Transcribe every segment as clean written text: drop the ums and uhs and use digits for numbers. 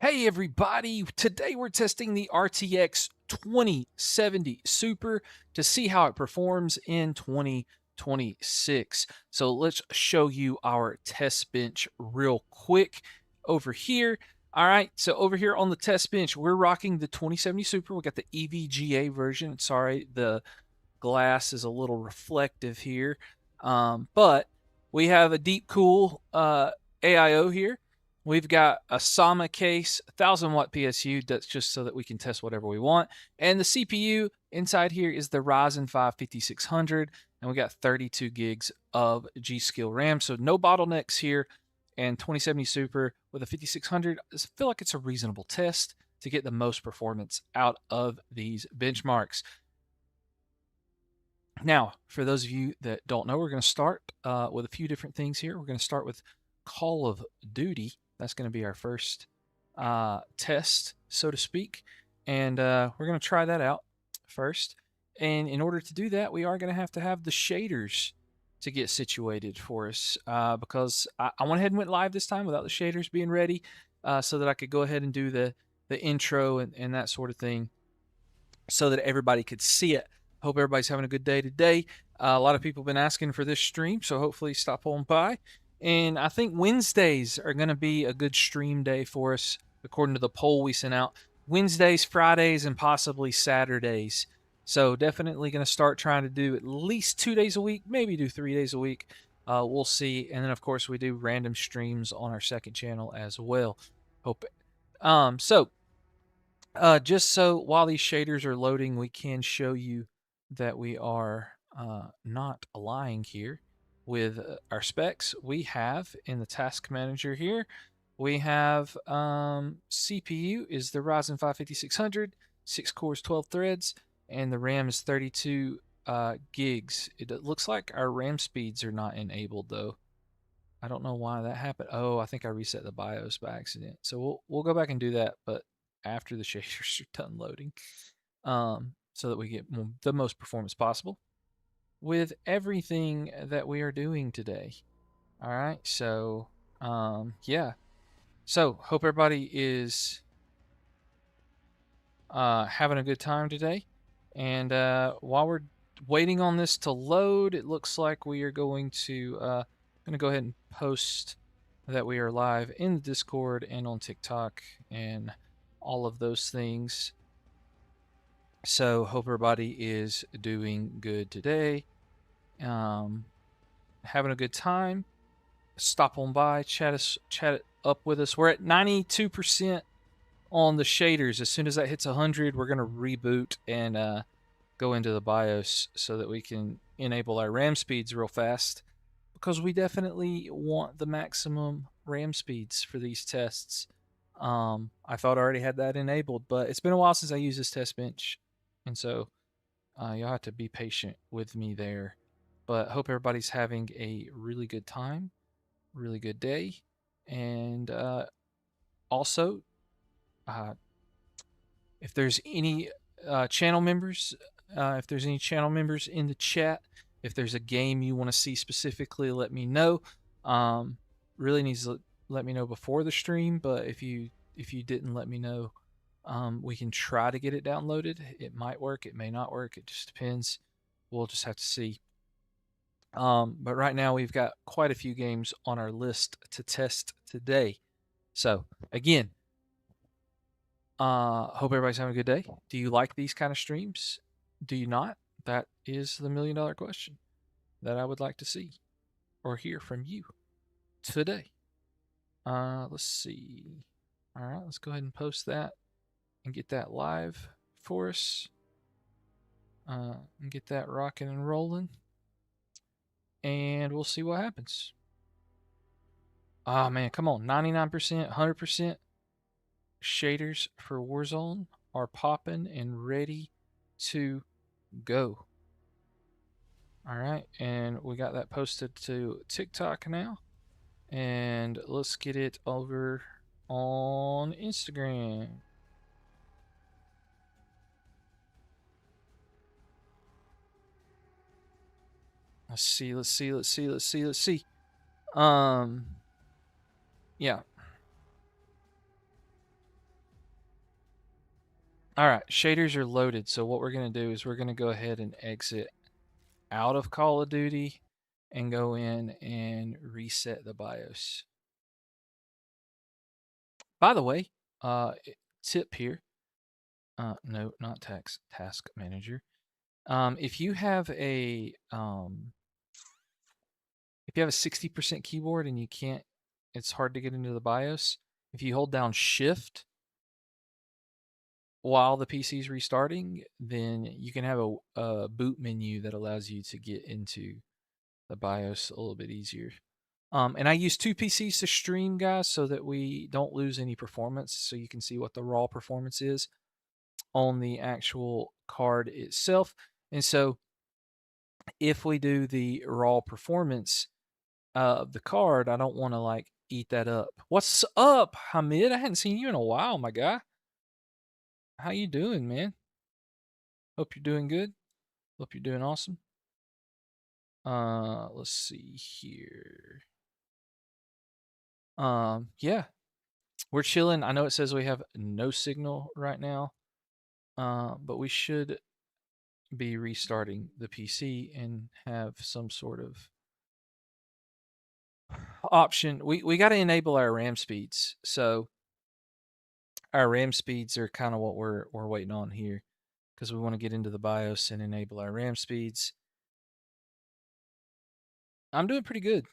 Hey everybody, today we're testing the RTX 2070 Super to see how it performs in 2026. So let's show you our test bench real quick over here. All right, so over here on the test bench, we're rocking the 2070 Super. We got the EVGA version. Sorry, the glass is a little reflective here, but we have a deep cool AIO here. We've got a Sama case, 1000-watt PSU. That's just so that we can test whatever we want. And the CPU inside here is the Ryzen 5 5600, and we got 32 gigs of G-Skill RAM. So no bottlenecks here. And 2070 Super with a 5600, I feel like it's a reasonable test to get the most performance out of these benchmarks. Now, for those of you that don't know, we're going to start with a few different things here. We're going to start with Call of Duty. That's going to be our first test, so to speak. And we're going to try that out first. And in order to do that, we are going to have the shaders to get situated for us because I went ahead and went live this time without the shaders being ready so that I could go ahead and do the intro and that sort of thing so that everybody could see it. Hope everybody's having a good day today. A lot of people have been asking for this stream, so hopefully stop on by. And I think Wednesdays are going to be a good stream day for us, according to the poll we sent out. Wednesdays, Fridays, and possibly Saturdays. So definitely going to start trying to do at least 2 days a week, maybe do 3 days a week. We'll see. And then, of course, we do random streams on our second channel as well. Hope just so while these shaders are loading, we can show you that we are not lying here with our specs. We have in the task manager here, we have CPU is the Ryzen 5 5600, 6 cores, 12 threads, and the RAM is 32 gigs. It looks like our RAM speeds are not enabled though. I don't know why that happened. Oh, I think I reset the BIOS by accident. So we'll go back and do that, but after the shaders are done loading, so that we get the most performance possible with everything that we are doing today. All right, so yeah. So hope everybody is having a good time today. And while we're waiting on this to load, it looks like we are going to go ahead and post that we are live in the Discord and on TikTok and all of those things. So hope everybody is doing good today. Having a good time. Stop on by, chat it up with us. We're at 92% on the shaders. As soon as that hits 100, we're gonna reboot and go into the BIOS so that we can enable our RAM speeds real fast, because we definitely want the maximum RAM speeds for these tests. I thought I already had that enabled, but it's been a while since I used this test bench, and so you'll have to be patient with me there. But hope everybody's having a really good time, really good day, and also, if there's any channel members, if there's any channel members in the chat, if there's a game you want to see specifically, let me know. Really needs to let me know before the stream, but if you didn't let me know, we can try to get it downloaded. It might work, it may not work, it just depends. We'll just have to see. But right now we've got quite a few games on our list to test today. So again, hope everybody's having a good day. Do you like these kind of streams? Do you not? That is the $1 million question that I would like to see or hear from you today. Let's see. All right, let's go ahead and post that and get that live for us. And get that rocking and rolling. And we'll see what happens. Oh man, come on. 99%, 100% shaders for Warzone are popping and ready to go. All right, and we got that posted to TikTok now. And let's get it over on Instagram. Let's see. Yeah. All right, shaders are loaded. So what we're going to do is we're going to go ahead and exit out of Call of Duty and go in and reset the BIOS. By the way, tip here. No, not task manager. If you have a 60% keyboard and you can't, it's hard to get into the BIOS. If you hold down Shift while the PC is restarting, then you can have a boot menu that allows you to get into the BIOS a little bit easier. And I use two PCs to stream, guys, so that we don't lose any performance. So you can see what the raw performance is on the actual card itself. And so if we do the raw performance of the card, I don't want to like eat that up. What's up, Hamid? I hadn't seen you in a while, my guy. How you doing, man? Hope you're doing good. Hope you're doing awesome. Let's see here. Yeah, we're chilling. I know it says we have no signal right now, but we should be restarting the PC and have some sort of option. We got to enable our RAM speeds. So our RAM speeds are kind of what we're waiting on here because we want to get into the BIOS and enable our RAM speeds. I'm doing pretty good.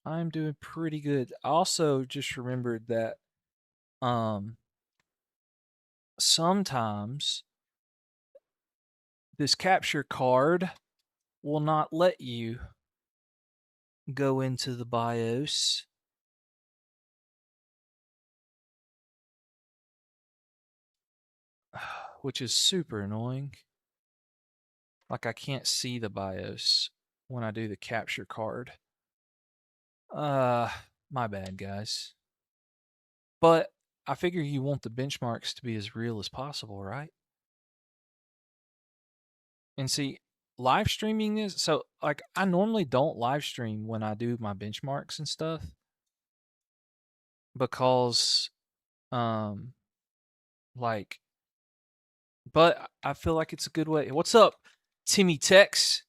I'm doing pretty good. I also just remembered that sometimes this capture card will not let you go into the BIOS, which is super annoying. Like I can't see the BIOS when I do the capture card. My bad, guys. But I figure you want the benchmarks to be as real as possible, right? And see, live streaming is so like I normally don't live stream when I do my benchmarks and stuff because um like but I feel like it's a good way. What's up, Timmy Tex?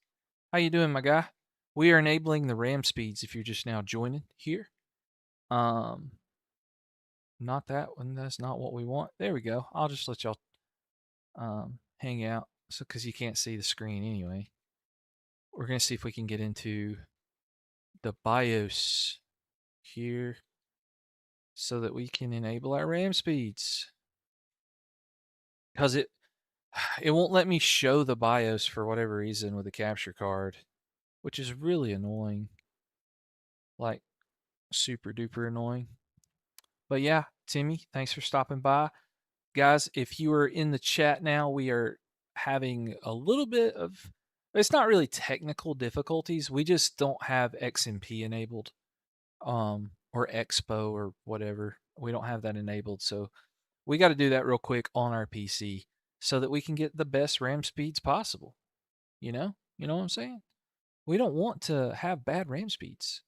How you doing, my guy? We are enabling the RAM speeds if you're just now joining here. Um Not that one. That's not what we want. There we go. I'll just let y'all hang out so cuz you can't see the screen anyway. We're going to see if we can get into the BIOS here so that we can enable our RAM speeds. Cuz it won't let me show the BIOS for whatever reason with the capture card, which is really annoying. Like super duper annoying. But yeah, Timmy, thanks for stopping by. Guys, if you are in the chat now, we are having a little bit of it's not really technical difficulties. We just don't have XMP enabled or Expo or whatever. We don't have that enabled. So we got to do that real quick on our PC so that we can get the best RAM speeds possible. You know? You know what I'm saying? We don't want to have bad RAM speeds.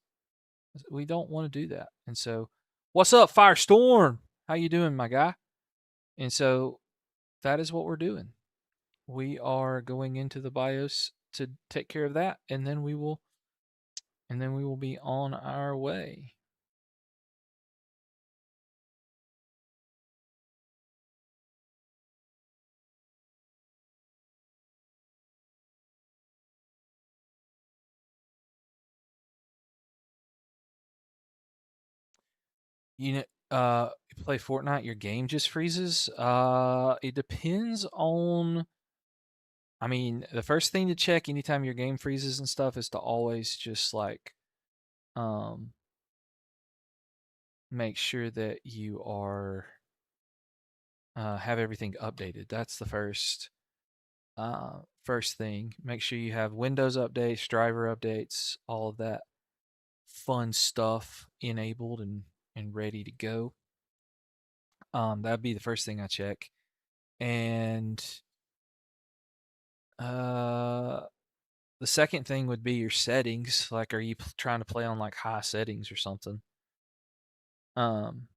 We don't want to do that. And so, what's up, Firestorm? How you doing, my guy? And so that is what we're doing. We are going into the BIOS to take care of that, and then we will be on our way. You know, you play Fortnite, your game just freezes. It depends on. I mean, the first thing to check anytime your game freezes and stuff is to always just like, um, make sure that you are have everything updated. That's the first thing. Make sure you have Windows updates, driver updates, all of that fun stuff enabled and ready to go. That'd be the first thing I check. And uh the second thing would be your settings. Like, are you trying to play on like high settings or something? Um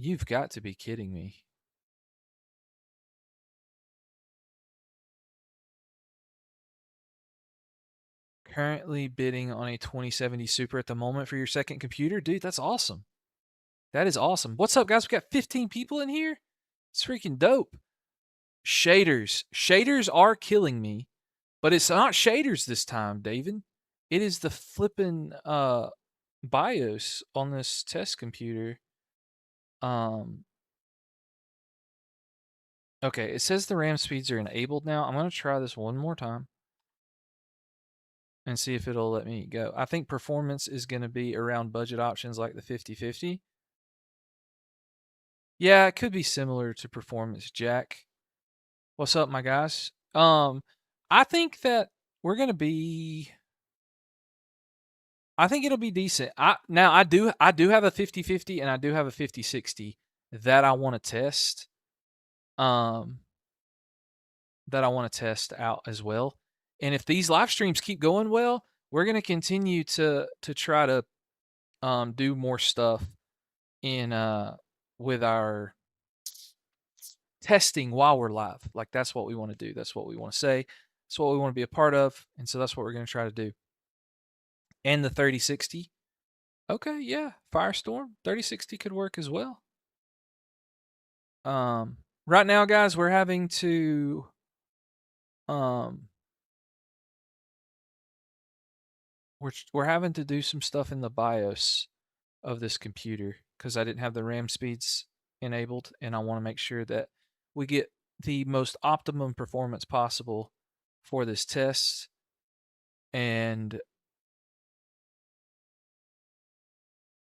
You've got to be kidding me. Currently bidding on a 2070 Super at the moment for your second computer? Dude, that's awesome. That is awesome. What's up, guys? We got 15 people in here. It's freaking dope. Shaders. Shaders are killing me, but it's not shaders this time, David. It is the flippin' BIOS on this test computer. Okay, it says the RAM speeds are enabled now. I'm going to try this one more time and see if it'll let me go. I think performance is going to be around budget options like the 5050. Yeah, it could be similar to performance jack. What's up, my guys? I think that we're going to be I think it'll be decent. I do have a 5050 and I do have a 5060 that I want to test. That I want to test out as well. And if these live streams keep going well, we're going to continue to try to do more stuff in with our testing while we're live. Like that's what we want to do. That's what we want to say. That's what we want to be a part of. And so that's what we're going to try to do. And the 3060. Okay, yeah. Firestorm 3060 could work as well. Right now, guys, we're having to we're having to do some stuff in the BIOS of this computer because I didn't have the RAM speeds enabled, and I want to make sure that we get the most optimum performance possible for this test. And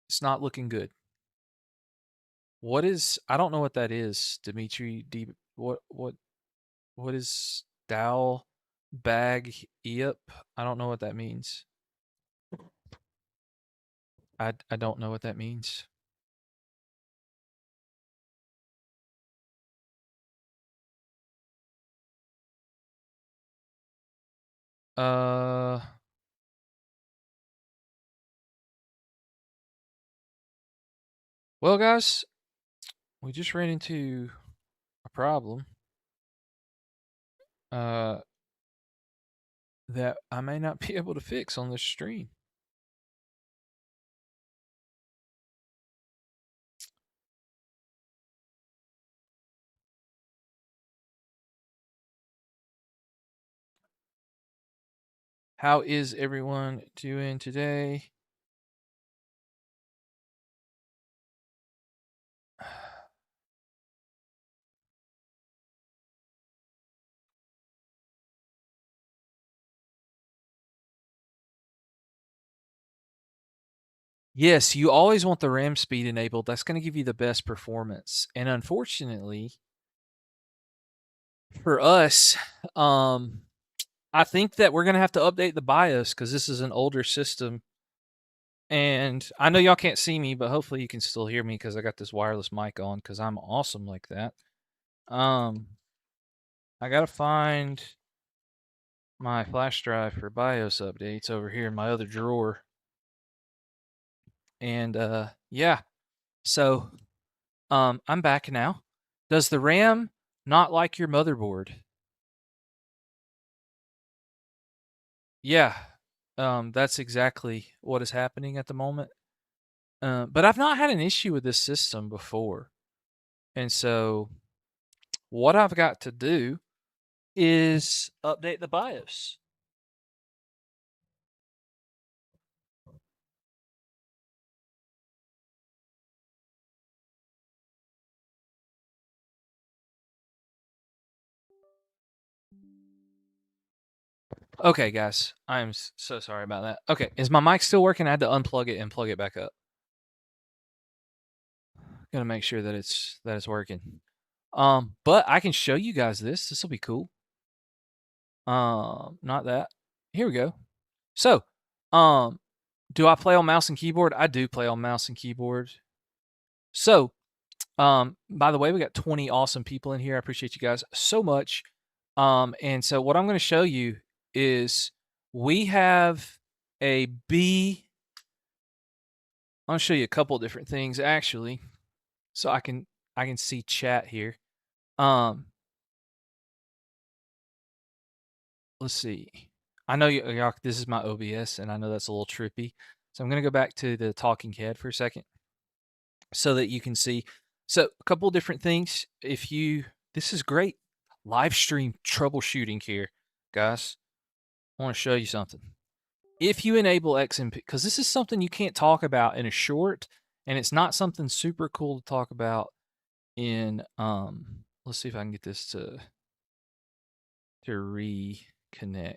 it's not looking good. What is? I don't know what that is, Dimitri. What is Dow bag EIP? I don't know what that means. I don't know what that means. Uh, well, guys, we just ran into a problem. That I may not be able to fix on this stream. How is everyone doing today? Yes, you always want the RAM speed enabled. That's going to give you the best performance. And unfortunately, for us, I think that we're going to have to update the BIOS because this is an older system. And I know y'all can't see me, but hopefully you can still hear me because I got this wireless mic on because I'm awesome like that. I got to find my flash drive for BIOS updates over here in my other drawer. And yeah, so I'm back now. Does the RAM not like your motherboard? Yeah, that's exactly what is happening at the moment. But I've not had an issue with this system before. And so what I've got to do is update the BIOS. Okay, guys, I'm so sorry about that. Okay, is my mic still working? I had to unplug it and plug it back up. Gonna make sure that it's working. But I can show you guys this. This will be cool. Not that. Here we go. So, do I play on mouse and keyboard? I do play on mouse and keyboard. So, by the way, we got 20 awesome people in here. I appreciate you guys so much. And so what I'm going to show you is we have a B. I'll show you a couple different things actually. so I can see chat here. Um, let's see. I know y'all. This is my OBS, and I know that's a little trippy. So I'm gonna go back to the talking head for a second, so that you can see. So a couple different things. This is great live stream troubleshooting here, guys. I want to show you something. If you enable XMP, because this is something you can't talk about in a short, and it's not something super cool to talk about in let's see if I can get this to reconnect.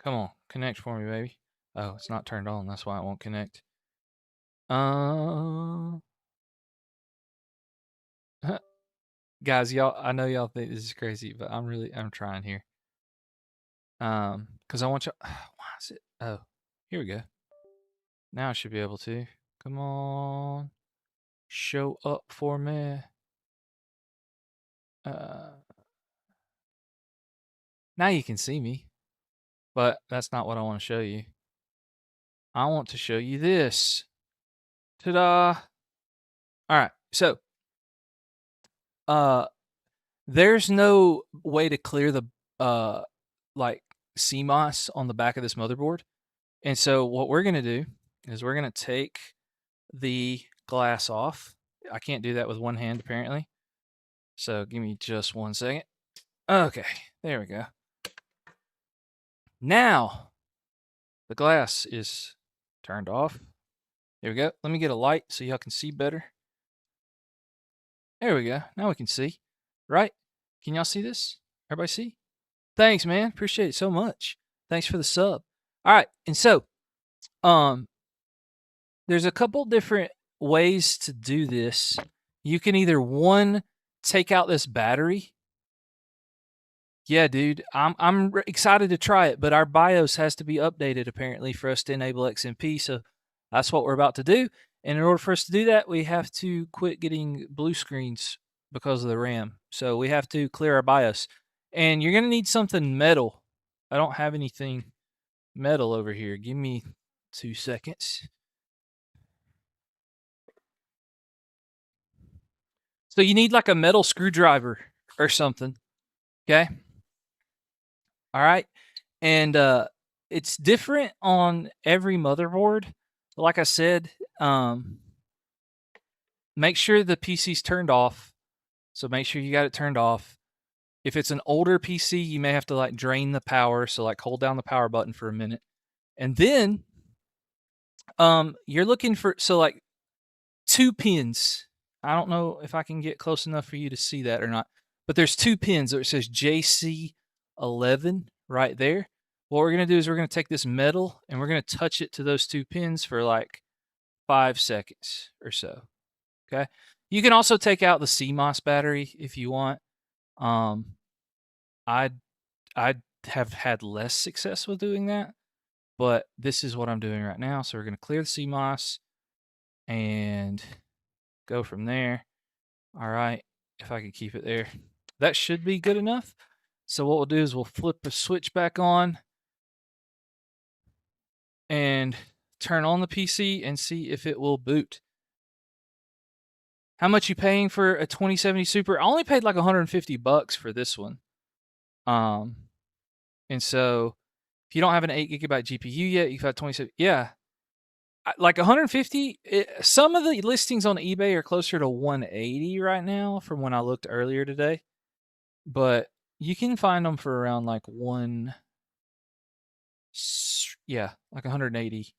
Come on, connect for me, baby. Oh, it's not turned on. That's why it won't connect. Guys, y'all, I know y'all think this is crazy, but I'm trying here. Because I want you. Why is it? Oh, here we go. Now I should be able to. Come on, show up for me. Now you can see me, but that's not what I want to show you. I want to show you this. Ta-da! All right, so there's no way to clear the like CMOS on the back of this motherboard, and so what we're gonna do is we're gonna take the glass off. I can't do that with one hand apparently, so give me just 1 second. Okay, there we go. Now the glass is turned off. There we go. Let me get a light so y'all can see better. There we go. Now we can see. Right? Can y'all see this? Everybody see? Thanks, man. Appreciate it so much. Thanks for the sub. All right. And so, there's a couple different ways to do this. You can either take out this battery. Yeah, dude. I'm excited to try it, but our BIOS has to be updated apparently for us to enable XMP. So that's what we're about to do. And in order for us to do that, we have to quit getting blue screens because of the RAM. So we have to clear our BIOS. And you're going to need something metal. I don't have anything metal over here. Give me 2 seconds. So you need like a metal screwdriver or something. Okay. All right. And it's different on every motherboard. Like I said, make sure the PC's turned off. So make sure you got it turned off. If it's an older PC, you may have to like drain the power. So like hold down the power button for a minute. And then you're looking for like 2 pins. I don't know if I can get close enough for you to see that or not. But there's 2 pins that says JC11 right there. What we're going to do is we're going to take this metal and we're going to touch it to those 2 pins for like 5 seconds or so. Okay. You can also take out the CMOS battery if you want. I have had less success with doing that, but this is what I'm doing right now. So we're going to clear the CMOS and go from there. All right. If I can keep it there, that should be good enough. So what we'll do is we'll flip the switch back on and turn on the PC and see if it will boot. How much you paying for a 2070 Super? I only paid like $150 for this one. And so if you don't have an 8 GB GPU yet, you've got 27. Yeah, like 150. Some of the listings on eBay are closer to 180 right now from when I looked earlier today, but you can find them for around like like 180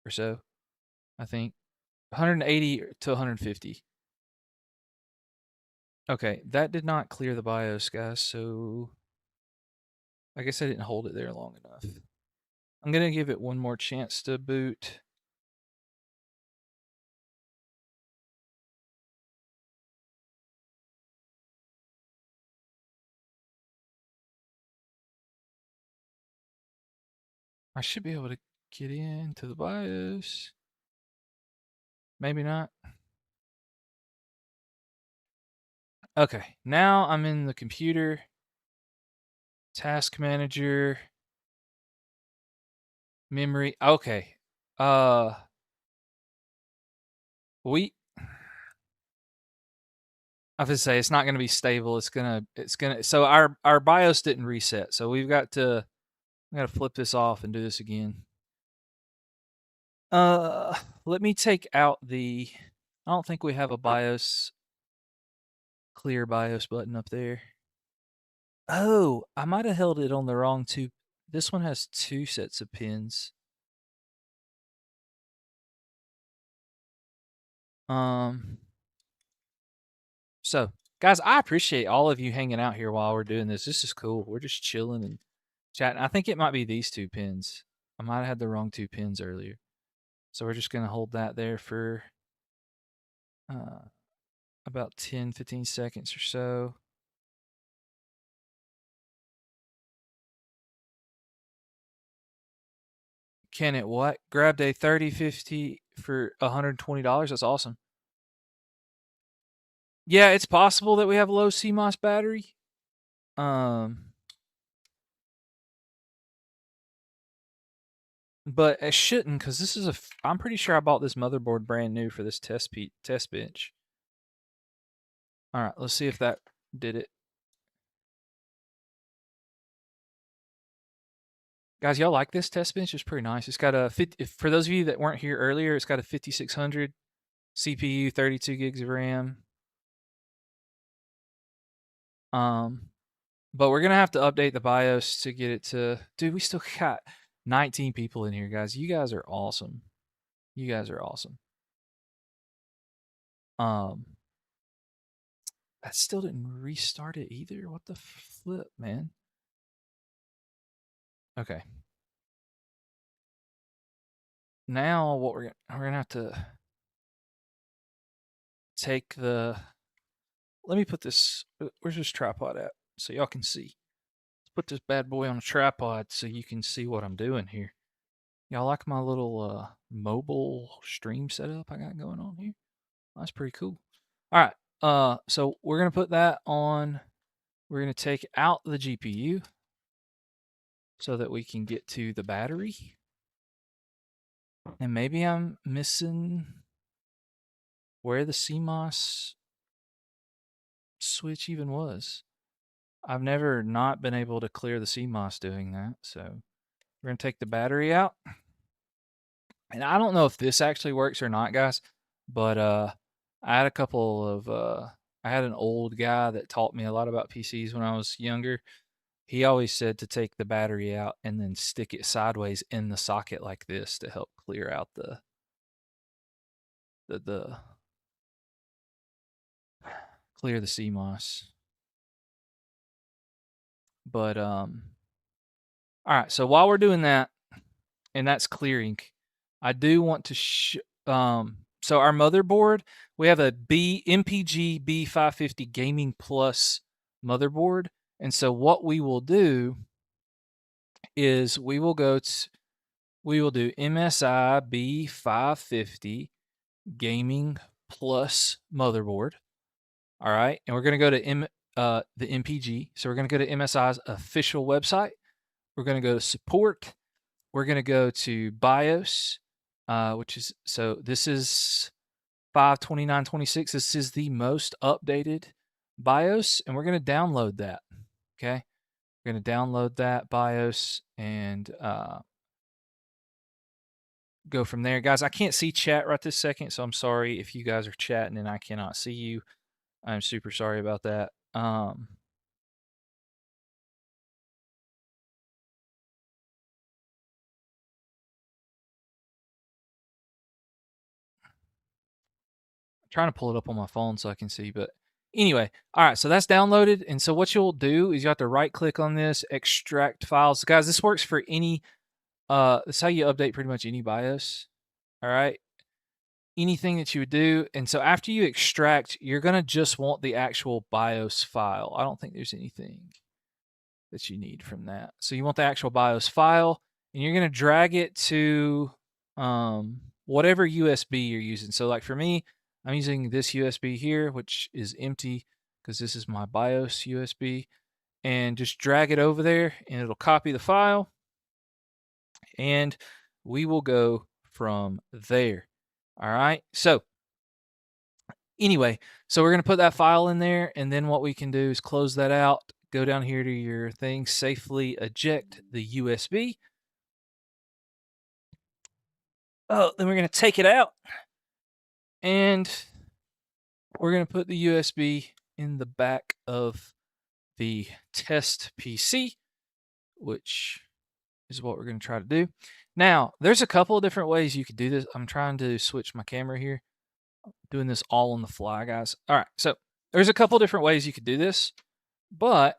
or so. I think 180 to 150. Okay, that did not clear the BIOS, guys. So I guess I didn't hold it there long enough. I'm gonna give it one more chance to boot. I should be able to get into the BIOS. Maybe not. Okay, now I'm in the computer. Task manager. Memory. Okay. Uh, we. I was gonna say it's not gonna be stable. It's gonna. So our BIOS didn't reset. So we got to flip this off and do this again. Uh, Let me take out the. I don't think we have a BIOS clear BIOS button up there. Oh, I might have held it on the wrong two. This one has two sets of pins. Um, so guys, I appreciate all of you hanging out here while we're doing this. This is cool. We're just chilling and chatting. I think it might be these two pins. I might have had the wrong two pins earlier. So we're just gonna hold that there for about 10, 15 seconds or so. Can it what? Grabbed a 3050 for $120. That's awesome. Yeah, it's possible that we have a low CMOS battery. But it shouldn't, because this is I'm pretty sure I bought this motherboard brand new for this test bench. All right, let's see if that did it. Guys, y'all like this test bench? It's pretty nice. It's got a for those of you that weren't here earlier, it's got a 5600 CPU, 32 gigs of RAM. But we're gonna have to update the BIOS to get it to. Dude, we still got 19 people in here, guys. You guys are awesome. You guys are awesome. I still didn't restart it either. What the flip, man? Okay. Now what we're gonna have to take the. Let me put this. Where's this tripod at? So y'all can see. Let's put this bad boy on a tripod so you can see what I'm doing here. Y'all like my little mobile stream setup I got going on here? That's pretty cool. All right. So we're gonna put that on. We're gonna take out the GPU so that we can get to the battery. And maybe I'm missing where the CMOS switch even was. I've never not been able to clear the CMOS doing that. So we're gonna take the battery out. And I don't know if this actually works or not, guys, but I had a couple of I had an old guy that taught me a lot about PCs when I was younger. He always said to take the battery out and then stick it sideways in the socket like this to help clear out the clear the CMOS. But all right, so while we're doing that and that's clearing, I do want to so our motherboard, we have a MPG B550 Gaming Plus motherboard. And so what we will do is we will do MSI B550 Gaming Plus motherboard. All right. And we're going to go to the MPG. So we're going to go to MSI's official website. We're going to go to support. We're going to go to BIOS, which is, so this is 52926. This is the most updated BIOS, and we're going to download that. Okay. We're going to download that BIOS and go from there. Guys, I can't see chat right this second, so I'm sorry if you guys are chatting and I cannot see you. I'm super sorry about that. Trying to pull it up on my phone so I can see, but anyway, all right, so that's downloaded. And so what you'll do is you have to right click on this, extract files. Guys, this works for any, that's how you update pretty much any BIOS. All right. Anything that you would do. And so after you extract, you're going to just want the actual BIOS file. I don't think there's anything that you need from that. So you want the actual BIOS file and you're going to drag it to whatever USB you're using. So like for me, I'm using this USB here, which is empty because this is my BIOS USB, and just drag it over there and it'll copy the file. and we will go from there. All right. So, anyway, so we're going to put that file in there, and then what we can do is close that out, go down here to your thing, safely eject the USB. Oh, then we're going to take it out, and we're going to put the USB in the back of the test PC, which is what we're going to try to do. Now, there's a couple of different ways you could do this. I'm trying to switch my camera here, doing this all on the fly, guys. All right, so there's a couple different ways you could do this, but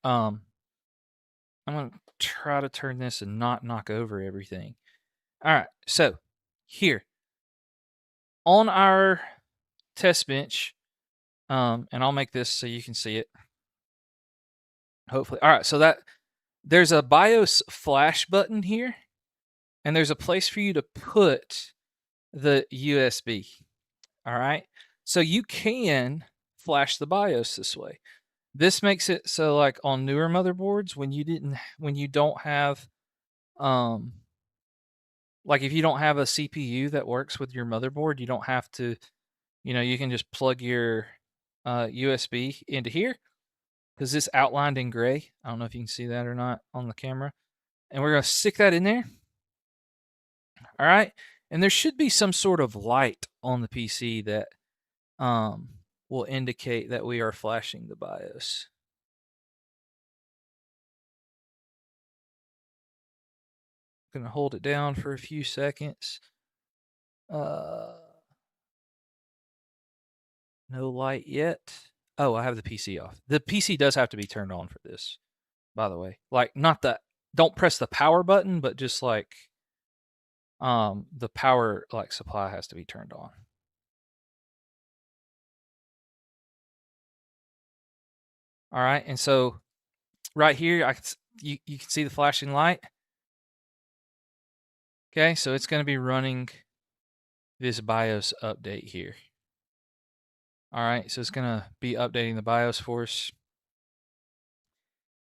I'm going to try to turn this and not knock over everything. All right, so here on our test bench, and I'll make this so you can see it. Hopefully, all right. So that there's a BIOS flash button here, and there's a place for you to put the USB. All right, so you can flash the BIOS this way. This makes it so, like on newer motherboards, when you don't have, like if you don't have a CPU that works with your motherboard, you don't have to, you can just plug your USB into here because it's outlined in gray. I don't know if you can see that or not on the camera. And we're going to stick that in there. All right. And there should be some sort of light on the PC that will indicate that we are flashing the BIOS. Going to hold it down for a few seconds. No light yet. Oh, I have the PC off. The PC does have to be turned on for this, by the way. Like, not that, don't press the power button, but just like the power like supply has to be turned on. All right, and so right here, you can see the flashing light. Okay, so it's going to be running this BIOS update here. All right, so it's going to be updating the BIOS for us.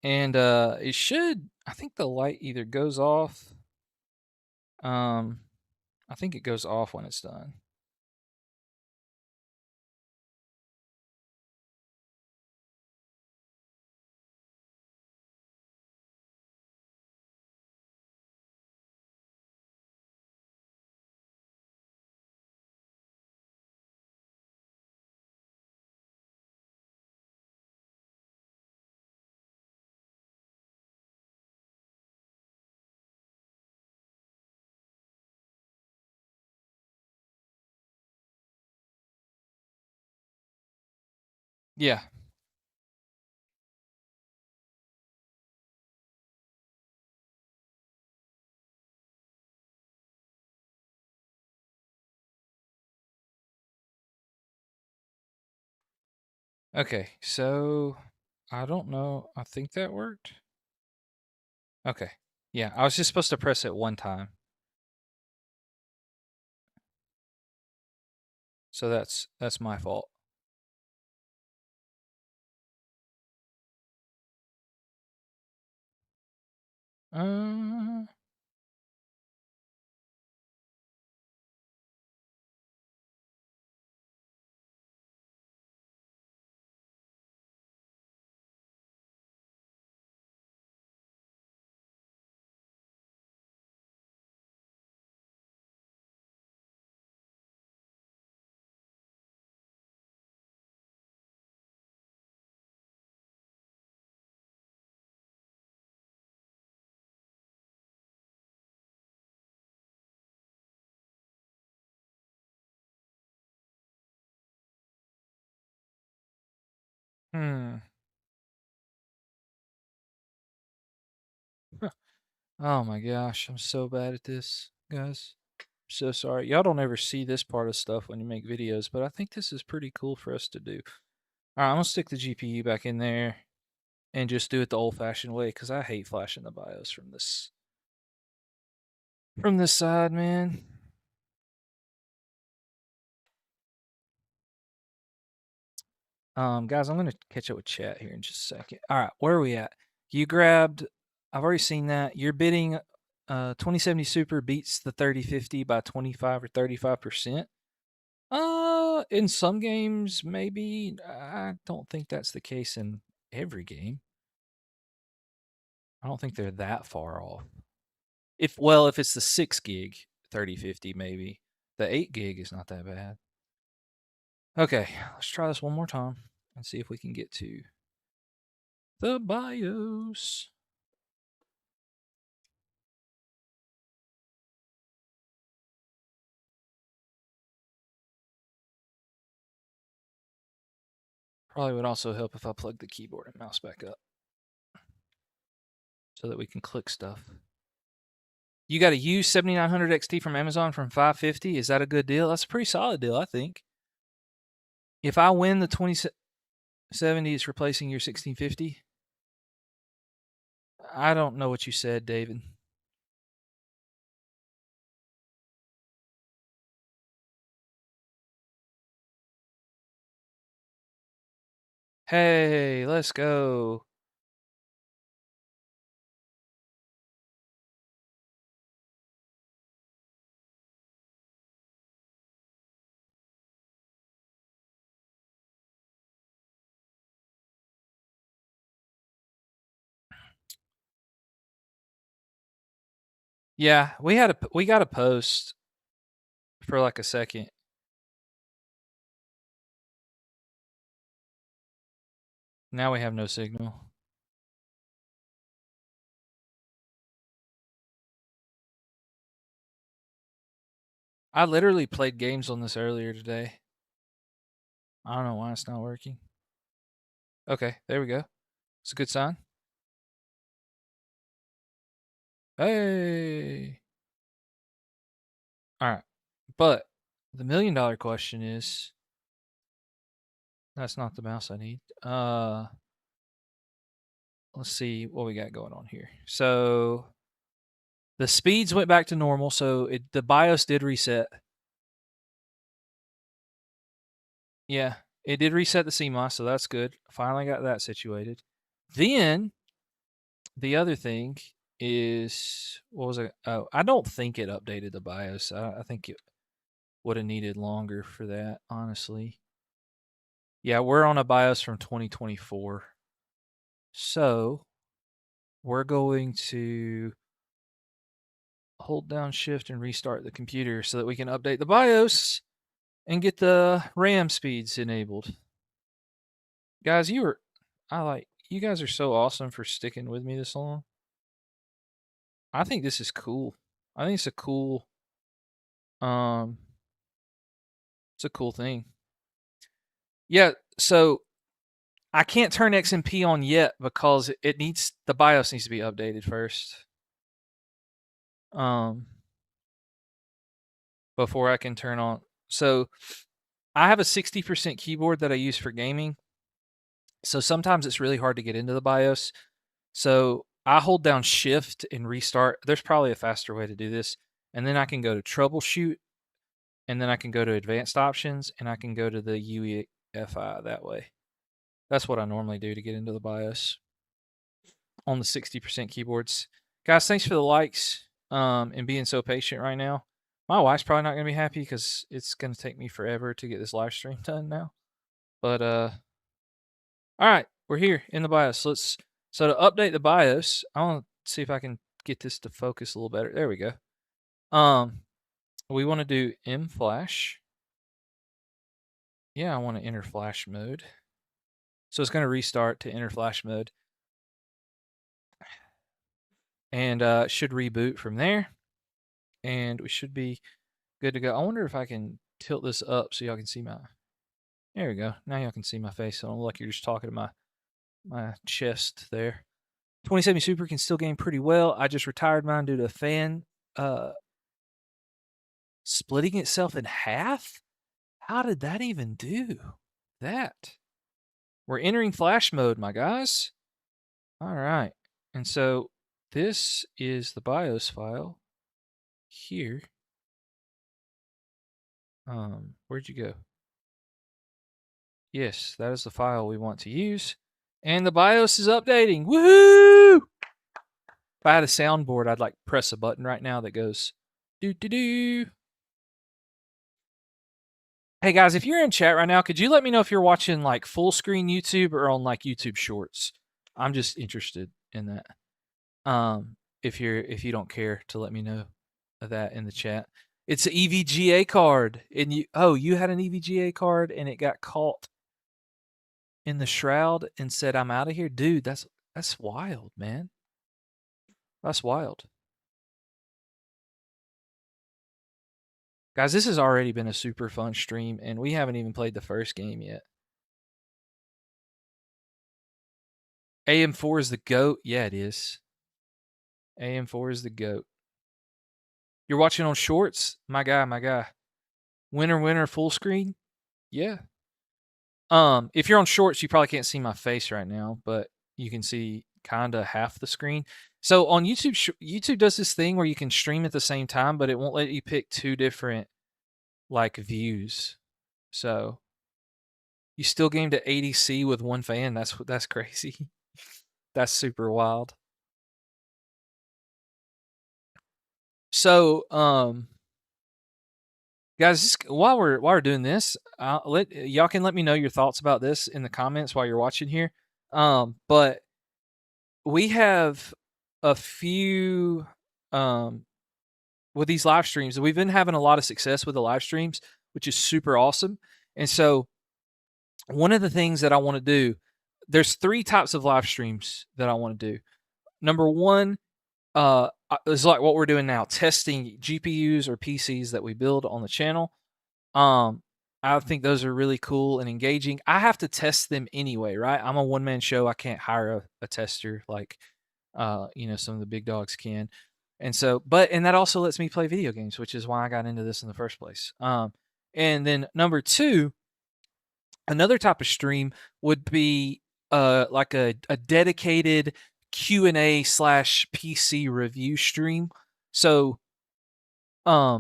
And it should, I think the light either goes off. I think it goes off when it's done. Yeah. Okay, so I don't know. I think that worked. Okay. Yeah, I was just supposed to press it one time. So that's my fault. Uh, hmm. Oh my gosh, I'm so bad at this, guys. I'm so sorry. Y'all don't ever see this part of stuff when you make videos, but I think this is pretty cool for us to do. All right, I'm gonna stick the GPU back in there and just do it the old-fashioned way because I hate flashing the BIOS from this side, man. Guys, I'm gonna catch up with chat here in just a second. All right, where are we at? You grabbed I've already seen that. You're bidding 2070 Super beats the 3050 by 25 or 35%. In some games, maybe. I don't think that's the case in every game. I don't think they're that far off. If it's the 6 gig 3050, maybe. The 8 gig is not that bad. Okay, let's try this one more time and see if we can get to the BIOS. Probably would also help if I plug the keyboard and mouse back up so that we can click stuff. You got a used 7900 XT from Amazon from $550. Is that a good deal? That's a pretty solid deal, I think. If I win the 2070, it's replacing your 1650. I don't know what you said, David. Hey, let's go. Yeah, we got a post for like a second. Now we have no signal. I literally played games on this earlier today. I don't know why it's not working. Okay, there we go. It's a good sign. Hey. All right. But the $1,000,000 question is, that's not the mouse I need. Let's see what we got going on here. So the speeds went back to normal, so the BIOS did reset. Yeah, it did reset the CMOS, so that's good. Finally got that situated. Then the other thing is, what was it? Oh, I don't think it updated the BIOS. I think it would have needed longer for that, honestly. Yeah, we're on a BIOS from 2024. So we're going to hold down shift and restart the computer so that we can update the BIOS and get the RAM speeds enabled. Guys, you guys are so awesome for sticking with me this long. I think this is cool. I think it's a cool it's a cool thing. Yeah, so I can't turn XMP on yet because the BIOS needs to be updated first. Before I can turn on. So I have a 60% keyboard that I use for gaming. So sometimes it's really hard to get into the BIOS. So I hold down shift and restart. There's probably a faster way to do this. And then I can go to troubleshoot, and then I can go to advanced options, and I can go to the UEFI that way. That's what I normally do to get into the BIOS on the 60% keyboards. Guys, thanks for the likes and being so patient right now. My wife's probably not going to be happy because it's going to take me forever to get this live stream done now. But all right, we're here in the BIOS. So to update the BIOS, I want to see if I can get this to focus a little better. There we go. We want to do mFlash. Yeah, I want to enter flash mode. So it's going to restart to enter flash mode. And should reboot from there. And we should be good to go. I wonder if I can tilt this up so y'all can see my... There we go. Now y'all can see my face. So I don't look like you're just talking to my chest there. 2070 Super can still game pretty well. I just retired mine due to a fan splitting itself in half. How did that even do that? We're entering flash mode, my guys. All right. And so this is the BIOS file here. Where'd you go? Yes, that is the file we want to use. And the BIOS is updating. Woohoo! If I had a soundboard, I'd like press a button right now that goes doo doo doo. Hey guys, if you're in chat right now, could you let me know if you're watching like full screen YouTube or on like YouTube Shorts? I'm just interested in that. If you don't care to let me know that in the chat. It's an EVGA card, and you had an EVGA card and it got caught in the shroud and said I'm out of here, dude. That's wild, man. That's wild. Guys, this has already been a super fun stream, and we haven't even played the first game yet. AM4 is the GOAT? Yeah, it is. AM4 is the GOAT. You're watching on Shorts? My guy, my guy. Winner, full screen? Yeah. If you're on Shorts, you probably can't see my face right now, but you can see kinda half the screen. So on YouTube, YouTube does this thing where you can stream at the same time, but it won't let you pick two different like views. So you still gamed at 80C with one fan. That's crazy. That's super wild. So, guys, while we're doing this, let y'all can let me know your thoughts about this in the comments while you're watching here. But we have a few with these live streams. We've been having a lot of success with the live streams, which is super awesome. And so, one of the things that I want to do, there's three types of live streams that I want to do. Number one, is like what we're doing now, testing GPUs or PCs that we build on the channel. I think those are really cool and engaging. I have to test them anyway, right? I'm a one man show. I can't hire a tester like some of the big dogs can. And so, and that also lets me play video games, which is why I got into this in the first place. And then number two, another type of stream would be like a dedicated Q&A slash PC review stream. So a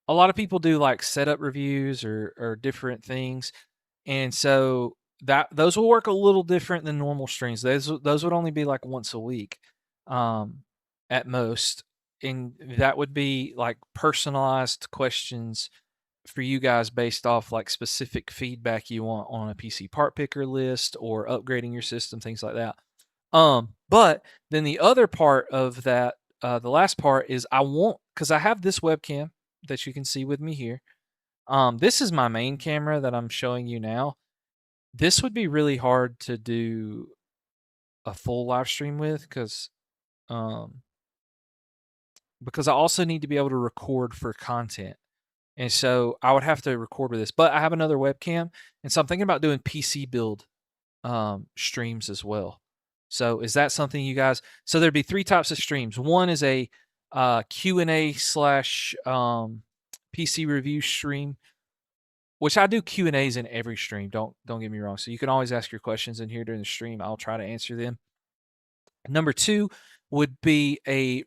lot of people do like setup reviews or different things, and so that those will work a little different than normal streams. Those would only be like once a week, at most, and that would be like personalized questions for you guys based off like specific feedback you want on a PC part picker list or upgrading your system, things like that. But then the other part of that, the last part is because I have this webcam that you can see with me here. This is my main camera that I'm showing you now. This would be really hard to do a full live stream with um, because I also need to be able to record for content. And so I would have to record with this, but I have another webcam, and so I'm thinking about doing PC build streams as well. So is that something you guys? So there'd be three types of streams. One is a Q&A slash PC review stream, which I do Q&As in every stream. Don't get me wrong. So you can always ask your questions in here during the stream. I'll try to answer them. Number two would be a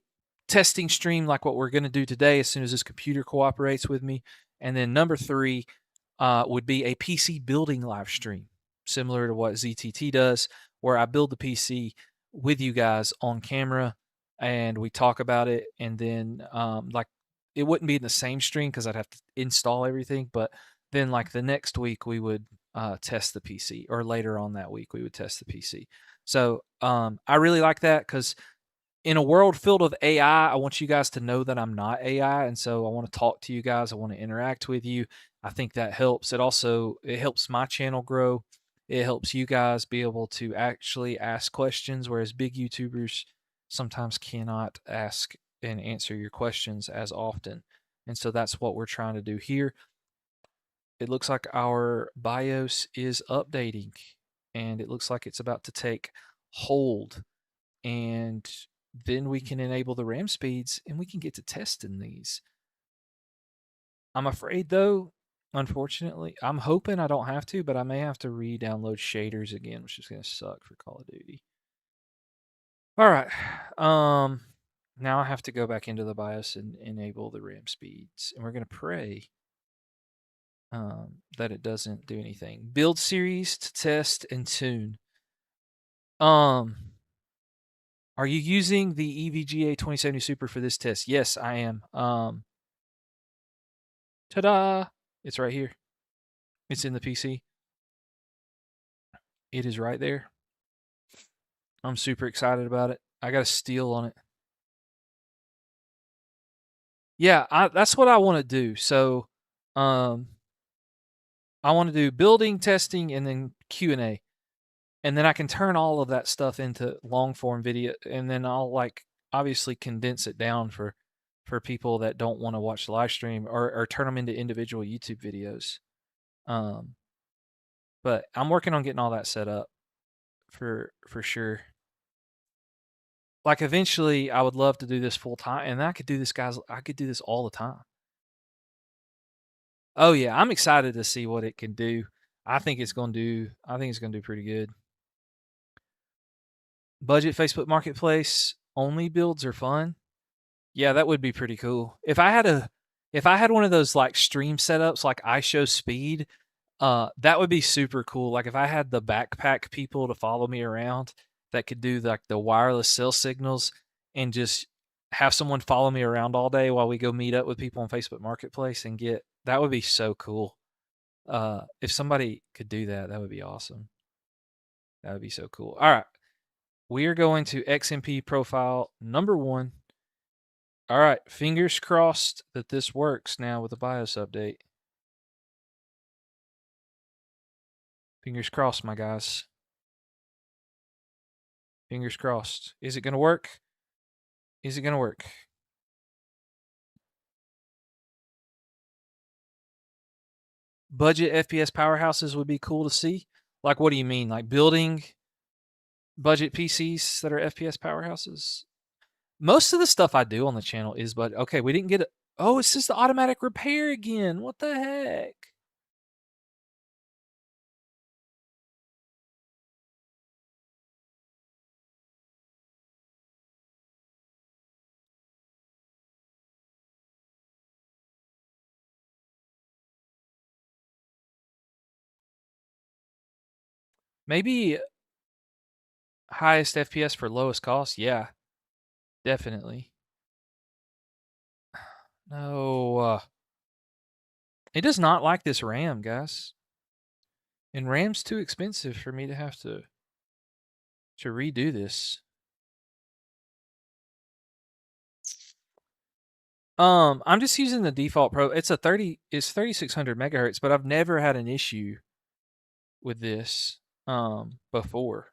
testing stream like what we're going to do today as soon as this computer cooperates with me. And then number three would be a PC building live stream, similar to what ZTT does, where I build the PC with you guys on camera and we talk about it. And then, like, it wouldn't be in the same stream because I'd have to install everything. But then, like, the next week, we would test the PC, or later on that week, we would test the PC. So I really like that because in a world filled with AI, I want you guys to know that I'm not AI, and so I want to talk to you guys. I want to interact with you. I think that helps. It helps my channel grow. It helps you guys be able to actually ask questions, whereas big YouTubers sometimes cannot ask and answer your questions as often. And so that's what we're trying to do here. It looks like our BIOS is updating, and it looks like it's about to take hold, and then we can enable the RAM speeds and we can get to testing these. I'm afraid though, unfortunately, I'm hoping I don't have to, but I may have to re-download shaders again, which is going to suck for Call of Duty. All right. Now I have to go back into the BIOS and enable the RAM speeds, and we're going to pray that it doesn't do anything. Build series to test and tune. Are you using the EVGA 2070 Super for this test? Yes, I am. Ta-da! It's right here. It's in the PC. It is right there. I'm super excited about it. I got a steal on it. Yeah, that's what I want to do. So, um, I want to do building, testing, and then Q&A. And then I can turn all of that stuff into long form video, and then I'll like obviously condense it down for people that don't want to watch the live stream, or turn them into individual YouTube videos. Um, but I'm working on getting all that set up for sure. Like eventually, I would love to do this full time, and I could do this, guys. I could do this all the time. Oh yeah, I'm excited to see what it can do. I think it's going to do. I think it's going to do pretty good. Budget Facebook Marketplace only builds are fun. Yeah, that would be pretty cool. If I had one of those like stream setups like I show speed, that would be super cool. Like if I had the backpack people to follow me around that could do like the wireless cell signals, and just have someone follow me around all day while we go meet up with people on Facebook Marketplace and get that would be so cool. If somebody could do that, that would be awesome. That would be so cool. All right. We are going to XMP profile number 1. All right, fingers crossed that this works now with the BIOS update. Fingers crossed, my guys. Fingers crossed. Is it going to work? Is it going to work? Budget FPS powerhouses would be cool to see. Like, what do you mean? Like building budget PCs that are FPS powerhouses? Most of the stuff I do on the channel is, but okay, we didn't get it. Oh, it's just the automatic repair again. What the heck? Maybe highest FPS for lowest cost? Yeah, definitely. No, it does not like this RAM, guys. And RAM's too expensive for me to have to redo this. I'm just using the default Pro. It's 3600 megahertz, but I've never had an issue with this before.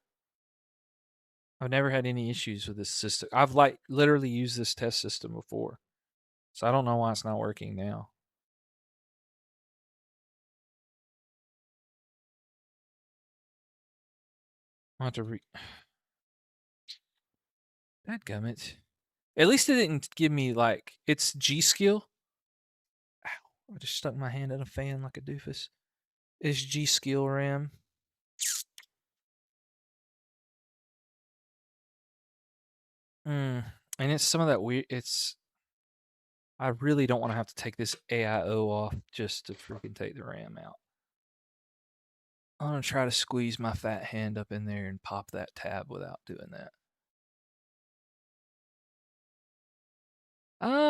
I've never had any issues with this system. I've like literally used this test system before. So I don't know why it's not working now. I'll have to Dadgummit. At least it didn't give me like it's G skill. Ow, I just stuck my hand in a fan like a doofus. It's G skill RAM. And it's some of that weird. I really don't want to have to take this AIO off just to freaking take the RAM out. I'm gonna try to squeeze my fat hand up in there and pop that tab without doing that.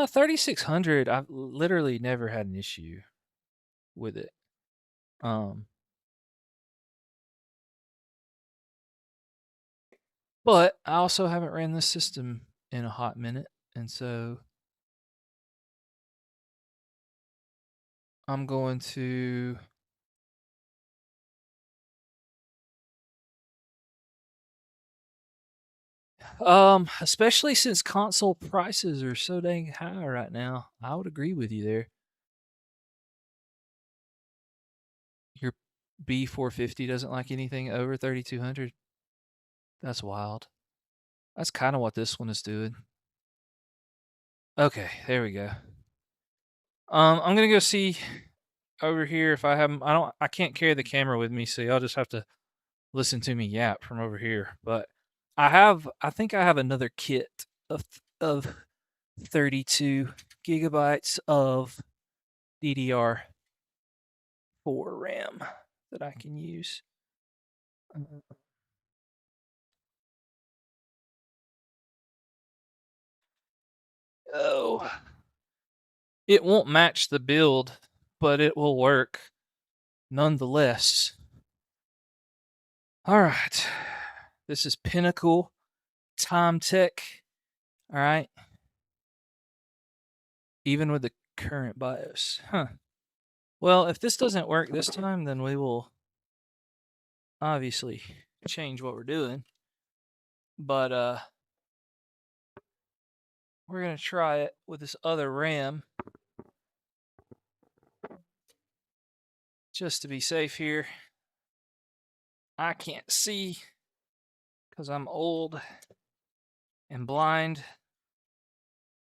3600. I've literally never had an issue with it. But I also haven't ran this system in a hot minute, and so I'm going to especially since console prices are so dang high right now. I would agree with you there. Your B450 doesn't like anything over 3200. That's wild. That's kind of what this one is doing. Okay, there we go. I'm gonna go see over here if I have. I can't carry the camera with me, so y'all just have to listen to me yap from over here. But I think I have another kit of 32 gigabytes of DDR4 RAM that I can use. Oh. It won't match the build, but it will work nonetheless. All right. This is Pinnacle Time Tech. All right. Even with the current BIOS. Huh. Well, if this doesn't work this time, then we will obviously change what we're doing. But we're going to try it with this other RAM just to be safe here. I can't see because I'm old and blind.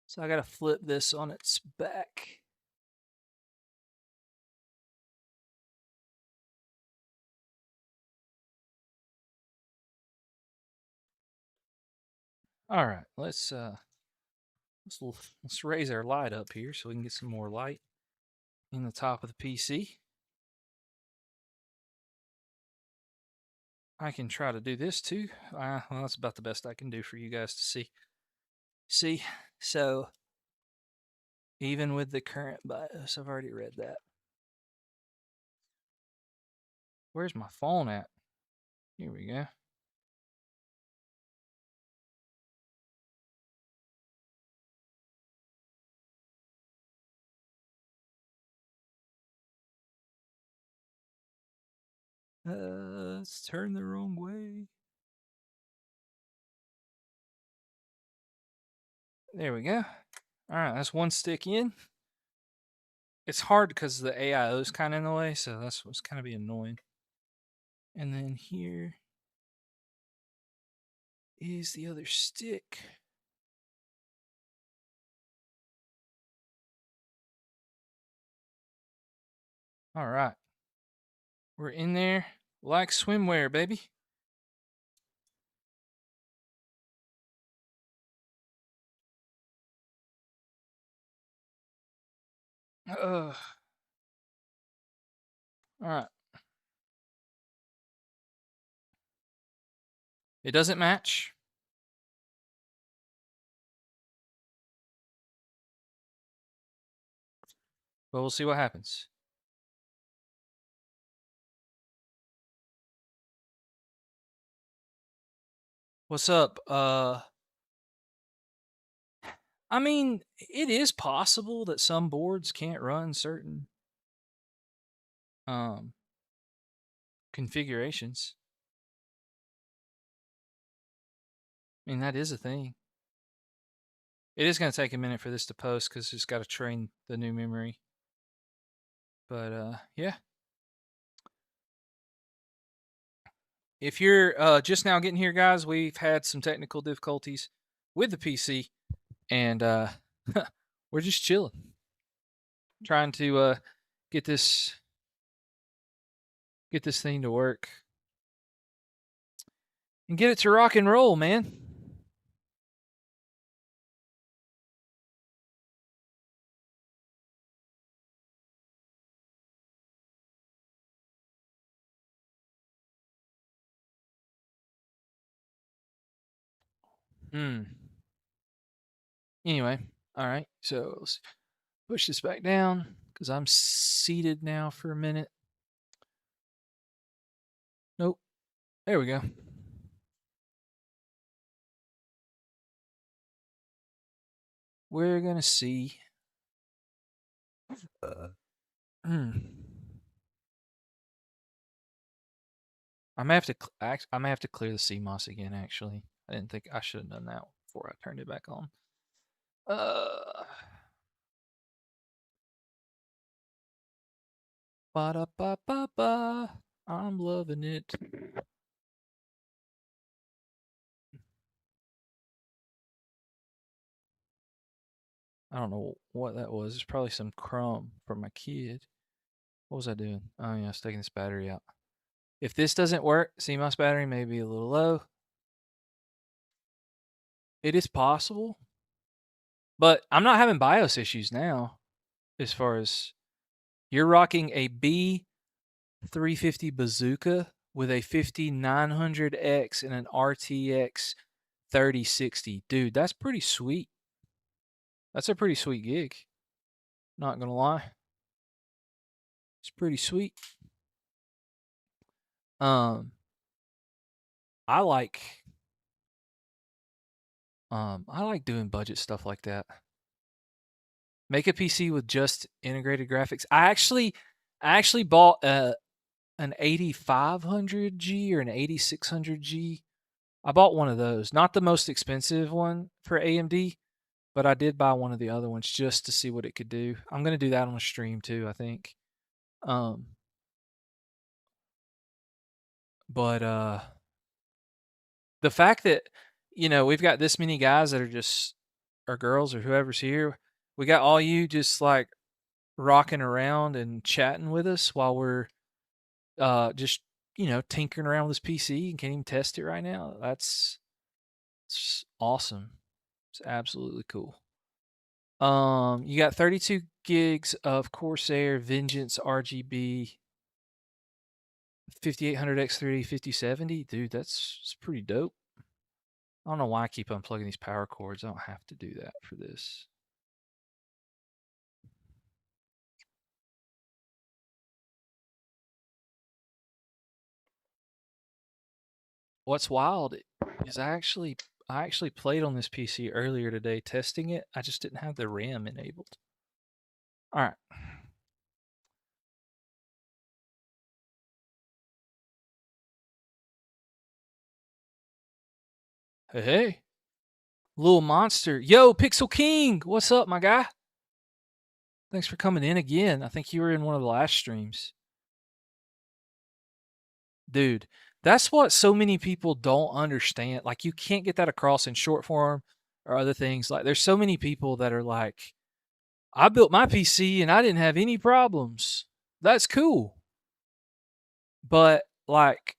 So I got to flip this on its back. All right, let's raise our light up here so we can get some more light in the top of the PC. I can try to do this too. Well, that's about the best I can do for you guys to see. See, so even with the current BIOS, I've already read that. Where's my phone at? Here we go. Let's turn the wrong way. There we go. All right, that's one stick in. It's hard because the AIO is kind of in the way, so that's what's kind of be annoying. And then here is the other stick. All right. We're in there like swimwear, baby. All right. It doesn't match. But we'll see what happens. What's up? I mean, it is possible that some boards can't run certain configurations. I mean, that is a thing. It is going to take a minute for this to post because it's got to train the new memory. But yeah. If you're just now getting here, guys, we've had some technical difficulties with the PC, and we're just chilling, trying to get this thing to work and get it to rock and roll, man. Anyway, all right. So let's push this back down because I'm seated now for a minute. Nope. There we go. We're gonna see. I may have to. I may have to clear the CMOS again. Actually, I didn't think I should have done that before I turned it back on. Ba da ba ba ba. I'm loving it. I don't know what that was. It's probably some crumb from my kid. What was I doing? Oh yeah, I was taking this battery out. If this doesn't work, CMOS battery may be a little low. It is possible, but I'm not having BIOS issues now. As far as you're rocking a B350 Bazooka with a 5900X and an RTX 3060, dude, that's pretty sweet. That's a pretty sweet gig. Not gonna lie, it's pretty sweet. Um, I like I like doing budget stuff like that. Make a PC with just integrated graphics. I actually bought an 8500G or an 8600G. I bought one of those, not the most expensive one for AMD, but I did buy one of the other ones just to see what it could do. I'm gonna do that on a stream too, I think. Um, but the fact that we've got this many guys that are just or girls or whoever's here, we got all you just like rocking around and chatting with us while we're just tinkering around with this PC and can't even test it right now. It's awesome. It's absolutely cool. You got 32 gigs of Corsair Vengeance RGB 5800X380 5070. Dude, that's pretty dope. I don't know why I keep unplugging these power cords. I don't have to do that for this. What's wild is I actually played on this PC earlier today testing it. I just didn't have the RAM enabled. All right. Hey, hey. Little monster. Yo, Pixel King. What's up, my guy? Thanks for coming in again. I think you were in one of the last streams. Dude, that's what so many people don't understand. Like, you can't get that across in short form or other things. Like, there's so many people that are like, I built my PC and I didn't have any problems. That's cool. But, like,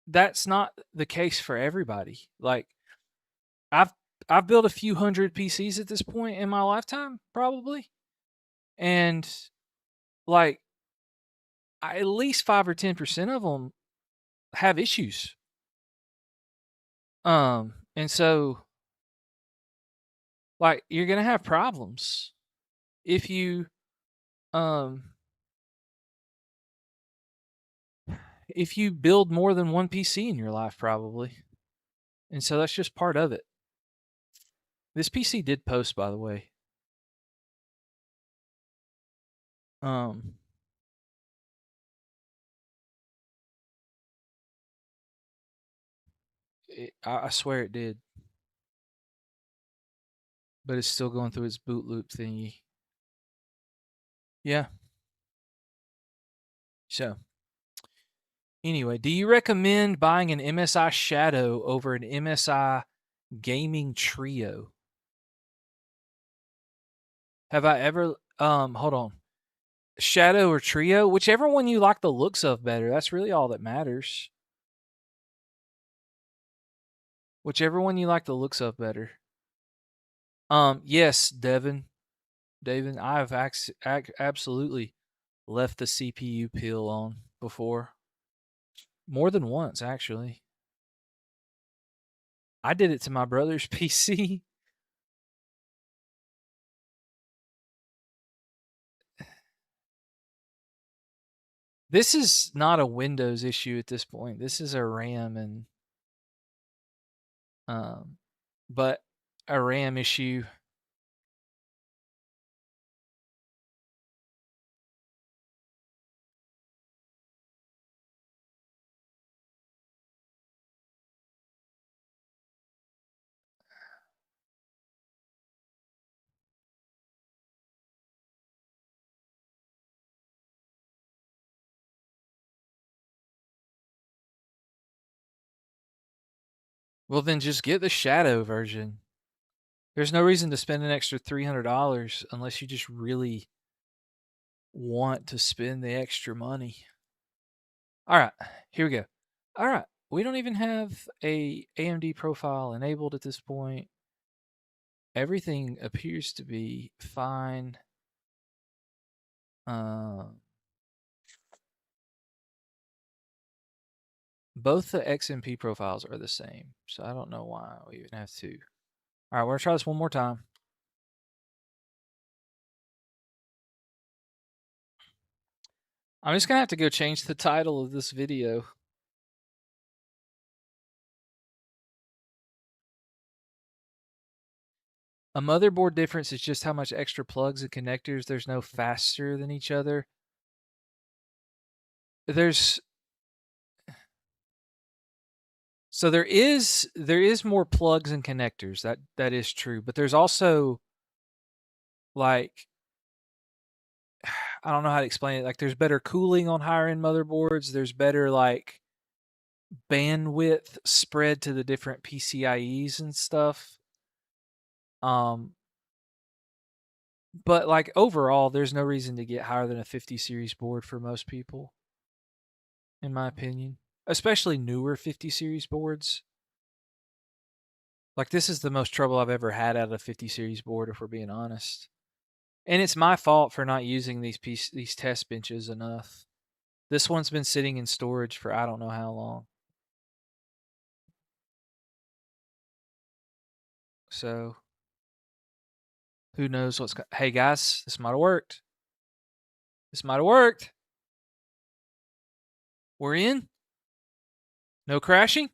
that's not the case for everybody. Like, I've I've built a few hundred PCs at this point in my lifetime, probably. And like at least 5 or 10% of them have issues. And so like you're going to have problems if you um if you build more than one PC in your life probably. And so that's just part of it. This PC did post, by the way. Um I swear it did, but it's still going through its boot loop thingy. Yeah. So anyway, do you recommend buying an MSI Shadow over an MSI Gaming Trio? Have I ever hold on. Shadow or Trio, whichever one you like the looks of better. That's really all that matters. Whichever one you like the looks of better. Yes, Devin. I've absolutely left the CPU peel on before. More than once, actually. I did it to my brother's PC. This is not a Windows issue at this point. This is a RAM and um but a RAM issue. Well, then just get the Shadow version. There's no reason to spend an extra $300 unless you just really want to spend the extra money. All right, here we go. All right, we don't even have a AMD profile enabled at this point. Everything appears to be fine. Both the XMP profiles are the same, so I don't know why we even have to. All right, we're gonna try this one more time. I'm just gonna have to go change the title of this video. A motherboard difference is just how much extra plugs and connectors. There's no faster than each other. There's so there is more plugs and connectors. That is true, but there's also like I don't know how to explain it. Like there's better cooling on higher end motherboards. There's better like bandwidth spread to the different PCIEs and stuff. Um, but like overall, there's no reason to get higher than a 50 series board for most people, in my opinion. Especially newer 50 series boards. Like this is the most trouble I've ever had out of a 50 series board, if we're being honest. And it's my fault for not using these test benches enough. This one's been sitting in storage for I don't know how long. So who knows what's going. Hey guys, this might have worked. This might have worked. We're in. No crashing.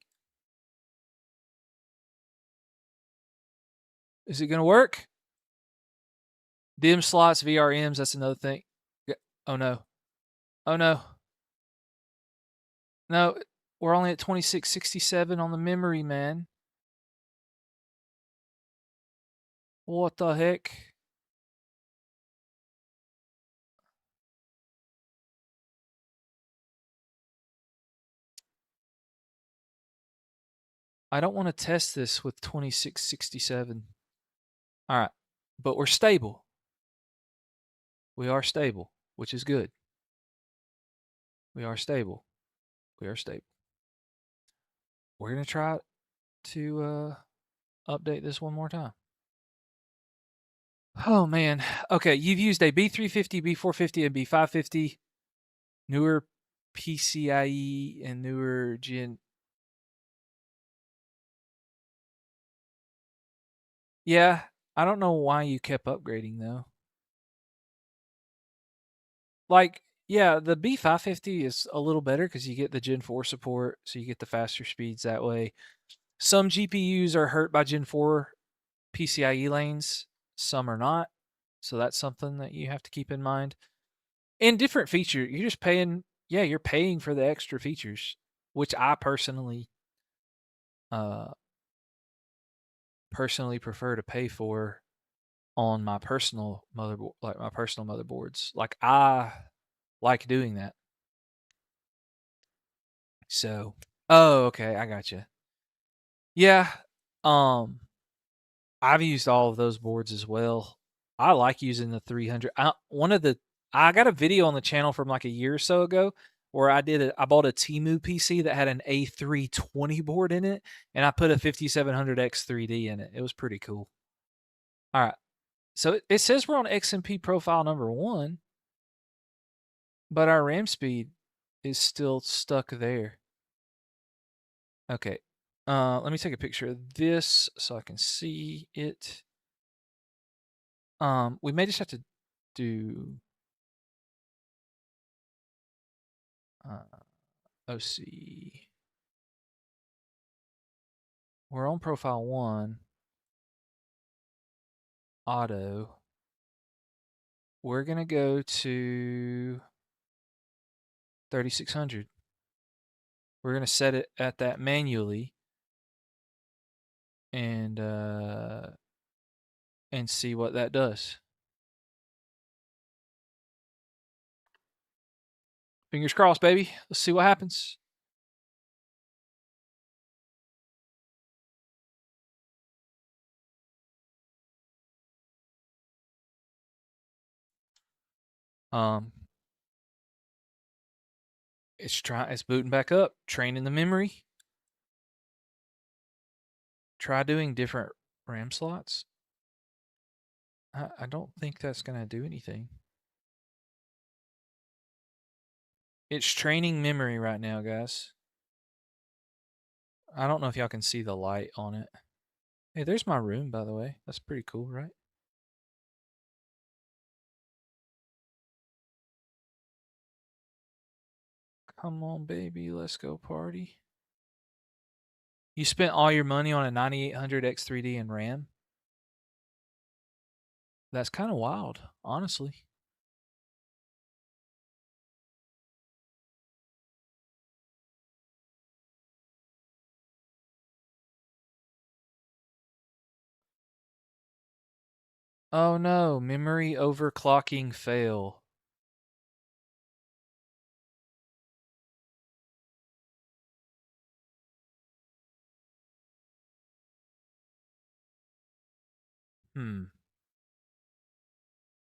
Is it going to work? DIMM slots, VRMs. That's another thing. Oh no. Oh no. No, we're only at 2667 on the memory, man. What the heck? I don't want to test this with 2667. All right. But we're stable. We are stable, which is good. We are stable. We are stable. We're going to try to update this one more time. Oh, man. Okay, you've used a B350, B450, and B550. Newer PCIe and newer Gen. Yeah, I don't know why you kept upgrading, though. Like, yeah, the B550 is a little better because you get the Gen 4 support, so you get the faster speeds that way. Some GPUs are hurt by Gen 4 PCIe lanes, some are not. So that's something that you have to keep in mind. And different feature, you're just paying, yeah, you're paying for the extra features, which I uh personally prefer to pay for on my personal motherboard, like my personal motherboards. Like I like doing that. So, oh, okay, I got you. Yeah, um, I've used all of those boards as well. I like using the 300. I got a video on the channel from like a year or so ago where I bought a Temu PC that had an A320 board in it, and I put a 5700X 3D in it. It was pretty cool. All right, so it says we're on XMP profile number 1, but our RAM speed is still stuck there. Okay, let me take a picture of this so I can see it. We may just have to do OC. We're on profile 1. Auto. We're going to go to 3600. We're going to set it at that manually and see what that does. Fingers crossed, baby. Let's see what happens. It's booting back up, training the memory. Try doing different RAM slots. I don't think that's going to do anything. It's training memory right now, guys. I don't know if y'all can see the light on it. Hey, there's my room, by the way. That's pretty cool, right? Come on, baby, let's go party. You spent all your money on a 9800 X3D and RAM? That's kind of wild, honestly. Oh no, memory overclocking fail.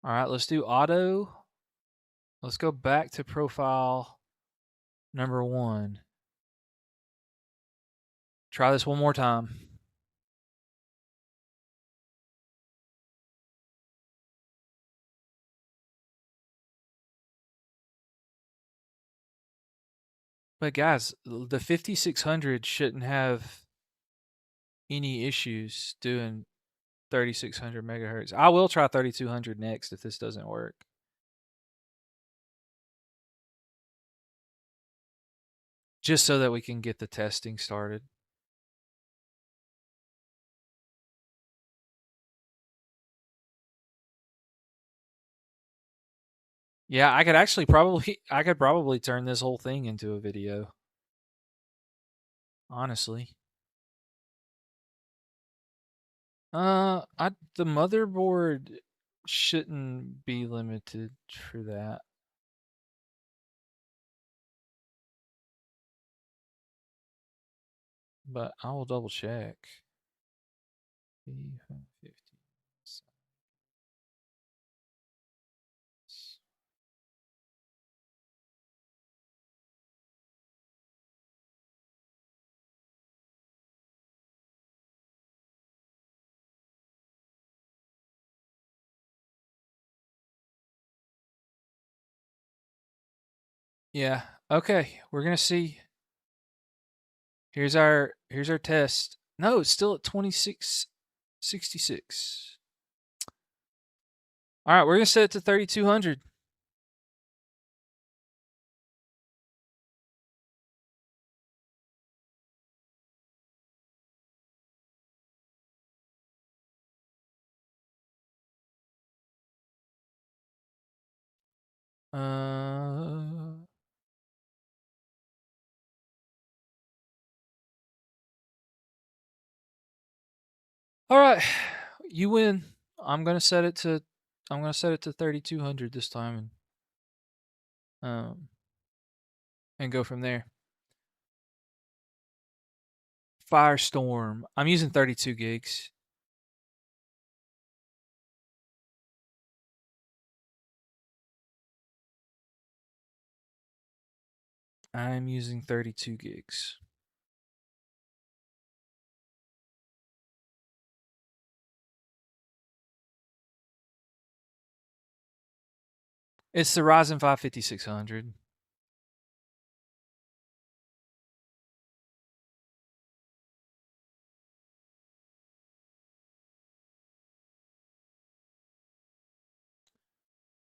All right, let's do auto. Let's go back to profile number 1. Try this one more time. But guys, the 5600 shouldn't have any issues doing 3600 megahertz. I will try 3200 next if this doesn't work. Just so that we can get the testing started. Yeah, I could probably turn this whole thing into a video. Honestly. The motherboard shouldn't be limited for that. But I will double check. Yeah. Okay. We're gonna see. Here's our test. No, it's still at 2666. All right, we're gonna set it to 3200. Uh, all right, you win. I'm gonna set it to 3200 this time, and go from there. Firestorm. I'm using 32 gigs. I'm using 32 gigs. It's the Ryzen 5 5600.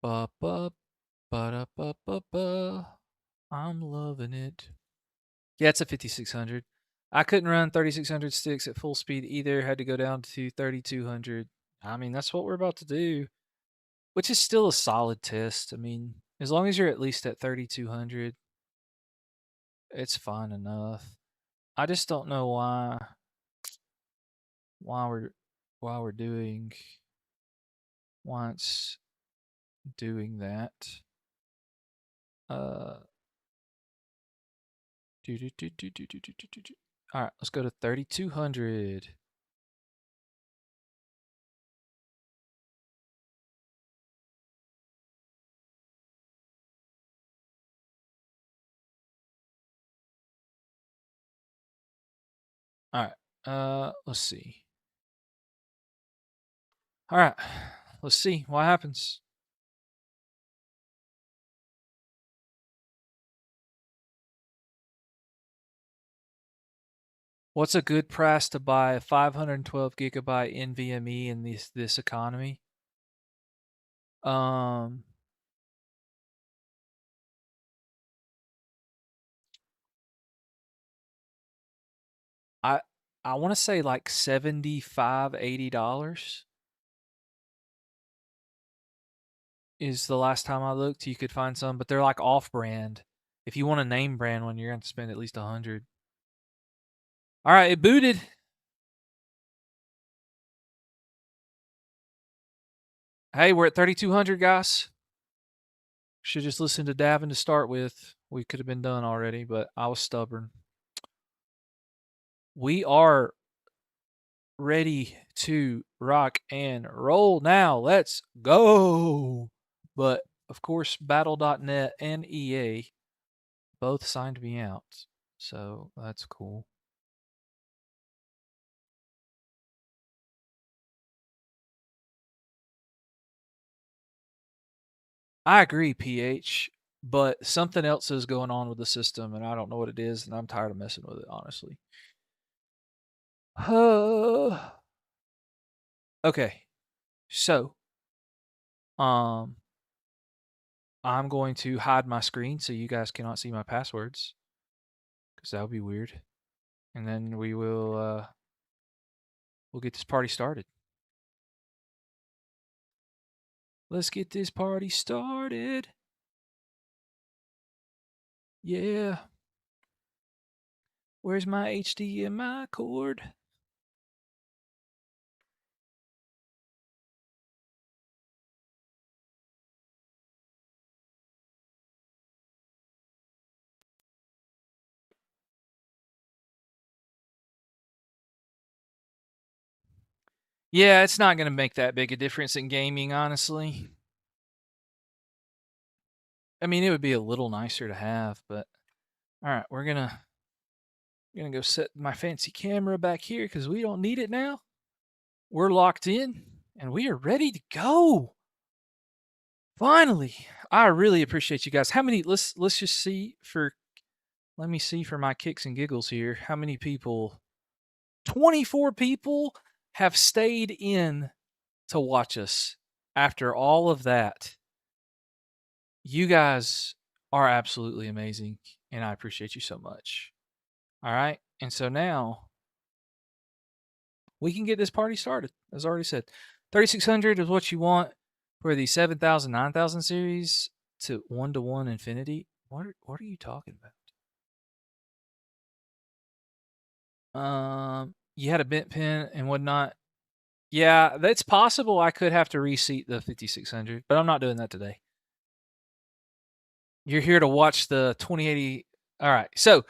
Ba ba ba da ba ba ba. I'm loving it. Yeah, it's a 5600. I couldn't run 3600 sticks at full speed either. Had to go down to 3200. I mean, that's what we're about to do, which is still a solid test. I mean, as long as you're at least at 3200, it's fine enough. I just don't know why we're why we're doing why it's doing that. Uh, all right, let's go to 3200. All right, let's see. All right, let's see what happens. What's a good price to buy a 512 gigabyte NVMe in this economy? Um, I want to say like $75, $80 is the last time I looked. You could find some, but they're like off-brand. If you want a name brand one, you're going to spend at least 100. All right, it booted. Hey, we're at 3,200, guys. Should just listen to Davin to start with. We could have been done already, but I was stubborn. We are ready to rock and roll now. Let's go. But of course, Battle.net and EA both signed me out. So that's cool. I agree, PH, but something else is going on with the system, and I don't know what it is, and I'm tired of messing with it, honestly. Okay, so I'm going to hide my screen so you guys cannot see my passwords, because that would be weird. And then we'll get this party started. Let's get this party started. Yeah. Where's my HDMI cord? Yeah, it's not going to make that big a difference in gaming, honestly. I mean, it would be a little nicer to have, but all right, we're gonna go set my fancy camera back here because we don't need it now. We're locked in and we are ready to go. Finally, I really appreciate you guys. How many? Let's just see for. Let me see for my kicks and giggles here. How many people? 24 people have stayed in to watch us after all of that. You guys are absolutely amazing, and I appreciate you so much. All right. And so now we can get this party started. As already said, 3,600 is what you want for the 7,000, 9,000 series to 1-to-1 infinity. What are you talking about? You had a bent pin and whatnot. Yeah, that's possible. I could have to reseat the 5,600, but I'm not doing that today. You're here to watch the 2080. All right. So,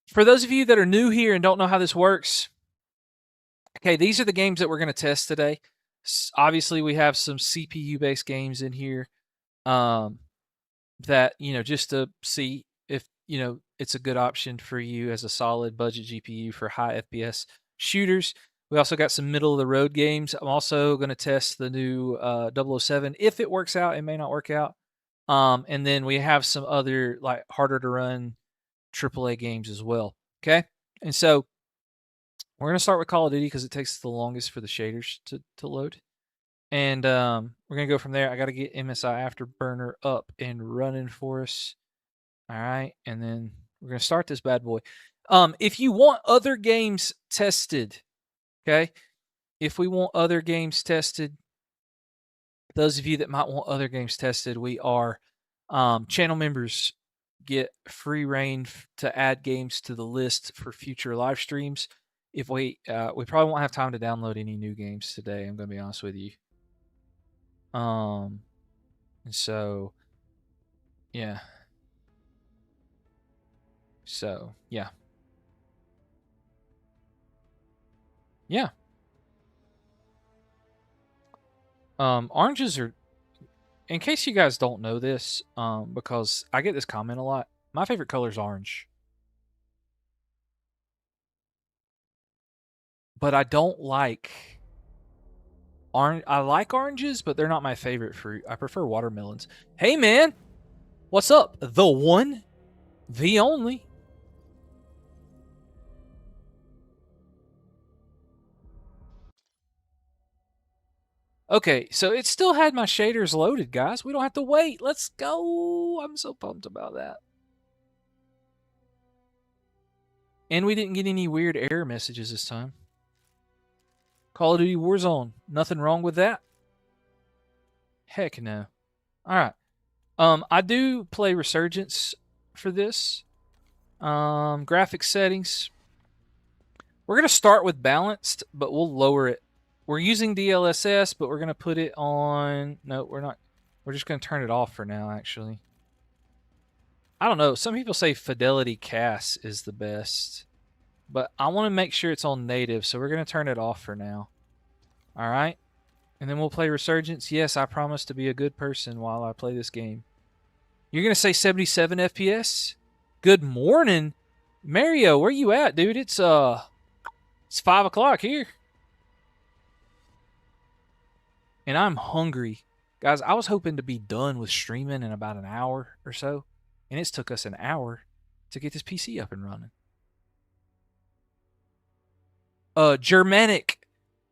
for those of you that are new here and don't know how this works, okay, these are the games that we're going to test today. Obviously, we have some CPU based games in here that, just to see if, it's a good option for you as a solid budget GPU for high FPS shooters. We also got some middle of the road games. I'm also going to test the new 007. If it works out, it may not work out. And then we have some other like harder to run AAA games as well. Okay. And so we're going to start with Call of Duty because it takes the longest for the shaders to load. And we're going to go from there. I got to get MSI Afterburner up and running for us. All right. And then we're going to start this bad boy. If you want other games tested, okay, if we want other games tested, those of you that might want other games tested, we are channel members get free reign to add games to the list for future live streams. If we probably won't have time to download any new games today, I'm going to be honest with you. And so yeah. So, yeah. Yeah. Oranges are, in case you guys don't know this, because I get this comment a lot, my favorite color is orange. But I don't like orange. I like oranges, but they're not my favorite fruit. I prefer watermelons. Hey, man. What's up? The one, the only. Okay, so it still had my shaders loaded, guys. We don't have to wait. Let's go. I'm so pumped about that. And we didn't get any weird error messages this time. Call of Duty Warzone. Nothing wrong with that? Heck no. All right. I do play Resurgence for this. Graphics settings. We're going to start with balanced, but we'll lower it. We're using DLSS, but we're going to put it on... No, we're not. We're just going to turn it off for now, actually. I don't know. Some people say Fidelity CAS is the best. But I want to make sure it's on native, so we're going to turn it off for now. All right? And then we'll play Resurgence. Yes, I promise to be a good person while I play this game. You're going to say 77 FPS? Good morning. Mario, where you at, dude? It's 5 o'clock here. And I'm hungry. Guys, I was hoping to be done with streaming in about an hour or so. And it's took us an hour to get this PC up and running. Germanic,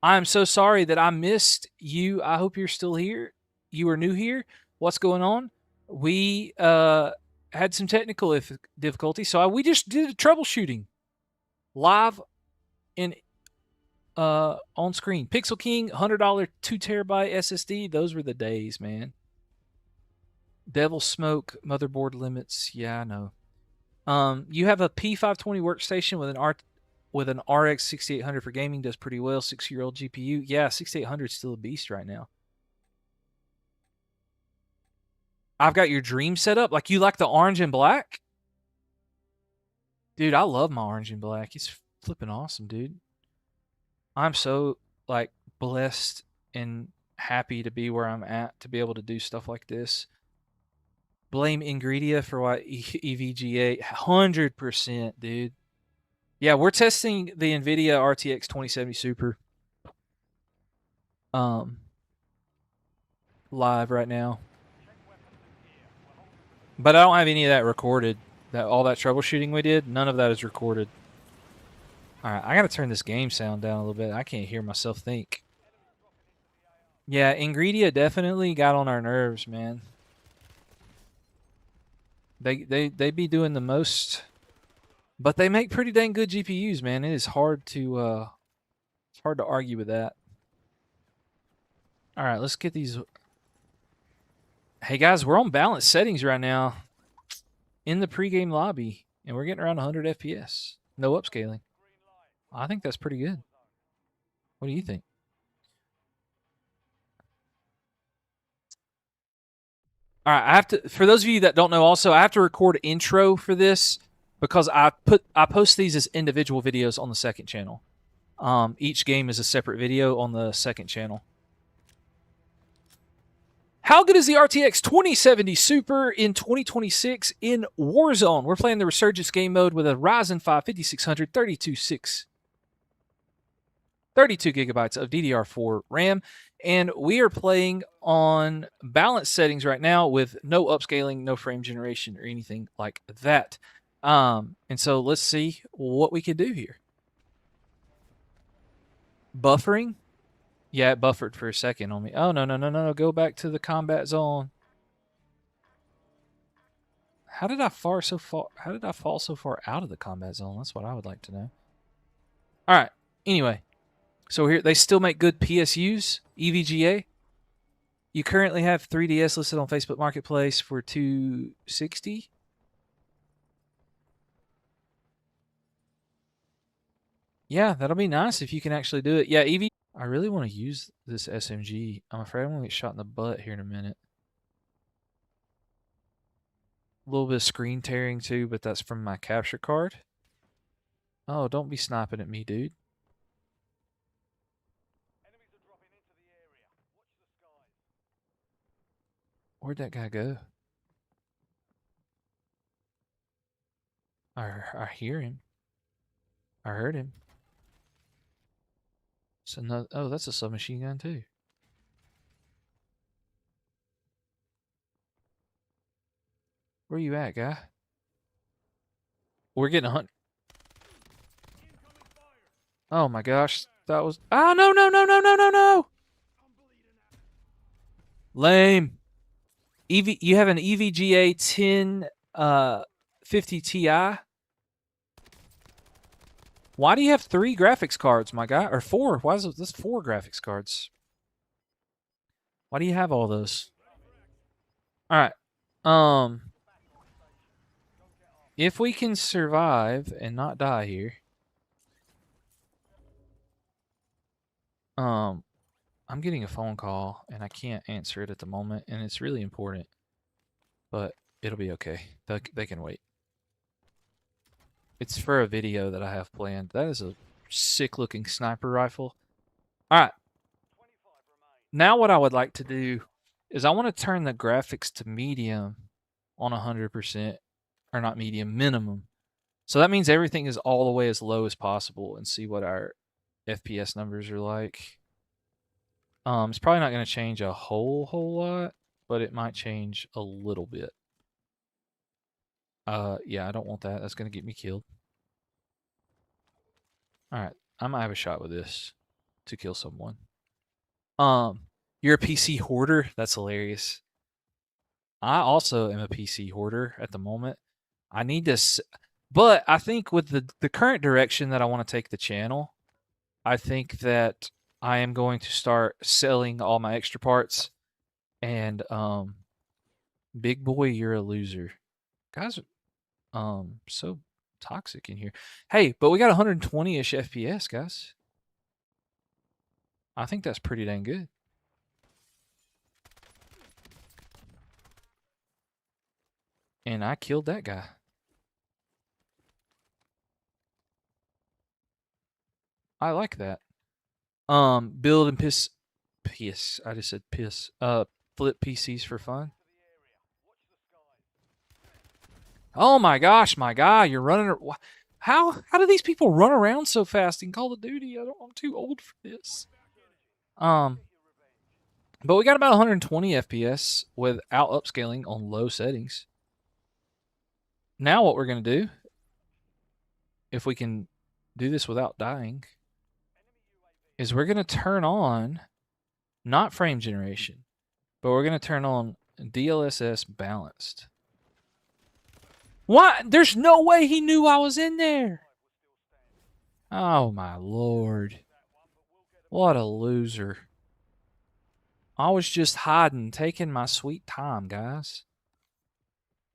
I'm so sorry that I missed you. I hope you're still here. You are new here. What's going on? We had some technical difficulty, so we just did troubleshooting live in on screen. Pixel King, $100 2 terabyte SSD. Those were the days, man. Devil Smoke, motherboard limits. Yeah, I know. You have a P520 workstation with an RX 6800 for gaming. Does pretty well. 6-year-old GPU. Yeah, 6800 is still a beast right now. I've got your dream set up. Like, you like the orange and black? Dude, I love my orange and black. It's flipping awesome, dude. I'm so, like, blessed and happy to be where I'm at to be able to do stuff like this. Blame Ingredia for what EVGA. 100%, dude. Yeah, we're testing the NVIDIA RTX 2070 Super live right now. But I don't have any of that recorded. All that troubleshooting we did, none of that is recorded. All right, I got to turn this game sound down a little bit. I can't hear myself think. Yeah, Ingredia definitely got on our nerves, man. They be doing the most, but they make pretty dang good GPUs, man. It is hard to argue with that. All right, let's get these. Hey guys, we're on balanced settings right now in the pregame lobby, and we're getting around 100 FPS. No upscaling. I think that's pretty good. What do you think? All right, I have to. For those of you that don't know, also I have to record intro for this because I post these as individual videos on the second channel. Each game is a separate video on the second channel. How good is the RTX 2070 Super in 2026 in Warzone? We're playing the Resurgence game mode with a Ryzen 5 5600 32 gigabytes of DDR4 RAM, and we are playing on balanced settings right now with no upscaling, no frame generation, or anything like that. And so let's see what we can do here. Buffering? Yeah, it buffered for a second on me. Oh, no. Go back to the combat zone. How did I fall so far out of the combat zone? That's what I would like to know. All right. Anyway, so here they still make good PSUs, EVGA. You currently have 3DS listed on Facebook Marketplace for $260. Yeah, that'll be nice if you can actually do it. Yeah, I really want to use this SMG. I'm afraid I'm going to get shot in the butt here in a minute. A little bit of screen tearing too, but that's from my capture card. Oh, don't be sniping at me, dude. Where'd that guy go? I hear him. I heard him. So no, oh, that's a submachine gun too. Where you at, guy? We're getting a hunt. Oh my gosh, that was. Oh no! Lame. You have an EVGA 1050 Ti. Why do you have 3 graphics cards, my guy? Or 4? Why is this 4 graphics cards? Why do you have all those? All right. If we can survive and not die here, I'm getting a phone call and I can't answer it at the moment, and it's really important, but it'll be okay. They can wait. It's for a video that I have planned. That is a sick-looking sniper rifle. All right. Now what I would like to do is I want to turn the graphics to medium on 100%, or not medium, minimum. So that means everything is all the way as low as possible, and see what our FPS numbers are like. It's probably not going to change a whole lot, but it might change a little bit. Yeah, I don't want that. That's going to get me killed. All right, I might have a shot with this to kill someone. You're a PC hoarder? That's hilarious. I also am a PC hoarder at the moment. I need to, but I think with the current direction that I want to take the channel, I think that I am going to start selling all my extra parts. And big boy, you're a loser. Guys, so toxic in here. Hey, but we got 120-ish FPS, guys. I think that's pretty dang good. And I killed that guy. I like that. Build and piss. I just said piss. Flip PCs for fun. Oh my gosh, my guy, you're running. How do these people run around so fast in Call of Duty? I'm too old for this. But we got about 120 FPS without upscaling on low settings. Now what we're going to do, if we can do this without dying, is we're going to turn on, not frame generation, but we're going to turn on DLSS balanced. What? There's no way he knew I was in there. Oh my lord. What a loser. I was just hiding, taking my sweet time, guys.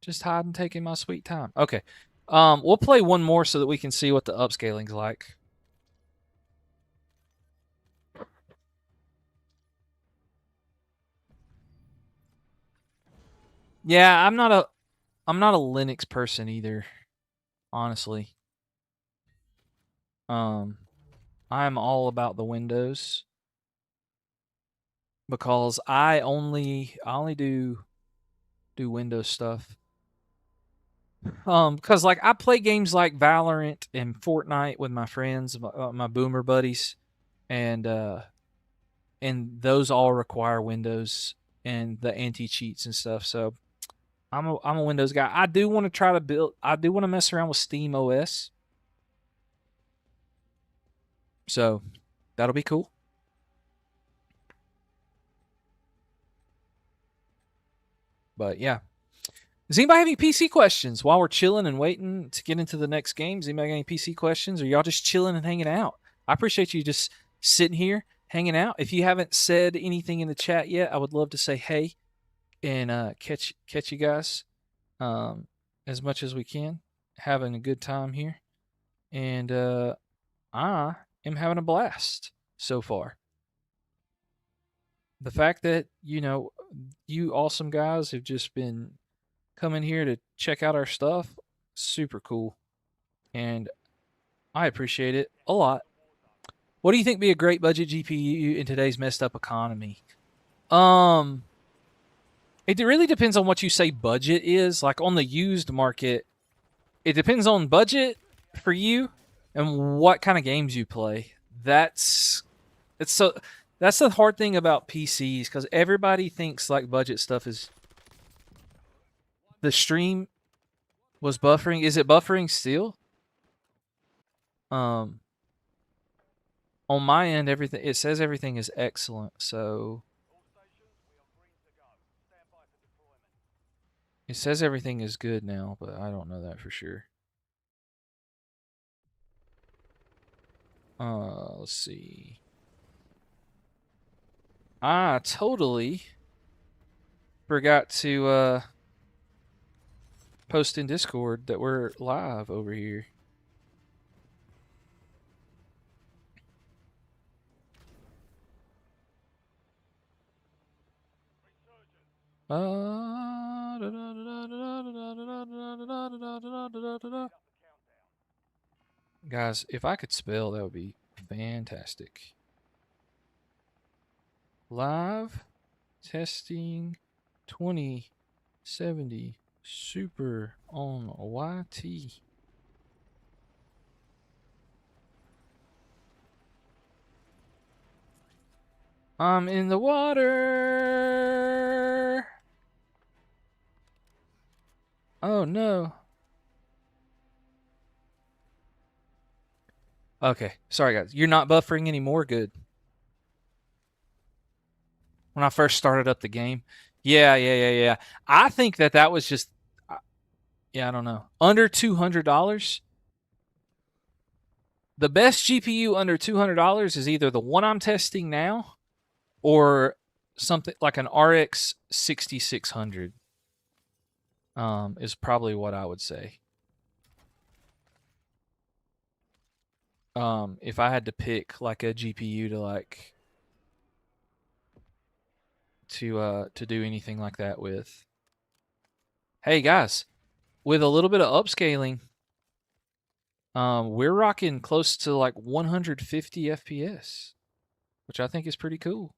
Just hiding, taking my sweet time. Okay. We'll play one more so that we can see what the upscaling's like. Yeah, I'm not a Linux person either, honestly. I'm all about the Windows because I only do Windows stuff. Because like I play games like Valorant and Fortnite with my friends, my boomer buddies, and those all require Windows and the anti-cheats and stuff. So I'm a Windows guy. I do want to try to build. I do want to mess around with Steam OS. So that'll be cool. But yeah. Does anybody have any PC questions while we're chilling and waiting to get into the next game? Does anybody got any PC questions, or y'all just chilling and hanging out? I appreciate you just sitting here hanging out. If you haven't said anything in the chat yet, I would love to say hey and catch you guys as much as we can. Having a good time here, and I am having a blast so far. The fact that you awesome guys have just been coming here to check out our stuff, super cool, and I appreciate it a lot. What do you think be a great budget GPU in today's messed up economy? It really depends on what you say budget is. Like on the used market, it depends on budget for you and what kind of games you play. That's the hard thing about PCs, because everybody thinks like budget stuff is. The stream was buffering. Is it buffering still? On my end, it says everything is excellent. So it says everything is good now, but I don't know that for sure. Let's see. I totally forgot to post in Discord that we're live over here. Guys, if I could spell, that would be fantastic. Live testing 2070 super on YT. I'm in the water. Oh no. Okay, sorry guys. You're not buffering anymore. Good. When I first started up the game, yeah. I think that was just, yeah, I don't know. Under $200. The best GPU under $200 is either the one I'm testing now, or something like an RX 6600. Is probably what I would say. If I had to pick like a GPU to like to do anything like that with. Hey guys, with a little bit of upscaling, we're rocking close to like 150 FPS, which I think is pretty cool.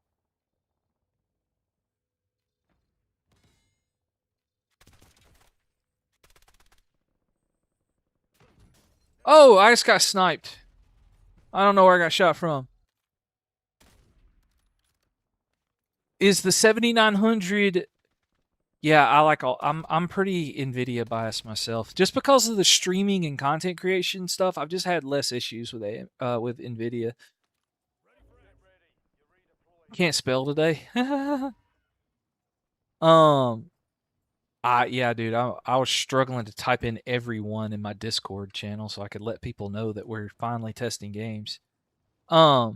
Oh, I just got sniped. I don't know where I got shot from. Is the 7900? Yeah, I like all. I'm pretty Nvidia biased myself, just because of the streaming and content creation stuff. I've just had less issues with Nvidia. Can't spell today. Yeah, dude, I was struggling to type in everyone in my Discord channel so I could let people know that we're finally testing games. But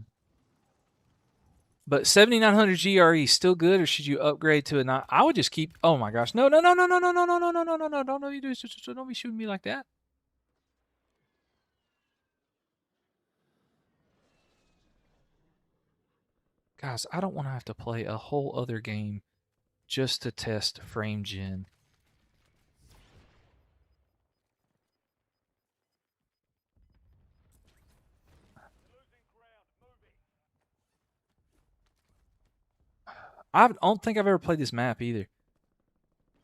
7900 GRE still good, or should you upgrade to a 9? I would just keep. Oh my gosh, no! Don't you do this? Don't be shooting me like that. Guys, I don't want to have to play a whole other game just to test frame gen. I don't think I've ever played this map either.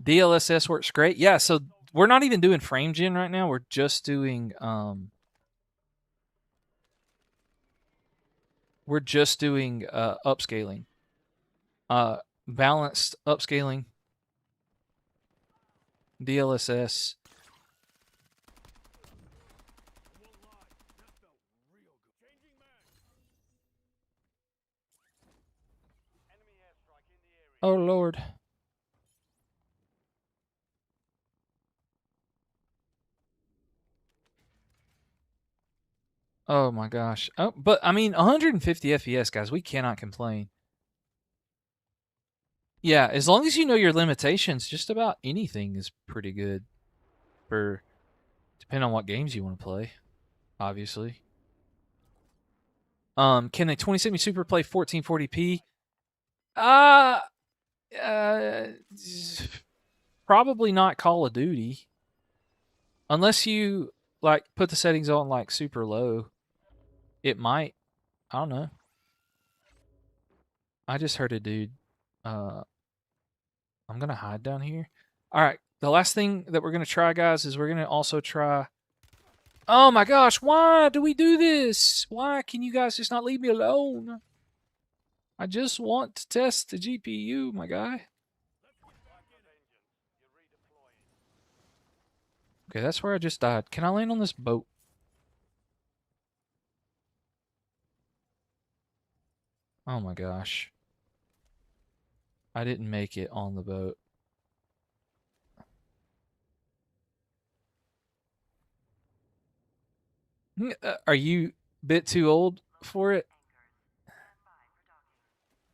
DLSS works great. Yeah, so we're not even doing frame gen right now. We're just doing upscaling. Balanced upscaling. DLSS. Oh Lord. Oh my gosh. Oh, but I mean 150 FPS, guys, we cannot complain. Yeah, as long as you know your limitations, just about anything is pretty good. For depending on what games you want to play, obviously. Can a 2070 Super play 1440p? Uh, probably not Call of Duty. Unless you like put the settings on like super low. It might. I don't know. I just heard a dude. I'm gonna hide down here. All right. The last thing that we're gonna try, guys, is we're gonna also try. Oh my gosh! Why do we do this? Why can you guys just not leave me alone? I just want to test the GPU, my guy. Okay, that's where I just died. Can I land on this boat? Oh my gosh. I didn't make it on the boat. Are you bit too old for it.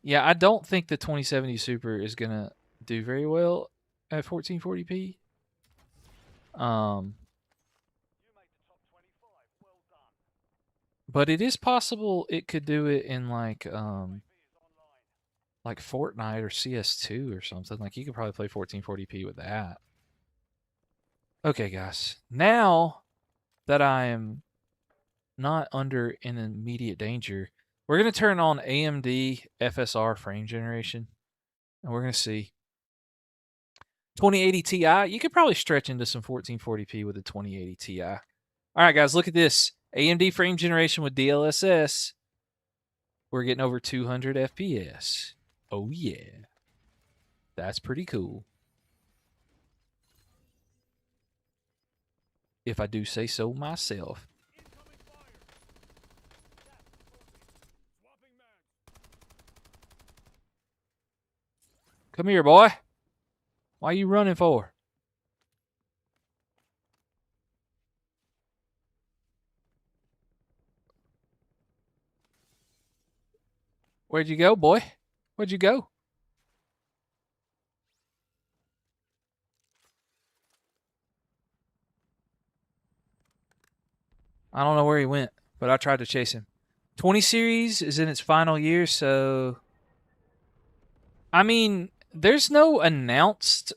Yeah, I don't think the 2070 Super is gonna do very well at 1440p. Um, but it is possible it could do it in like Fortnite or CS2 or something. Like you could probably play 1440p with that. Okay, guys. Now that I am not under an immediate danger, we're going to turn on AMD FSR frame generation, and we're going to see 2080 Ti. You could probably stretch into some 1440p with a 2080 Ti. All right, guys, look at this. AMD frame generation with DLSS. We're getting over 200 FPS. Oh, yeah. That's pretty cool, if I do say so myself. Come here, boy. Why you running for? Where'd you go, boy? Where'd you go? I don't know where he went, but I tried to chase him. 20 series is in its final year, so I mean, there's no announced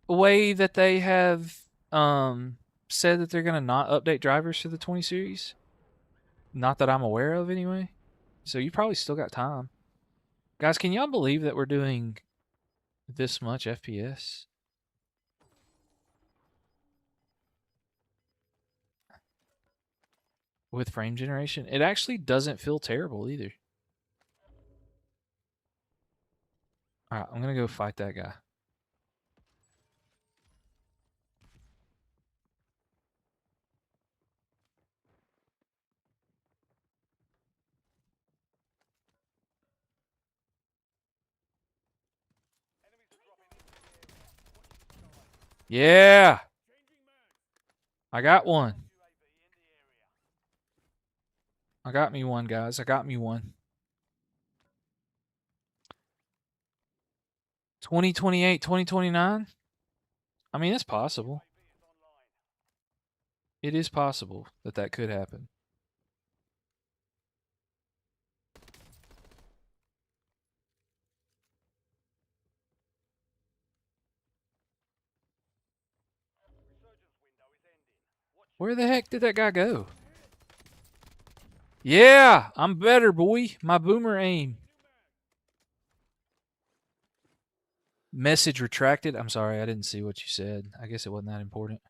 way that they have said that they're going to not update drivers for the 20 series. Not that I'm aware of anyway. So you probably still got time. Guys, can y'all believe that we're doing this much FPS with frame generation? It actually doesn't feel terrible either. All right, I'm going to go fight that guy. Yeah, I got one. I got me one, guys. I got me one. 2028, 2029? I mean, it's possible. It is possible that that could happen. Where the heck did that guy go? Yeah, I'm better, boy. My boomer aim. Message retracted. I'm sorry, I didn't see what you said. I guess it wasn't that important.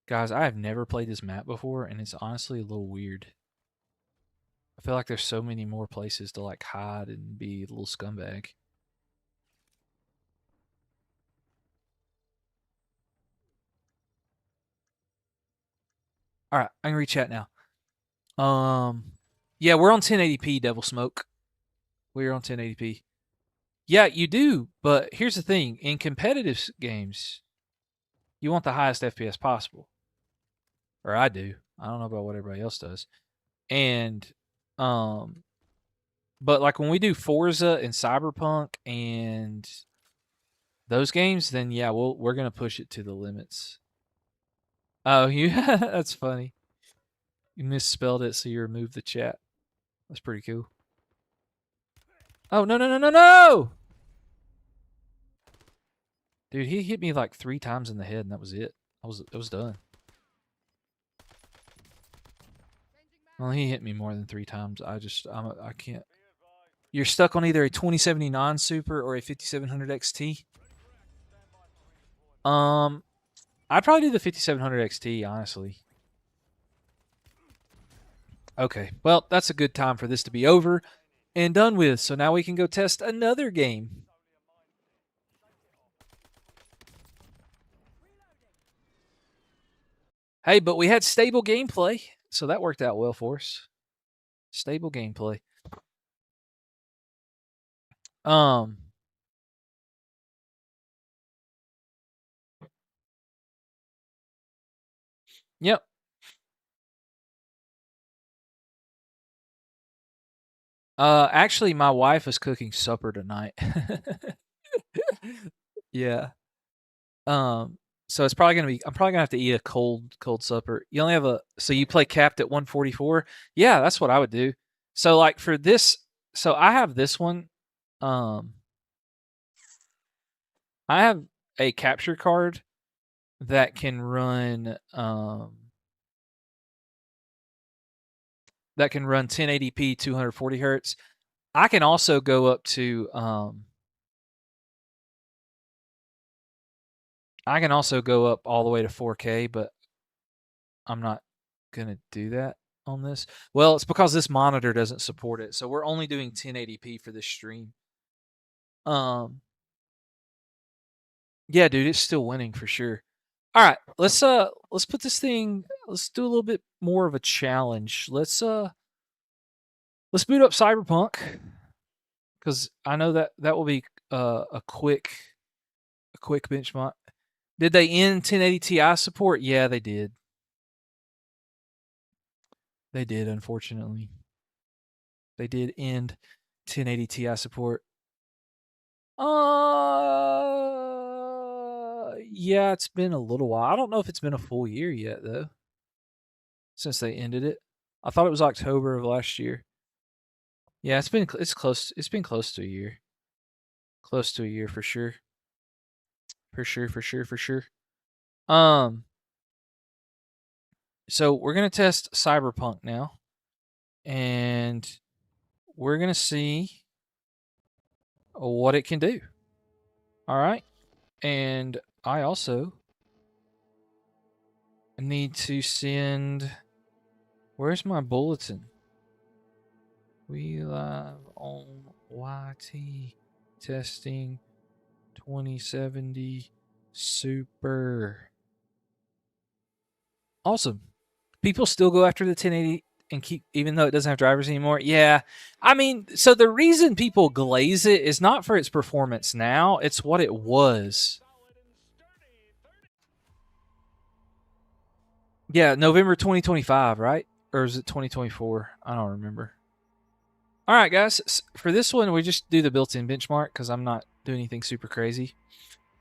Guys, I have never played this map before, and it's honestly a little weird. I feel like there's so many more places to like hide and be a little scumbag. All right, I can reach chat now. Yeah, we're on 1080p. Devil Smoke. We're on 1080p. Yeah, you do, but here's the thing: in competitive games, you want the highest FPS possible, or I do. I don't know about what everybody else does, and um, but like when we do Forza and CyberPunk and those games, then yeah, we're gonna push it to the limits. Oh, you that's funny. You misspelled it, so you removed the chat. That's pretty cool. Oh no no no no no! Dude, he hit me like 3 times in the head, and that was it. It was done. Well, he hit me more than 3 times. I can't. You're stuck on either a 2070 non-super or a 5700 XT. I'd probably do the 5700 XT, honestly. Okay, well, that's a good time for this to be over and done with. So now we can go test another game. Hey, but we had stable gameplay, so that worked out well for us. Stable gameplay. Um, Yep. Actually, my wife is cooking supper tonight. Yeah. Um, so it's probably gonna be I'm probably gonna have to eat a cold supper. You only have a so you play capped at 144? Yeah, that's what I would do. So, like, for this so I have this one, um, I have a capture card that can run, 1080p, 240 hertz. I can also go up to, I can also go up all the way to 4K, but I'm not gonna do that on this. Well, it's because this monitor doesn't support it, so we're only doing 1080p for this stream. Um, yeah, dude, it's still winning for sure. All right, let's put this thing. Let's do a little bit more of a challenge. Let's boot up CyberPunk because I know that that will be a quick benchmark. Did they end 1080 Ti support? Yeah, they did. They did, unfortunately. They did end 1080 Ti support. Yeah, it's been a little while. I don't know if it's been a full year yet though, since they ended it. I thought it was October of last year. Yeah, it's close. It's been close to a year. Close to a year for sure. For sure, for sure, for sure. Um, so we're gonna test CyberPunk now, and we're gonna see what it can do. All right, and I also need to send. Where's my bulletin? We live on YT testing 2070 super. Awesome. People still go after the 1080 and keep, even though it doesn't have drivers anymore. Yeah. I mean, so the reason people glaze it is not for its performance now, it's what it was. Yeah, November 2025, right? Or is it 2024? I don't remember. All right, guys. For this one, we just do the built-in benchmark because I'm not doing anything super crazy.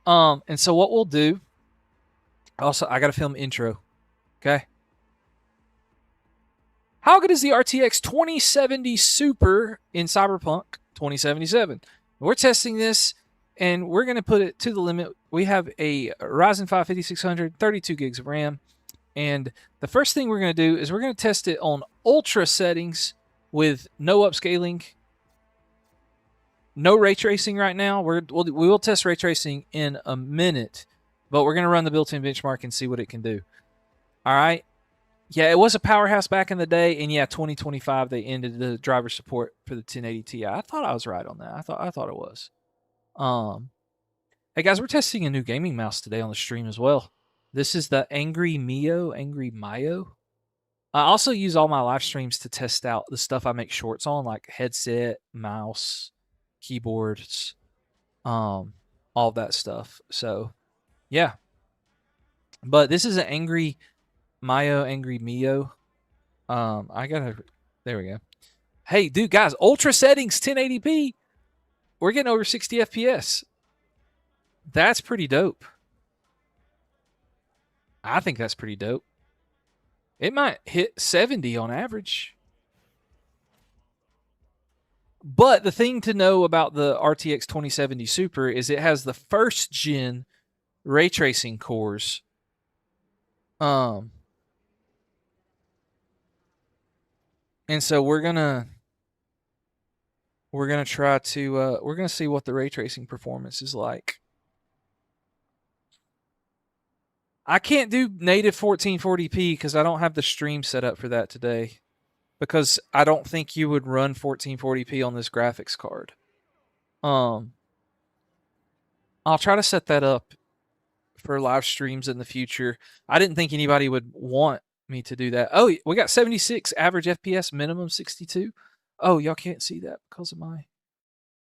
And so what we'll do. Also, I gotta film intro. Okay. How good is the RTX 2070 Super in CyberPunk 2077? We're testing this, and we're gonna put it to the limit. We have a Ryzen 5 5600, 32 gigs of RAM, and the first thing we're gonna do is we're gonna test it on ultra settings with no upscaling, no ray tracing right now. We will test ray tracing in a minute, but we're going to run the built-in benchmark and see what it can do. All right. Yeah, it was a powerhouse back in the day, and yeah, 2025 they ended the driver support for the 1080 Ti. I thought I was right on that. I thought it was. Um, hey guys, we're testing a new gaming mouse today on the stream as well. This is the Angry Mayo. I also use all my live streams to test out the stuff I make shorts on, like headset, mouse, keyboards, all that stuff. So, yeah. But this is an Angry Mio. I gotta. There we go. Hey, dude, guys, ultra settings, 1080p. We're getting over 60 FPS. That's pretty dope. I think that's pretty dope. It might hit 70 on average. But the thing to know about the RTX 2070 Super is it has the first gen ray tracing cores. And so we're gonna try to we're gonna see what the ray tracing performance is like. I can't do native 1440p because I don't have the stream set up for that today. Because I don't think you would run 1440p on this graphics card. I'll try to set that up for live streams in the future. I didn't think anybody would want me to do that. Oh, we got 76 average FPS, minimum 62. Oh, y'all can't see that because of my.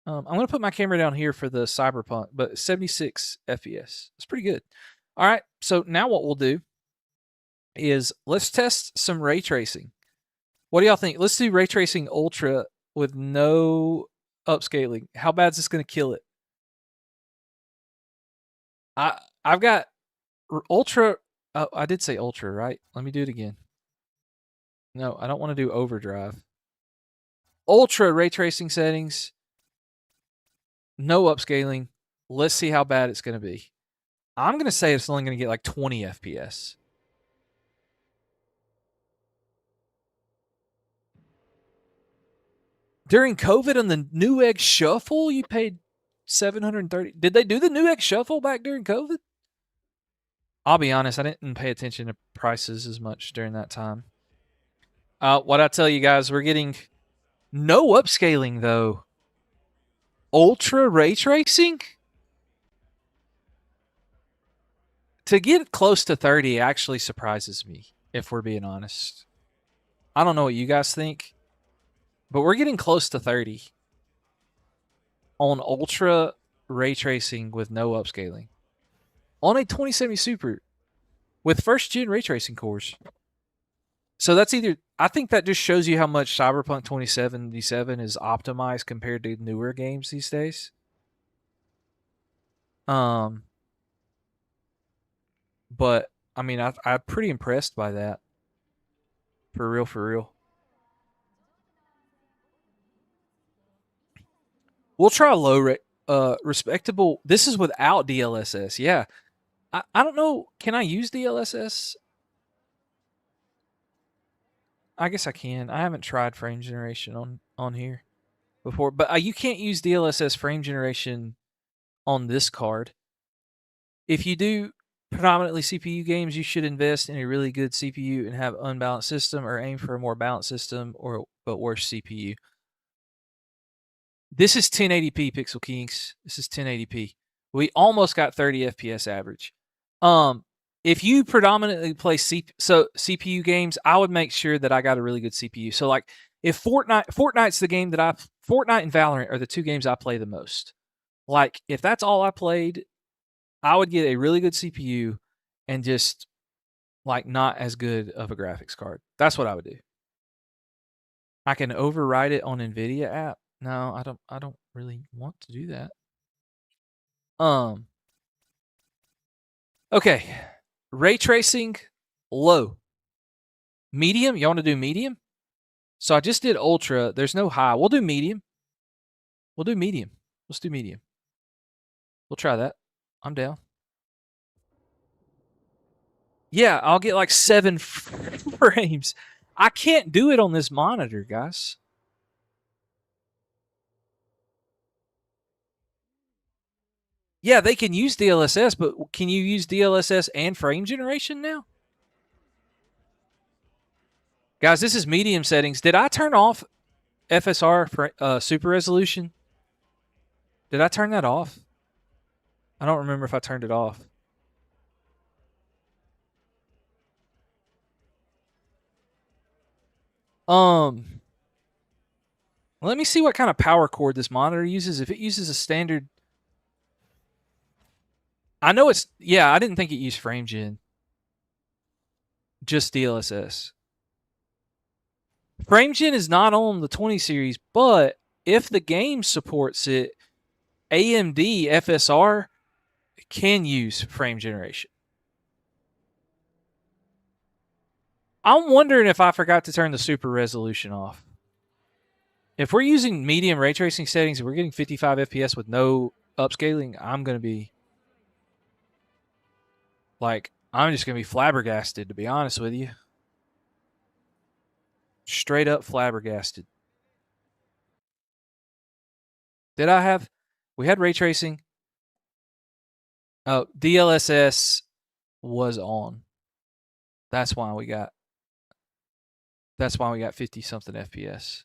I'm gonna put my camera down here for the CyberPunk, but 76 FPS. It's pretty good. All right, so now what we'll do is let's test some ray tracing. What do y'all think? Let's do ray tracing ultra with no upscaling. How bad is this going to kill it? I've got ultra. Oh, I did say ultra, right? Let me do it again. No, I don't want to do overdrive. Ultra ray tracing settings, no upscaling. Let's see how bad it's going to be. I'm going to say it's only going to get like 20 FPS. During COVID on the Newegg Shuffle, you paid 730. Did they do the Newegg Shuffle back during COVID? I'll be honest, I didn't pay attention to prices as much during that time. What I tell you guys, we're getting no upscaling though. Ultra ray tracing? To get close to 30 actually surprises me, if we're being honest. I don't know what you guys think, but we're getting close to 30 on ultra ray tracing with no upscaling on a 2070 Super with first gen ray tracing cores. So that's either, I think that just shows you how much CyberPunk 2077 is optimized compared to newer games these days. But I mean, I'm pretty impressed by that. For real, for real. We'll try a low rate, respectable. This is without DLSS. Yeah, I don't know. Can I use DLSS? I guess I can. I haven't tried frame generation on here before, but you can't use DLSS frame generation on this card. If you do predominantly CPU games, you should invest in a really good CPU and have unbalanced system, or aim for a more balanced system but worse CPU. This is 1080p, Pixel Kings. This is 1080p. We almost got 30 FPS average. If you predominantly play CPU games, I would make sure that I got a really good CPU. So like if Fortnite's the game that Fortnite and Valorant are the two games I play the most. Like if that's all I played, I would get a really good CPU and just like not as good of a graphics card. That's what I would do. I can override it on Nvidia app. No, I don't really want to do that. Okay. Ray tracing low. Medium, you want to do medium? So I just did ultra. There's no high. We'll do medium. We'll do medium. Let's do medium. We'll try that. I'm down. Yeah, I'll get like 7 frames. I can't do it on this monitor, guys. Yeah, they can use DLSS, but can you use DLSS and frame generation now? Guys, this is medium settings. Did I turn off FSR super resolution? Did I turn that off? I don't remember if I turned it off. Let me see what kind of power cord this monitor uses. If it uses a standard, I know it's, yeah, I didn't think it used frame gen. Just DLSS. Frame gen is not on the 20 series, but if the game supports it, AMD FSR can use frame generation. I'm wondering if I forgot to turn the super resolution off. If we're using medium ray tracing settings and we're getting 55 FPS with no upscaling, I'm going to be like, I'm just going to be flabbergasted, to be honest with you. Straight up flabbergasted. Did I have? We had ray tracing. Oh, DLSS was on. That's why we got 50 something FPS.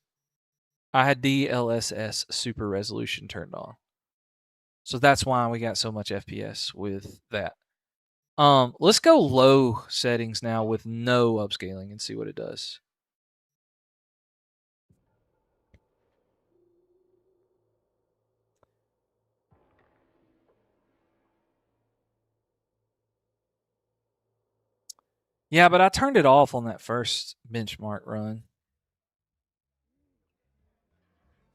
I had DLSS super resolution turned on. So that's why we got so much FPS with that. Let's go low settings now with no upscaling and see what it does. Yeah, but I turned it off on that first benchmark run.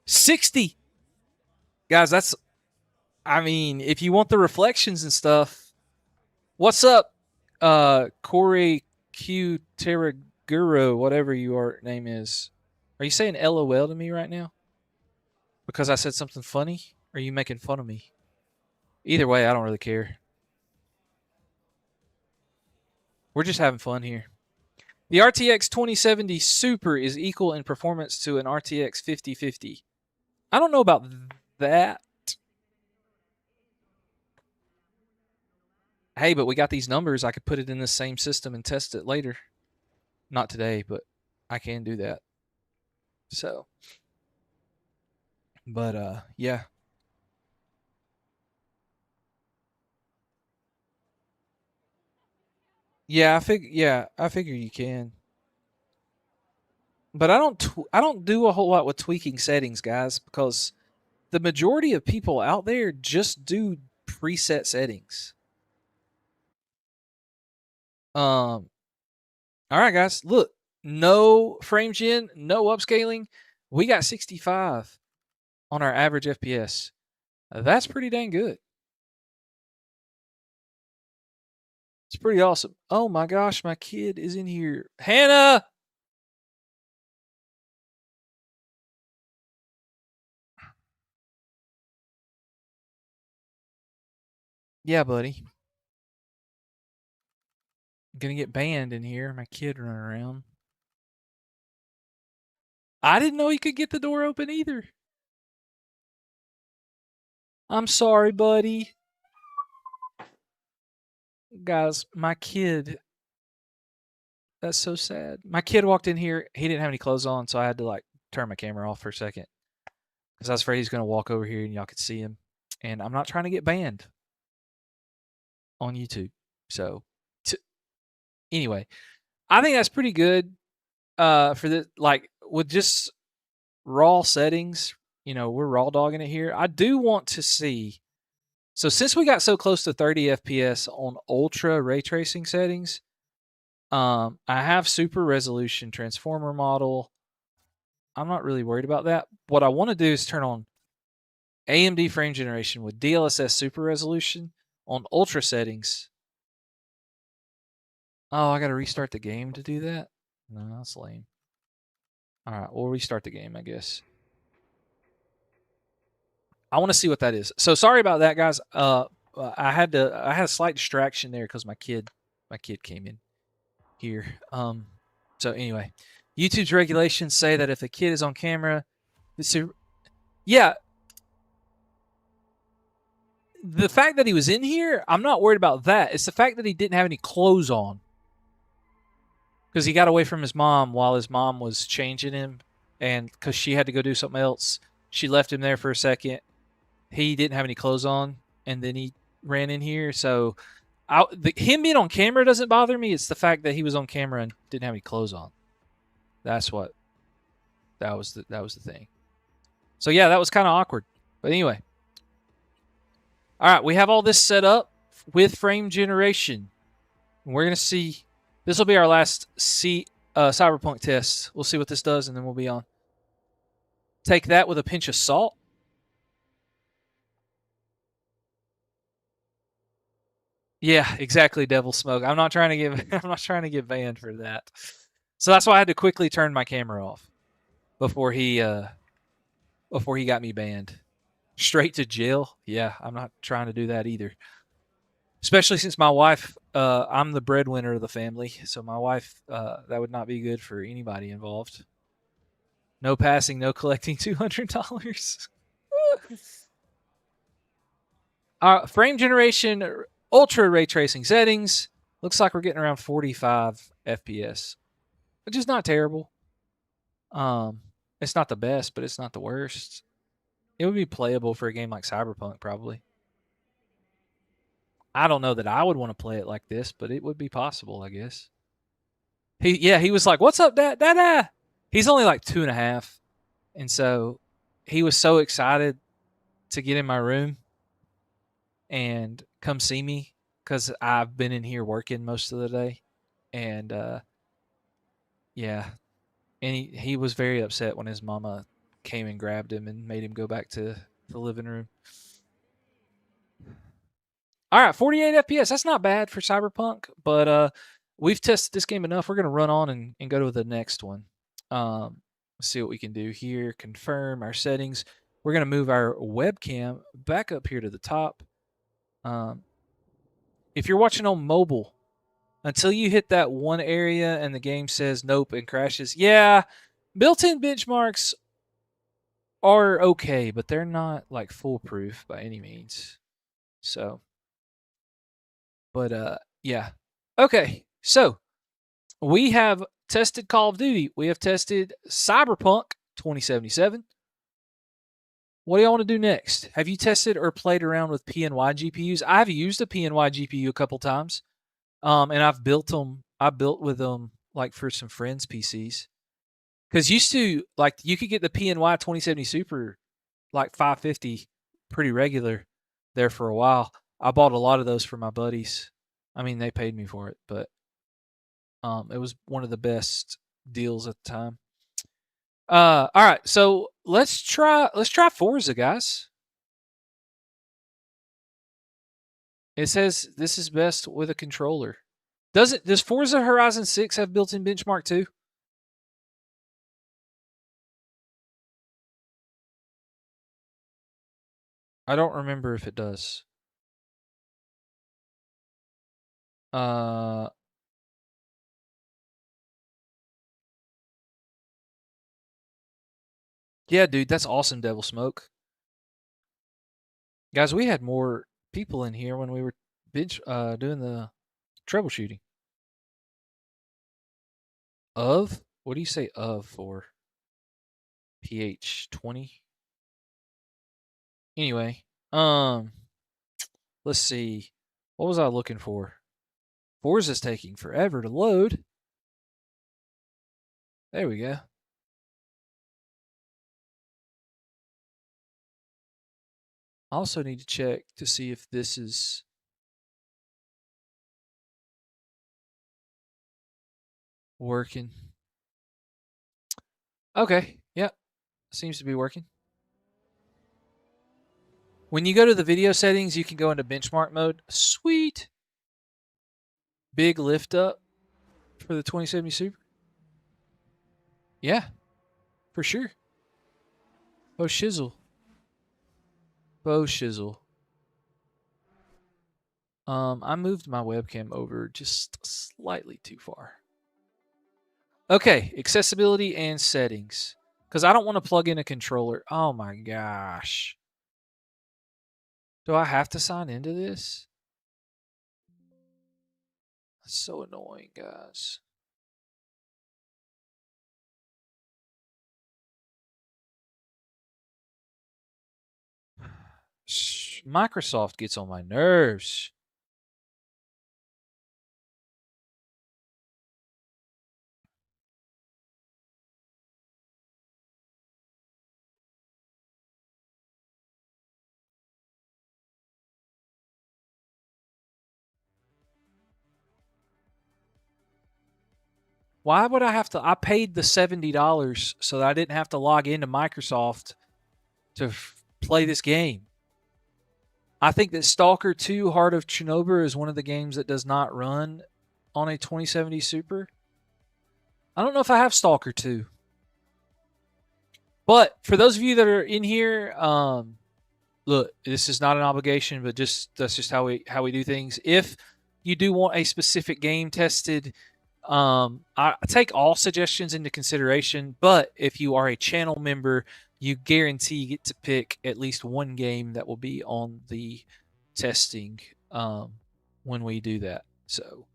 60. Guys, that's, I mean, if you want the reflections and stuff, what's up, Corey Q Terraguro, whatever your name is? Are you saying LOL to me right now? Because I said something funny? Or are you making fun of me? Either way, I don't really care. We're just having fun here. The RTX 2070 Super is equal in performance to an RTX 5050. I don't know about that. Hey, but we got these numbers. I could put it in the same system and test it later. Not today, but I can do that. So, but yeah. I figure you can. But I don't do a whole lot with tweaking settings, guys, because the majority of people out there just do preset settings. All right, guys, look, no frame gen, no upscaling. We got 65 on our average FPS. That's pretty dang good. It's pretty awesome. Oh my gosh, my kid is in here. Hannah! Yeah, buddy. I'm gonna get banned in here. My kid running around. I didn't know he could get the door open either. I'm sorry, buddy. Guys, my kid. That's so sad. My kid walked in here. He didn't have any clothes on, so I had to like turn my camera off for a second because I was afraid he's gonna walk over here and y'all could see him. And I'm not trying to get banned on YouTube. So, anyway, I think that's pretty good for the like with just raw settings. You know, we're raw dogging it here. I do want to see. So since we got so close to 30 FPS on ultra ray tracing settings, I have super resolution transformer model. I'm not really worried about that. What I want to do is turn on AMD frame generation with DLSS super resolution on ultra settings. Oh, I got to restart the game to do that? No, that's lame. All right, we'll restart the game, I guess. I want to see what that is. So sorry about that, guys. I had a slight distraction there because my kid came in here. So anyway, YouTube's regulations say that if a kid is on camera, yeah, the fact that he was in here, I'm not worried about that. It's the fact that he didn't have any clothes on because he got away from his mom while his mom was changing him, and because she had to go do something else, she left him there for a second. He didn't have any clothes on, and then he ran in here. So, him being on camera doesn't bother me. It's the fact that he was on camera and didn't have any clothes on. That's what. That was the thing. So yeah, that was kind of awkward. But anyway, all right, we have all this set up with frame generation. We're gonna see. This will be our last CyberPunk test. We'll see what this does, and then we'll be on. Take that with a pinch of salt. Yeah, exactly. Devil smoke. I'm not trying to give. I'm not trying to get banned for that. So that's why I had to quickly turn my camera off before he got me banned. Straight to jail. Yeah, I'm not trying to do that either. Especially since my wife, I'm the breadwinner of the family, so my wife, that would not be good for anybody involved. No passing, no collecting $200. Frame generation, ultra ray tracing settings. Looks like we're getting around 45 FPS, which is not terrible. It's not the best, but it's not the worst. It would be playable for a game like Cyberpunk, probably. I don't know that I would want to play it like this, but it would be possible, I guess. He was like, "What's up, Dad? Dada?" He's only like 2.5, and so he was so excited to get in my room and come see me because I've been in here working most of the day, And yeah, and he was very upset when his mama came and grabbed him and made him go back to the living room. All right, 48 FPS. That's not bad for Cyberpunk, but we've tested this game enough. We're going to run on and go to the next one. Let's see what we can do here. Confirm our settings. We're going to move our webcam back up here to the top. If you're watching on mobile, until you hit that one area and the game says nope and crashes, yeah, built-in benchmarks are okay, but they're not like foolproof by any means. So, but yeah. Okay, so we have tested Call of Duty. We have tested Cyberpunk 2077. What do y'all want to do next? Have you tested or played around with PNY GPUs? I've used a PNY GPU a couple times, and I've built them. I built with them like for some friends' PCs. Because used to like you could get the PNY 2070 Super like 550 pretty regular there for a while. I bought a lot of those for my buddies. I mean, they paid me for it, but it was one of the best deals at the time. All right, so let's try Forza, guys. It says this is best with a controller. Does Forza Horizon 6 have built-in benchmark too? I don't remember if it does. Yeah, dude, that's awesome, Devil Smoke. Guys, we had more people in here when we were doing the troubleshooting. Of? What do you say of for? PH20? Anyway, let's see. What was I looking for? Forza's taking forever to load. There we go. I also need to check to see if this is working. Okay, yep. Seems to be working. When you go to the video settings, you can go into benchmark mode. Sweet. Big lift up for the 2070 Super. Yeah, for sure. Oh, shizzle. Bo shizzle. I moved my webcam over just slightly too far. Okay, accessibility and settings. Because I don't want to plug in a controller. Oh my gosh. Do I have to sign into this? That's so annoying, guys. Microsoft gets on my nerves. Why would I have to? I paid the $70 so that I didn't have to log into Microsoft to play this game. I think that Stalker 2 Heart of Chernobyl is one of the games that does not run on a 2070 Super. I don't know if I have Stalker 2. But for those of you that are in here, look, this is not an obligation, but that's just how we do things. If you do want a specific game tested, I take all suggestions into consideration. But if you are a channel member, you guarantee you get to pick at least one game that will be on the testing when we do that. So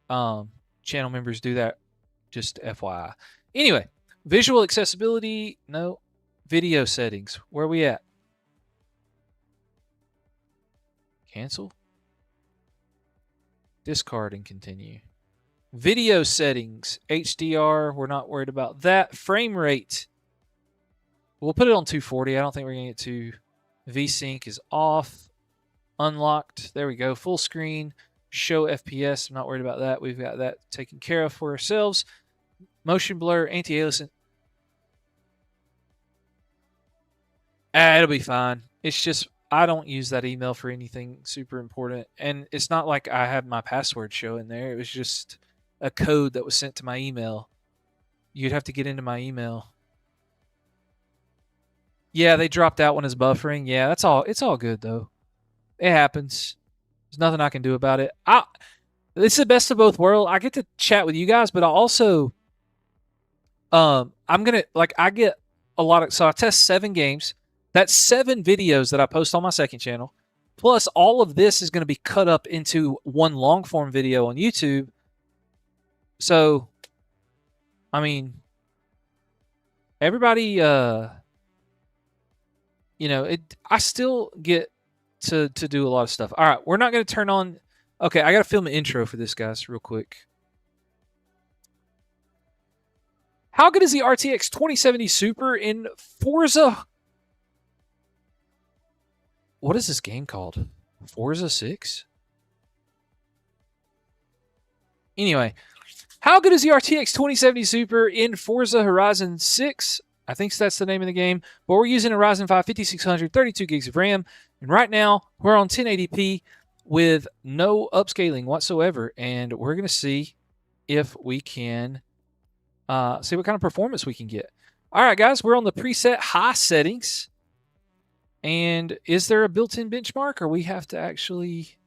channel members do that, just FYI. Anyway, visual accessibility, no. Video settings, where are we at? Cancel. Discard and continue. Video settings, HDR, we're not worried about that. Frame rate, we'll put it on 240. I don't think we're going to get to. VSync is off. Unlocked. There we go. Full screen. show FPS. I'm not worried about that. We've got that taken care of for ourselves. Motion blur, anti-aliasing. It'll be fine. It's just I don't use that email for anything super important, and it's not like I have my password show in there. It was just a code that was sent to my email. You'd have to get into my email. Yeah, they dropped out when it's buffering. Yeah, that's all. It's all good though. It happens. There's nothing I can do about it. It's the best of both worlds. I get to chat with you guys, but I also I'm gonna like I get a lot of so I test 7 games. That's 7 videos that I post on my second channel. Plus all of this is gonna be cut up into one long form video on YouTube. So I mean everybody I still get to do a lot of stuff. All right, we're not going to turn on. Okay, I got to film an intro for this, guys, real quick. How good is the RTX 2070 Super in Forza? What is this game called? Forza 6? Anyway, how good is the RTX 2070 Super in Forza Horizon 6? I think that's the name of the game. But we're using a Ryzen 5 5600, 32 gigs of RAM. And right now, we're on 1080p with no upscaling whatsoever. And we're going to see if we can see what kind of performance we can get. All right, guys, we're on the preset high settings. And is there a built-in benchmark, or we have to actually...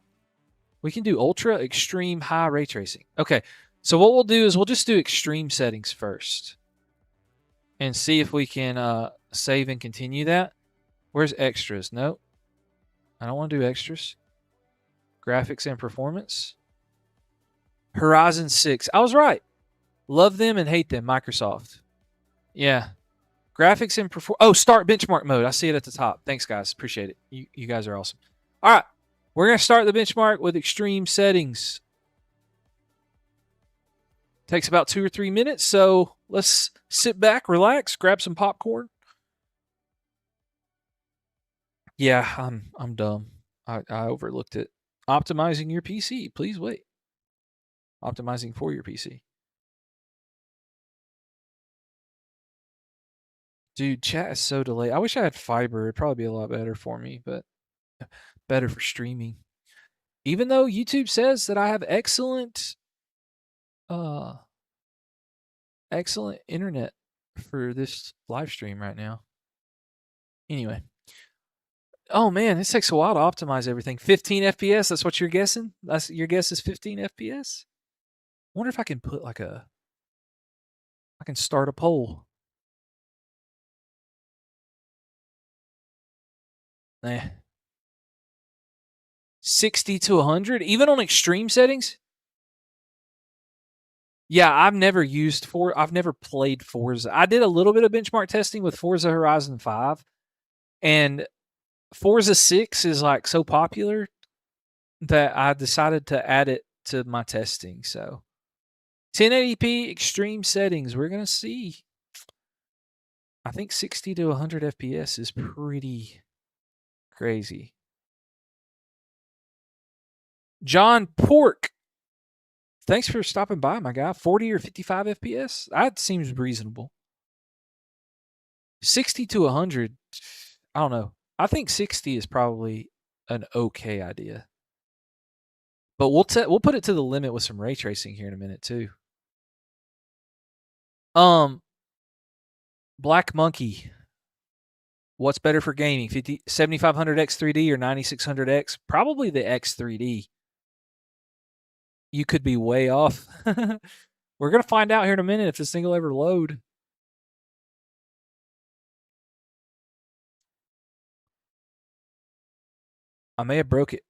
We can do ultra, extreme, high ray tracing. Okay, so what we'll do is we'll just do extreme settings first. And see if we can save and continue that. Where's extras? Nope. I don't want to do extras. Graphics and performance. Horizon 6. I was right. Love them and hate them, Microsoft. Yeah. Graphics and performance. Oh, start benchmark mode. I see it at the top. Thanks, guys. Appreciate it. You guys are awesome. All right. We're going to start the benchmark with extreme settings. Takes about 2 or 3 minutes, so let's sit back, relax, grab some popcorn. Yeah, I'm dumb. I overlooked it. Optimizing your PC. Please wait. Optimizing for your PC. Dude, chat is so delayed. I wish I had fiber. It'd probably be a lot better for me, but better for streaming. Even though YouTube says that I have excellent internet for this live stream right now. Anyway. Oh man, this takes a while to optimize everything. 15 FPS, that's what you're guessing? Your guess is 15 FPS? I wonder if I can put like I can start a poll. Nah. 60 to 100, even on extreme settings? Yeah, I've never played Forza. I did a little bit of benchmark testing with Forza Horizon 5, and Forza 6 is like so popular that I decided to add it to my testing. So 1080p extreme settings, we're going to see. I think 60 to 100 FPS is pretty crazy. John Pork, thanks for stopping by, my guy. 40 or 55 FPS? That seems reasonable. 60 to 100, I don't know. I think 60 is probably an okay idea. But we'll put it to the limit with some ray tracing here in a minute too. Black Monkey. What's better for gaming? 7500X 3D or 9600X? Probably the X3D. You could be way off. We're going to find out here in a minute if this thing will ever load. I may have broke it.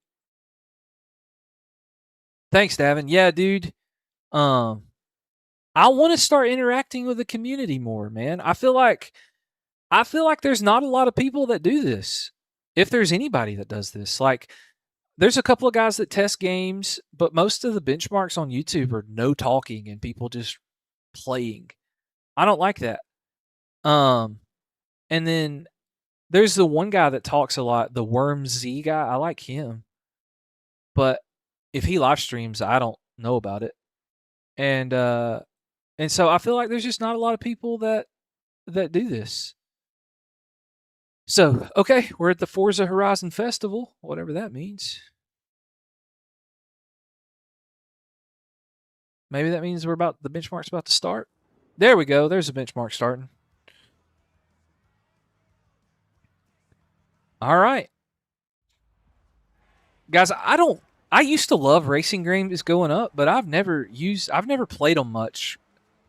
Thanks, Davin. Yeah, dude. I want to start interacting with the community more, man. I feel like there's not a lot of people that do this. If there's anybody that does this, like there's a couple of guys that test games, but most of the benchmarks on YouTube are no talking and people just playing. I don't like that. And then there's the one guy that talks a lot, the Worm Z guy. I like him. But if he live streams, I don't know about it. And so I feel like there's just not a lot of people that do this. So, okay, we're at the Forza Horizon Festival, whatever that means. Maybe that means the benchmark's about to start. There we go. There's a benchmark starting. All right. Guys, I used to love racing games going up, but I've never played them much.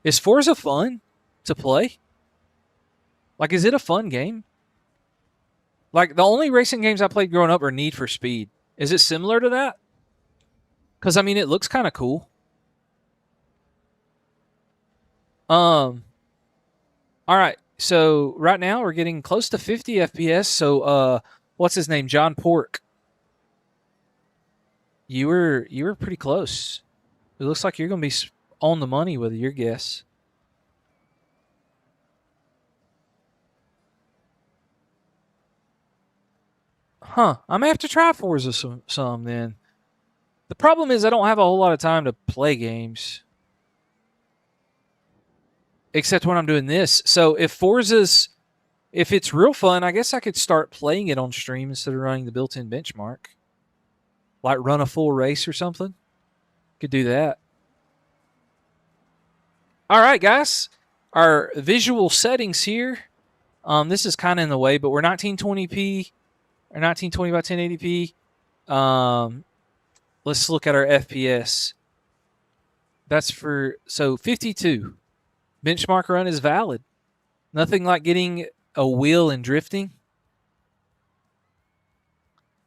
Is Forza fun to play? Like, is it a fun game? Like, the only racing games I played growing up are Need for Speed. Is it similar to that? Because, I mean, it looks kind of cool. All right. So, right now, we're getting close to 50 FPS. So, what's his name? John Pork. You were pretty close. It looks like you're going to be on the money with your guess. Huh. I may have to try Forza some then. The problem is I don't have a whole lot of time to play games. Except when I'm doing this. So if it's real fun, I guess I could start playing it on stream instead of running the built-in benchmark. Like run a full race or something. Could do that. All right, guys. Our visual settings here. This is kind of in the way, but we're 1920p or 1920 by 1080p. Let's look at our FPS. That's for 52. Benchmark run is valid. Nothing like getting a wheel and drifting.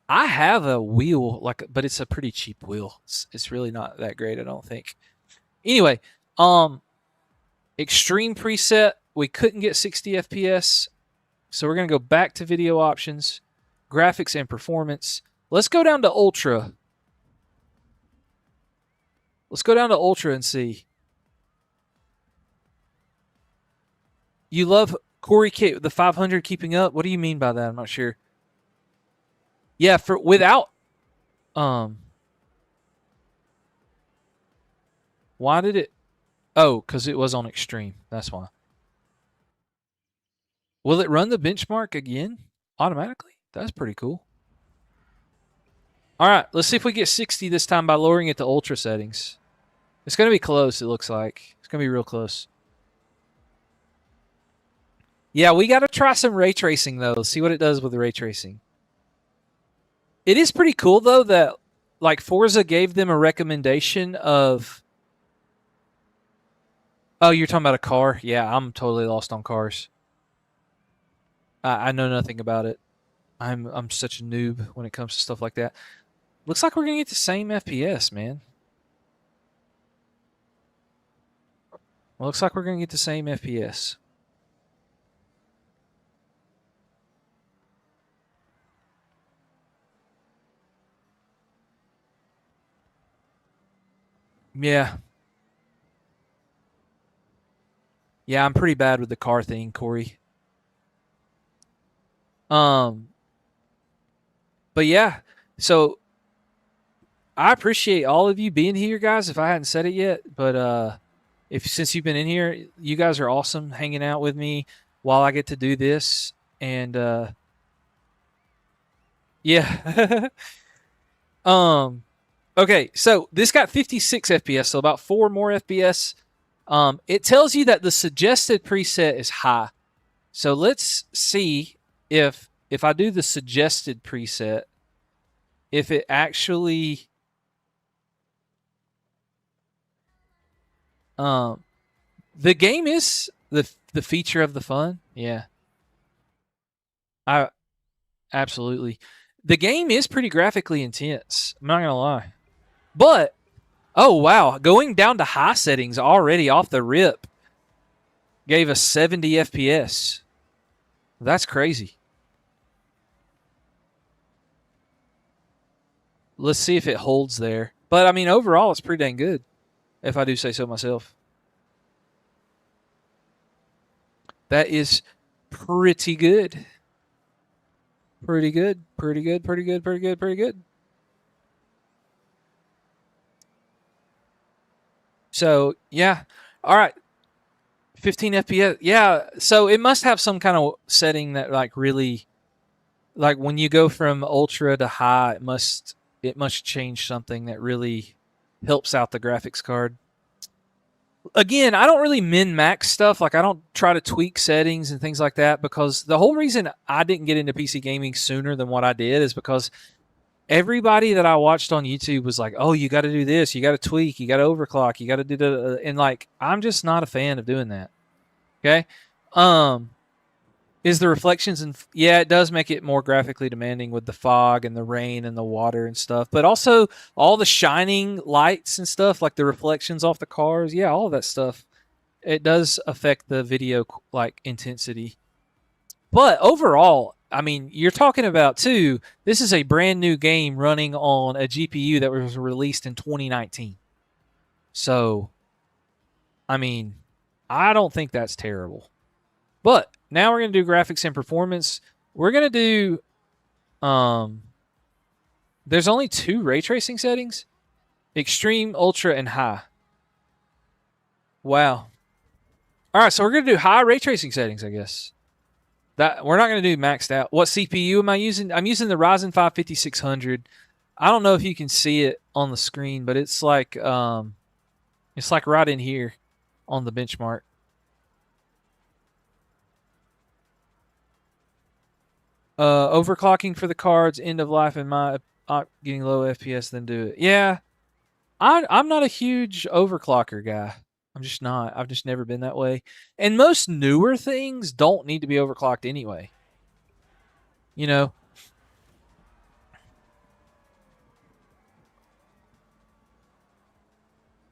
I have a wheel, but it's a pretty cheap wheel. It's really not that great, I don't think. Anyway, extreme preset, we couldn't get 60 FPS. So we're going to go back to video options, graphics and performance. Let's go down to ultra. Let's go down to ultra and see. You love Corey the 500 keeping up? What do you mean by that? I'm not sure. Yeah, without why did it? Oh, because it was on extreme. That's why. Will it run the benchmark again automatically? That's pretty cool. All right, let's see if we get 60 this time by lowering it to ultra settings. It's going to be close, it looks like. It's going to be real close. Yeah, we got to try some ray tracing, though. See what it does with the ray tracing. It is pretty cool, though, that like Forza gave them a recommendation of... Oh, you're talking about a car? Yeah, I'm totally lost on cars. I know nothing about it. I'm such a noob when it comes to stuff like that. Looks like we're going to get the same FPS, man. Looks like we're going to get the same FPS. Yeah. Yeah, I'm pretty bad with the car thing, Corey. But yeah, so I appreciate all of you being here, guys. If I hadn't said it yet, but since you've been in here, you guys are awesome, hanging out with me while I get to do this, and yeah. Okay, so this got 56 FPS, so about 4 more FPS. It tells you that the suggested preset is high. So let's see if I do the suggested preset, if it actually the game is the feature of the fun. Yeah. Absolutely. The game is pretty graphically intense. I'm not going to lie. But oh wow, going down to high settings already off the rip gave us 70 FPS. That's crazy. Let's see if it holds there. But I mean, overall, it's pretty dang good, if I do say so myself. That is pretty good. Pretty good. Pretty good. Pretty good. Pretty good. Pretty good. So yeah, all right, 15 FPS. Yeah, so it must have some kind of setting that like really, like when you go from ultra to high, it must change something that really helps out the graphics card. Again, I don't really min max stuff. Like I don't try to tweak settings and things like that, because the whole reason I didn't get into PC gaming sooner than what I did is because everybody that I watched on YouTube was like, "Oh, you got to do this, you got to tweak, you got to overclock, you got to do the," and like I'm just not a fan of doing that. Okay, um, is the reflections, and yeah, it does make it more graphically demanding with the fog and the rain and the water and stuff, but also all the shining lights and stuff, like the reflections off the cars. Yeah, all of that stuff. It does affect the video like intensity. But overall, I mean, you're talking about too. This is a brand new game running on a GPU that was released in 2019. So, I mean, I don't think that's terrible. But now we're going to do graphics and performance. We're going to do there's only 2 ray tracing settings: extreme, ultra, and high. Wow. All right, so we're going to do high ray tracing settings, I guess. That we're not going to do maxed out. What CPU am I using? I'm using the Ryzen 5 5600. I don't know if you can see it on the screen, but it's like right in here on the benchmark. Overclocking for the cards, end of life, and my getting low FPS, then do it. Yeah, I'm not a huge overclocker guy. I'm just not. I've just never been that way. And most newer things don't need to be overclocked anyway. You know.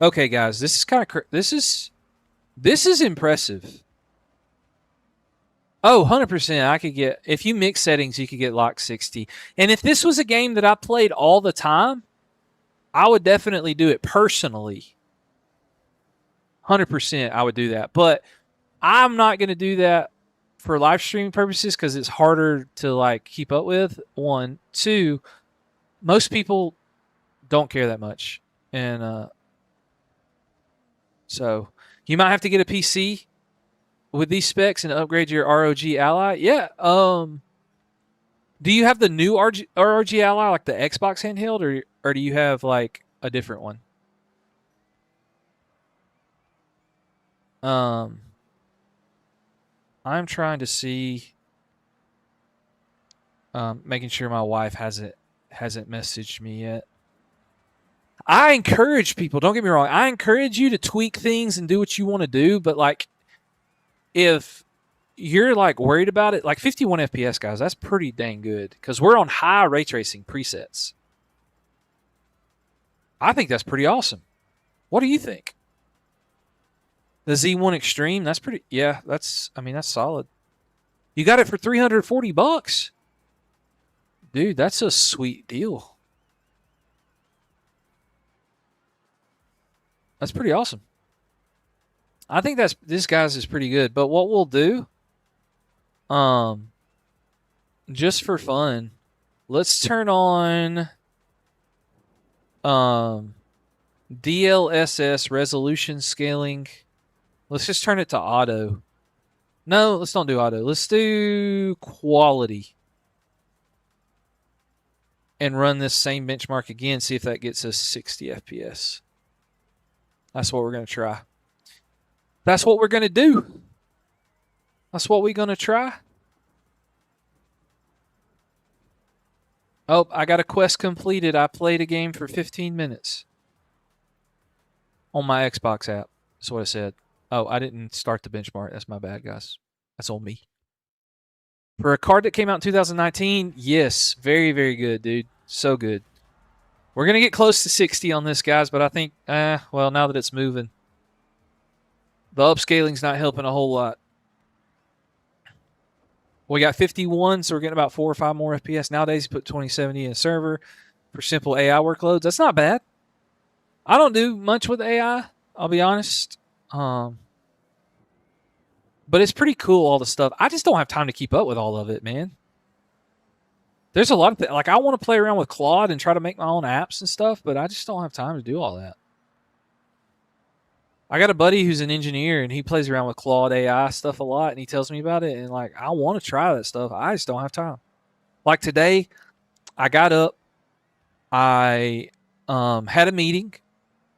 Okay, guys, this is kind of this is impressive. Oh, 100%. I could get, if you mix settings, you could get lock 60. And if this was a game that I played all the time, I would definitely do it personally. 100% I would do that. But I'm not going to do that for live streaming purposes because it's harder to like keep up with. 1, 2, most people don't care that much. And so you might have to get a PC with these specs and upgrade your ROG Ally. Yeah. Do you have the new ROG Ally, like the Xbox handheld, or do you have like a different one? I'm trying to see, making sure my wife hasn't messaged me yet. I encourage people, don't get me wrong, I encourage you to tweak things and do what you want to do, but like if you're like worried about it, like 51 FPS, guys, that's pretty dang good because we're on high ray tracing presets. I think that's pretty awesome. What do you think? The Z1 Extreme, that's pretty, yeah, that's solid. You got it for $340. Dude, that's a sweet deal. That's pretty awesome. I think this guy's is pretty good. But what we'll do, just for fun, let's turn on DLSS resolution scaling. Let's just turn it to auto. No, let's don't do auto. Let's do quality. And run this same benchmark again, see if that gets us 60 FPS. That's what we're going to try. That's what we're going to do. That's what we're going to try. Oh, I got a quest completed. I played a game for 15 minutes on my Xbox app. That's what I said. Oh, I didn't start the benchmark. That's my bad, guys. That's on me. For a card that came out in 2019, yes, very, very good, dude. So good. We're going to get close to 60 on this, guys, but I think, well, now that it's moving, the upscaling's not helping a whole lot. We got 51, so we're getting about 4 or 5 more FPS. Nowadays, you put 2070 in a server for simple AI workloads. That's not bad. I don't do much with AI, I'll be honest. But it's pretty cool, all the stuff. I just don't have time to keep up with all of it, man. There's a lot of things. Like, I want to play around with Claude and try to make my own apps and stuff, but I just don't have time to do all that. I got a buddy who's an engineer and he plays around with Claude AI stuff a lot, and he tells me about it, and like I want to try that stuff. I just don't have time. Like today, I got up, I had a meeting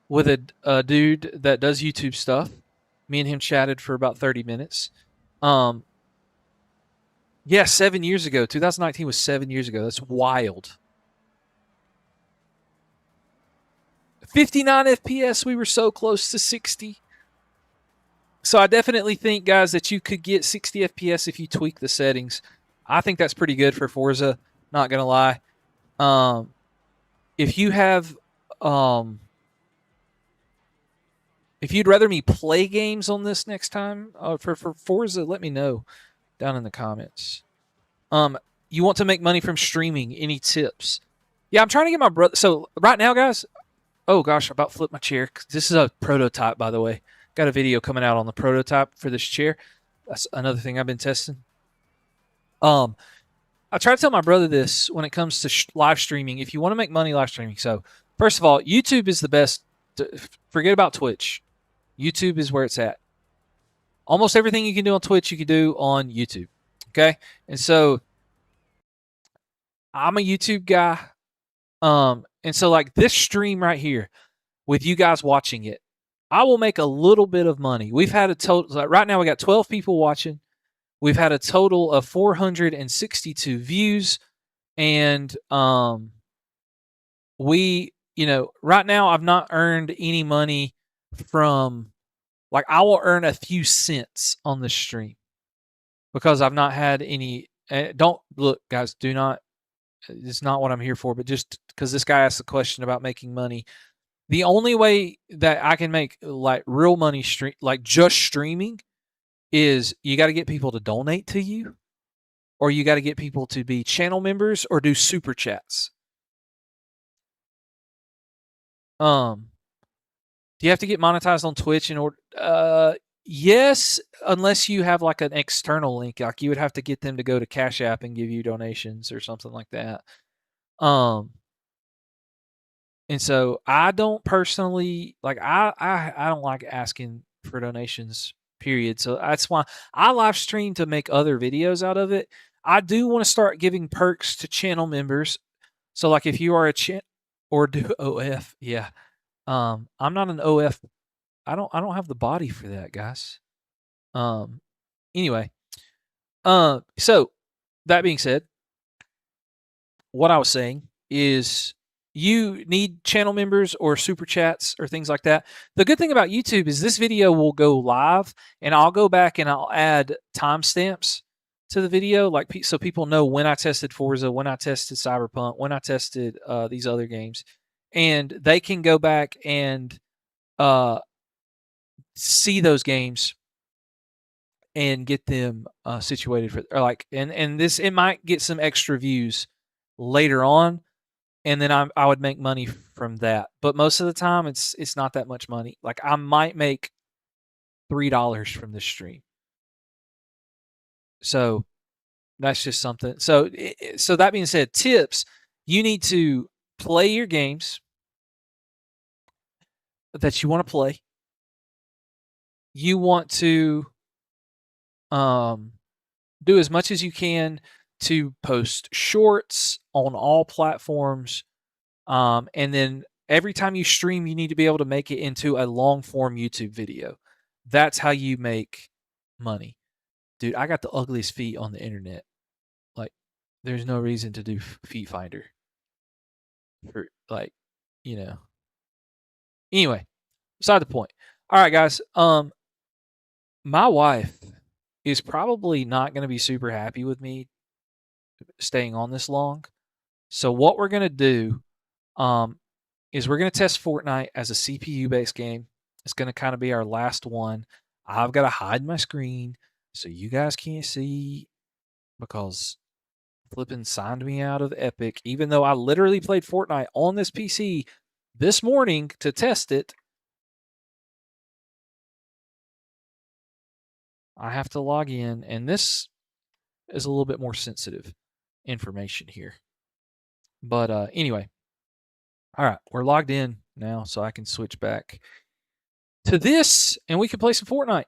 with a dude that does YouTube stuff. Me and him chatted for about 30 minutes. Um, yeah, 7 years ago. 2019 was 7 years ago. That's wild. 59 FPS. We were so close to 60. So I definitely think, guys, that you could get 60 FPS if you tweak the settings. I think that's pretty good for Forza. Not gonna lie. If you have, if you'd rather me play games on this next time for Forza, let me know down in the comments. You want to make money from streaming? Any tips? Yeah, I'm trying to get my brother. So right now, guys. Oh gosh, I about flipped my chair. This is a prototype, by the way. Got a video coming out on the prototype for this chair. That's another thing I've been testing. I try to tell my brother this when it comes to live streaming. If you want to make money live streaming, so first of all, YouTube is the best. Forget about Twitch. YouTube is where it's at. Almost everything you can do on Twitch, you can do on YouTube. Okay, and so I'm a YouTube guy. And so like this stream right here, with you guys watching it, I will make a little bit of money. We've had a total, like right now we got 12 people watching. We've had a total of 462 views. And we, right now I've not earned any money from, like, I will earn a few cents on the stream because I've not had any. Don't look, guys, do not, it's not what I'm here for, but just because this guy asked a question about making money. The only way that I can make like real money like just streaming is you got to get people to donate to you, or you got to get people to be channel members or do super chats. Do you have to get monetized on Twitch in order? Yes, unless you have like an external link, like you would have to get them to go to Cash App and give you donations or something like that. And so I don't personally like I don't like asking for donations, period. So that's why I live stream to make other videos out of it. I do want to start giving perks to channel members. So like if you are a or do OF, yeah. I'm not an OF. I don't have the body for that, guys. Anyway. So that being said, what I was saying is you need channel members or super chats or things like that. The good thing about YouTube is this video will go live and I'll go back and I'll add timestamps to the video, like so people know when I tested Forza, when I tested CyberPunk, when I tested these other games, and they can go back and see those games and get them situated for, or like, and this, it might get some extra views later on, and then I would make money from that. But most of the time, it's not that much money. Like I might make $3 from this stream. So that's just something. So that being said, tips: you need to play your games that you want to play. You want to do as much as you can to post shorts on all platforms. And then every time you stream, you need to be able to make it into a long form YouTube video. That's how you make money. Dude, I got the ugliest feet on the internet. Like, there's no reason to do Feet Finder. For, like, you know. Anyway, beside the point. All right, guys. My wife is probably not going to be super happy with me staying on this long. So what we're going to do is we're going to test Fortnite as a CPU-based game. It's going to kind of be our last one. I've got to hide my screen so you guys can't see because flipping signed me out of Epic, even though I literally played Fortnite on this PC this morning to test it. I have to log in, and this is a little bit more sensitive information here. But anyway, all right, we're logged in now, so I can switch back. to this, and we can play some Fortnite.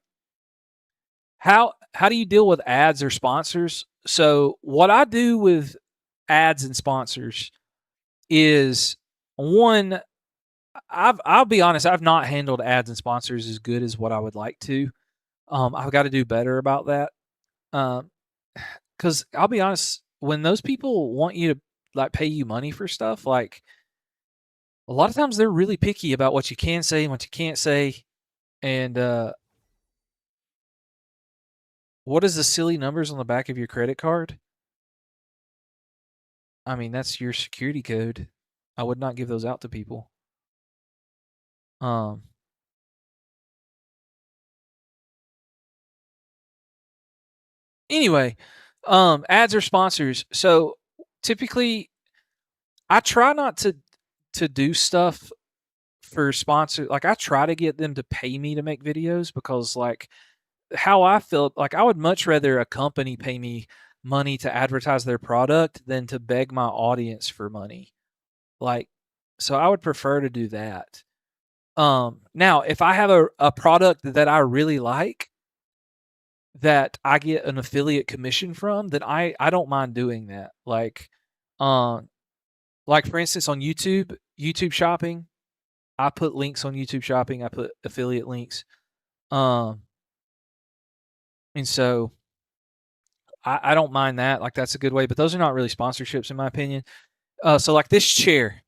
How do you deal with ads or sponsors? So what I do with ads and sponsors is one, I'll be honest, I've not handled ads and sponsors as good as what I would like to. I've got to do better about that. Because I'll be honest, when those people want you to like pay you money for stuff, like a lot of times they're really picky about what you can say and what you can't say. And what is the silly numbers on the back of your credit card? I mean, that's your security code. I would not give those out to people. Um, anyway, ads or sponsors. So typically, I try not to do stuff for sponsor. Like I try to get them to pay me to make videos because like how I feel, like I would much rather a company pay me money to advertise their product than to beg my audience for money. Like, so I would prefer to do that. Now if I have a product that I really like that I get an affiliate commission from, then I don't mind doing that. Um, like for instance on YouTube shopping, I put links on YouTube shopping, I put affiliate links. Um, and so I don't mind that. Like that's a good way, but those are not really sponsorships in my opinion. So like this chair,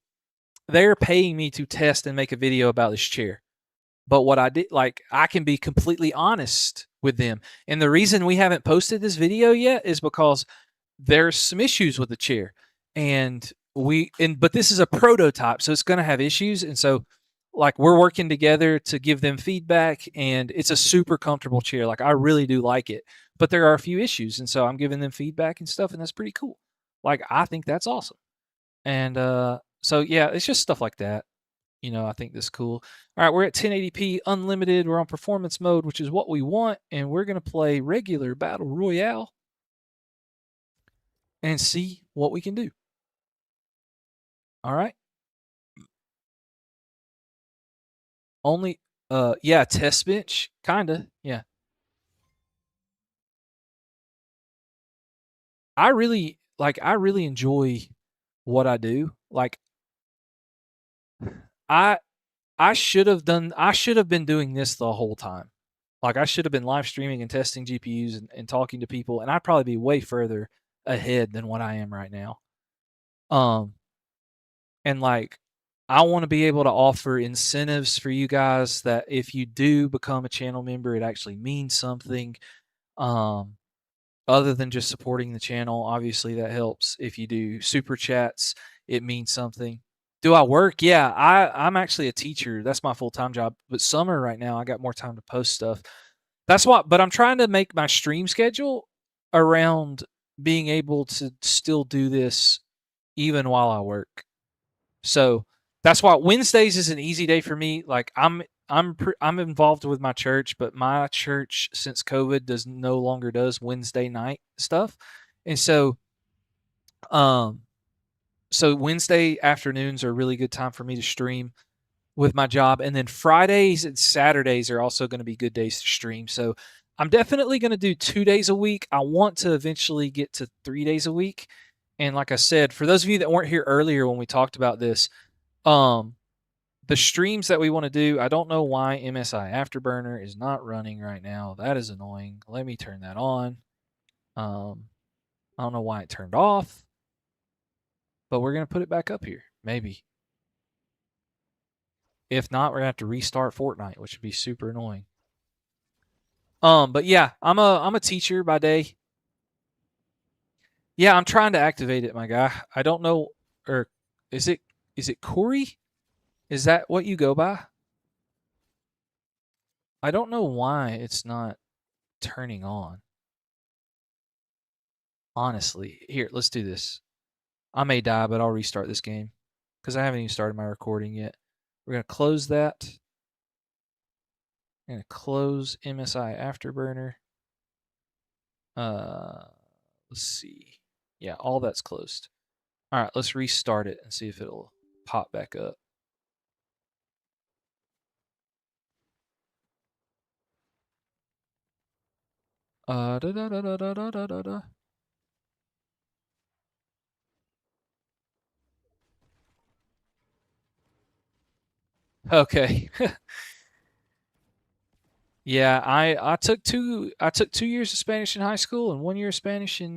they're paying me to test and make a video about this chair. But what I did, like, I can be completely honest with them. And the reason we haven't posted this video yet is because there's some issues with the chair. But this is a prototype, so it's going to have issues. And so, like, we're working together to give them feedback, and it's a super comfortable chair. Like, I really do like it. But there are a few issues. And so I'm giving them feedback and stuff, and that's pretty cool. Like, I think that's awesome. And so, yeah, it's just stuff like that. I think this is cool. All right, we're at 1080p unlimited. We're on performance mode, which is what we want, and we're going to play regular battle royale and see what we can do. All right. Only yeah, test bench, kind of. Yeah. I really enjoy what I do. Like I I should have been doing this the whole time. Like I should have been live streaming and testing GPUs and talking to people, and I'd probably be way further ahead than what I am right now. Um and like I want to be able to offer incentives for you guys that if you do become a channel member, it actually means something. Um other than just supporting the channel, obviously that helps. If you do super chats, it means something. Do I work? Yeah, I'm actually a teacher. That's my full-time job. But summer right now, I got more time to post stuff. That's what, but I'm trying to make my stream schedule around being able to still do this even while I work. So that's why Wednesdays is an easy day for me. Like I'm involved with my church, but my church since COVID does no longer does Wednesday night stuff, and um so Wednesday afternoons are a really good time for me to stream with my job, and then Fridays and Saturdays are also going to be good days to stream. So I'm definitely going to do 2 days a week. I want to eventually get to 3 days a week, and like I said, for those of you that weren't here earlier when we talked about this, um the streams that we want to do, I don't know why MSI Afterburner is not running right now. That is annoying. Let me turn that on. Um, I don't know why it turned off, but we're going to put it back up here. Maybe. If not, we're going to have to restart Fortnite, which would be super annoying. But yeah, I'm a teacher by day. Yeah, I'm trying to activate it, my guy. I don't know, or is it Corey? Is that what you go by? I don't know why it's not turning on. Honestly, here, let's do this. I may die, but I'll restart this game because I haven't even started my recording yet. We're going to close that. We're going to close MSI Afterburner. Uh, let's see. Yeah, all that's closed. All right, let's restart it and see if it'll pop back up. Da, da, da, da, da, da, da, da. Okay. Yeah, I took 2 years of Spanish in high school and 1 year of Spanish in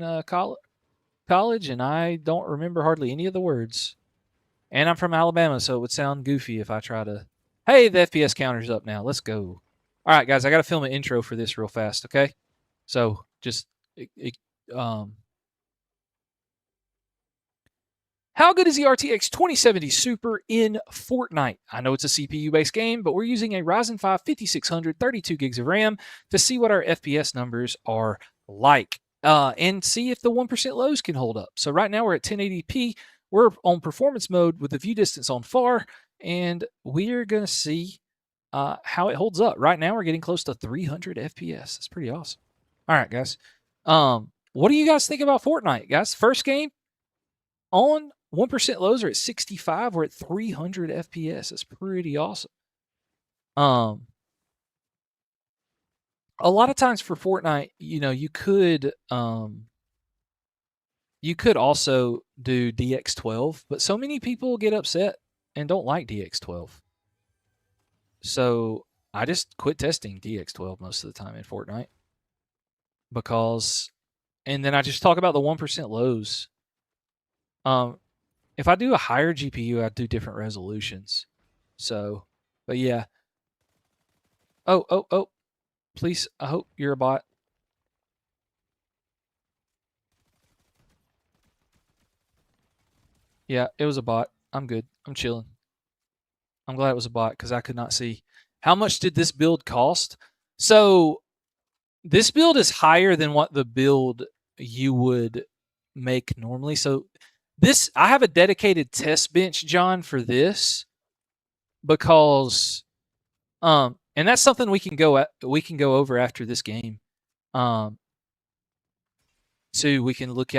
college, and I don't remember hardly any of the words. And I'm from Alabama, so it would sound goofy if I try to. Hey, the FPS counter's up now. Let's go. All right, guys, I got to film an intro for this real fast. Okay, so just um, how good is the RTX 2070 Super in Fortnite? I know it's a CPU based game, but we're using a Ryzen 5 5600, 32 gigs of RAM to see what our FPS numbers are like and see if the 1% lows can hold up. So, right now we're at 1080p. We're on performance mode with the view distance on far, and we're going to see how it holds up. Right now, we're getting close to 300 FPS. That's pretty awesome. All right, guys. What do you guys think about Fortnite, guys? First game, on 1% lows are at 65. We're at 300 FPS. That's pretty awesome. Um, a lot of times for Fortnite, you could also do DX12, but so many people get upset and don't like DX12. So I just quit testing DX12 most of the time in Fortnite because, and then I just talk about the 1% lows. If I do a higher GPU, I do different resolutions. So, but yeah. Oh, please, I hope you're a bot. Yeah, it was a bot. I'm good. I'm chilling. I'm glad it was a bot because I could not see. How much did this build cost? So this build is higher than what the build you would make normally. So this, I have a dedicated test bench, John, for this because and that's something we can go over after this game. Um so we can look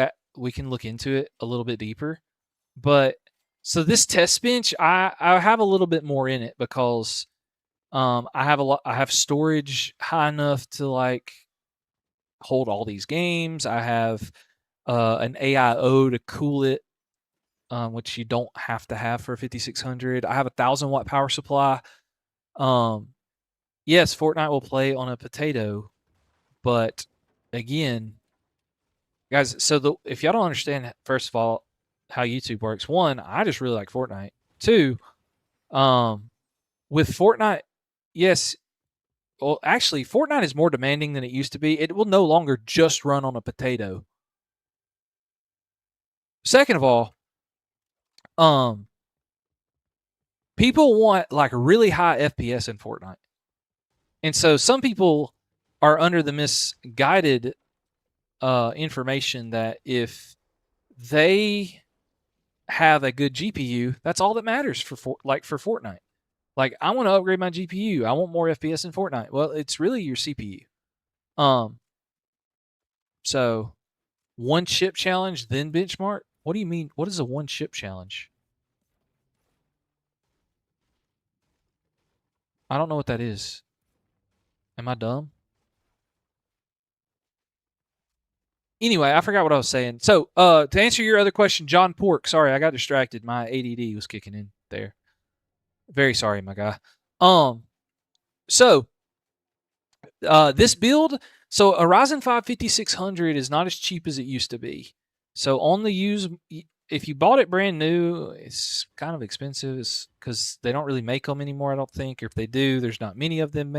into it a little bit deeper. But so this test bench, I have a little bit more in it because I have storage high enough to like hold all these games. I have an AIO to cool it, which you don't have to have for a 5600. I have a 1,000 watt power supply. Um, yes, Fortnite will play on a potato, but again, guys, so if y'all don't understand, first of all, how YouTube works, one, I just really like Fortnite. Two, um, with Fortnite, yes, well, actually, Fortnite is more demanding than it used to be. It will no longer just run on a potato. Second of all, um, people want like really high FPS in Fortnite, and so some people are under the misguided information that if they have a good GPU, that's all that matters for Fortnite. Like I want to upgrade my GPU. I want more FPS in Fortnite. Well, it's really your CPU. So one chip challenge, then benchmark. What do you mean? What is a one chip challenge? I don't know what that is. Am I dumb? Anyway, I forgot what I was saying. So, to answer your other question, John Pork. Sorry, I got distracted. My ADD was kicking in there. Very sorry, my guy. Um, so this build, so a Ryzen 5 5600 is not as cheap as it used to be. So on the use, if you bought it brand new, it's kind of expensive because they don't really make them anymore. I don't think, or if they do, there's not many of them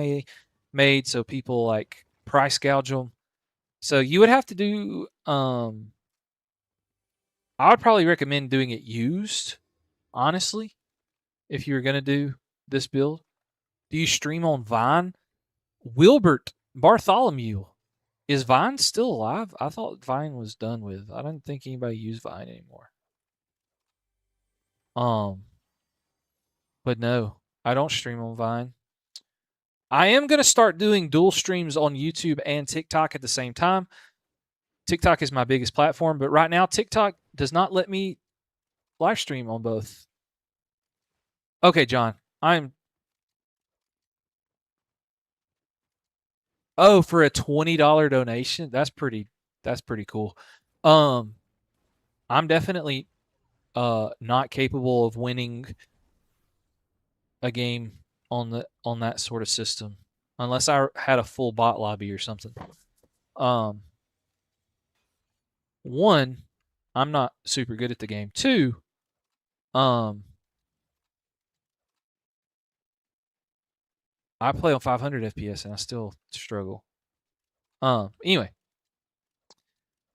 made. So people like price gouge them. So you would have to do. I would probably recommend doing it used, honestly, if you were gonna do this build. Do you stream on Vine? Wilbert Bartholomew. Is Vine still alive? I thought Vine was done with. I don't think anybody used Vine anymore. Um, but no, I don't stream on Vine. I am gonna start doing dual streams on YouTube and TikTok at the same time. TikTok is my biggest platform, but right now TikTok does not let me live stream on both. Okay, John, I'm Oh, for a $20 donation, that's pretty cool. I'm definitely not capable of winning a game on that sort of system unless I had a full bot lobby or something. One, I'm not super good at the game. Two, I play on 500 FPS and I still struggle. Anyway,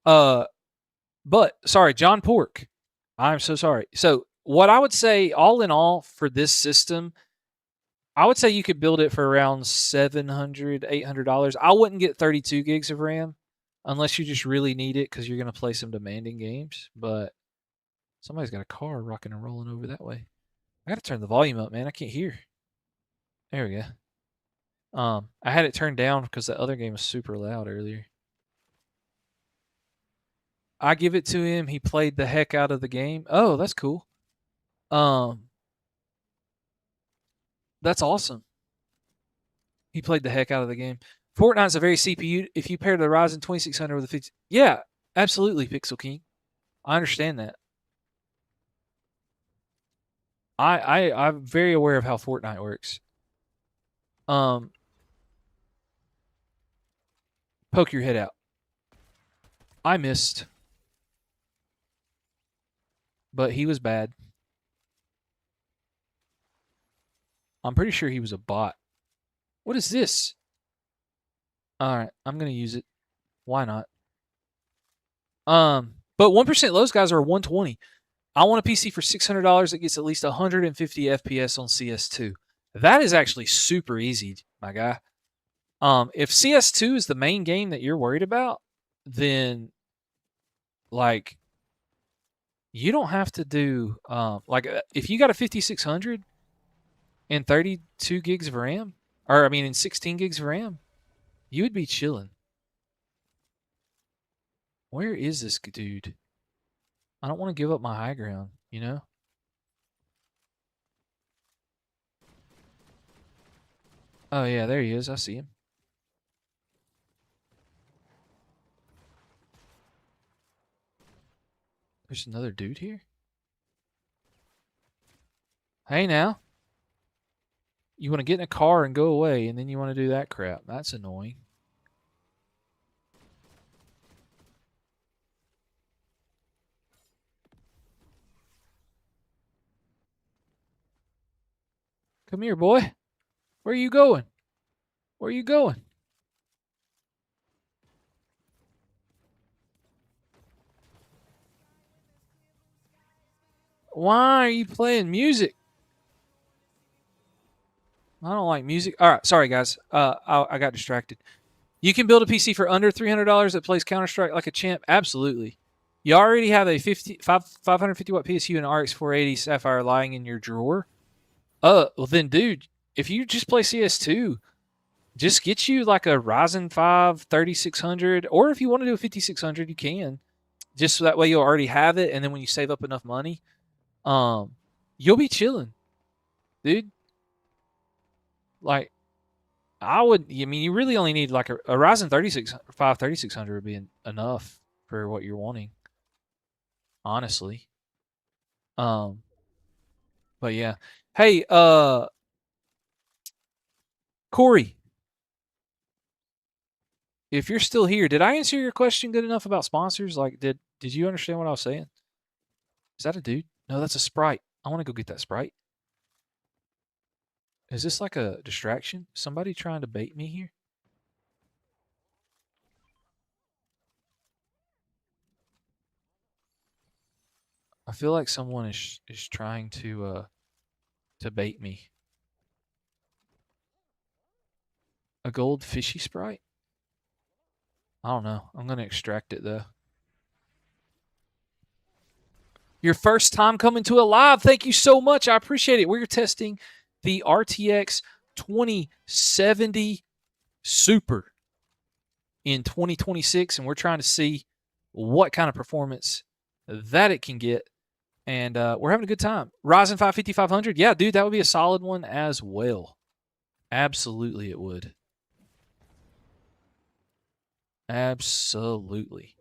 but sorry, John Pork. I'm so sorry. So what I would say, all in all, for this system, I would say you could build it for around $700, $800. I wouldn't get 32 gigs of RAM unless you just really need it because you're going to play some demanding games. But somebody's got a car rocking and rolling over that way. I got to turn the volume up, man. I can't hear. There we go. I had it turned down because the other game was super loud earlier. I give it to him. He played the heck out of the game. Oh, that's cool. That's awesome. He played the heck out of the game. Fortnite's a very CPU. If you pair the Ryzen 2600 with a 50, yeah, absolutely, Pixel King. I understand that. I'm very aware of how Fortnite works. Poke your head out. I missed, but he was bad. I'm pretty sure he was a bot. What is this? All right, I'm gonna use it. Why not? But 1% lows guys are 120. I want a PC for $600 that gets at least 150 FPS on CS2. That is actually super easy, my guy. If CS2 is the main game that you're worried about, then like you don't have to do if you got a 5600 and 32 gigs of RAM, or I mean in 16 gigs of RAM, you would be chilling. Where is this dude? I don't want to give up my high ground, you know? Oh yeah, there he is. I see him. There's another dude here. Hey now. You want to get in a car and go away, and then you want to do that crap. That's annoying. Come here, boy. Where are you going? Where are you going? Why are you playing music? I don't like music. All right, sorry guys. I got distracted. You can build a PC for under $300 that plays Counter-Strike like a champ. Absolutely. You already have a 550 watt PSU and RX 480 Sapphire lying in your drawer. Well then, dude, if you just play CS2, just get you like a Ryzen 5 3600, or if you want to do a 5600, you can. Just so that way you'll already have it, and then when you save up enough money, you'll be chilling, dude. Like, I mean, you really only need like a Ryzen 3600 would be enough for what you're wanting, honestly. But yeah. Hey, Corey, if you're still here, did I answer your question good enough about sponsors? Like, did you understand what I was saying? Is that a dude? No, that's a Sprite. I want to go get that Sprite. Is this like a distraction? Somebody trying to bait me here? I feel like someone is trying to bait me. A gold fishy Sprite? I don't know. I'm gonna extract it though. Your first time coming to a live. Thank you so much. I appreciate it. We're testing the RTX 2070 Super in 2026, and we're trying to see what kind of performance that it can get. And we're having a good time. Ryzen 5 5500. Yeah, dude, that would be a solid one as well. Absolutely, it would. Absolutely.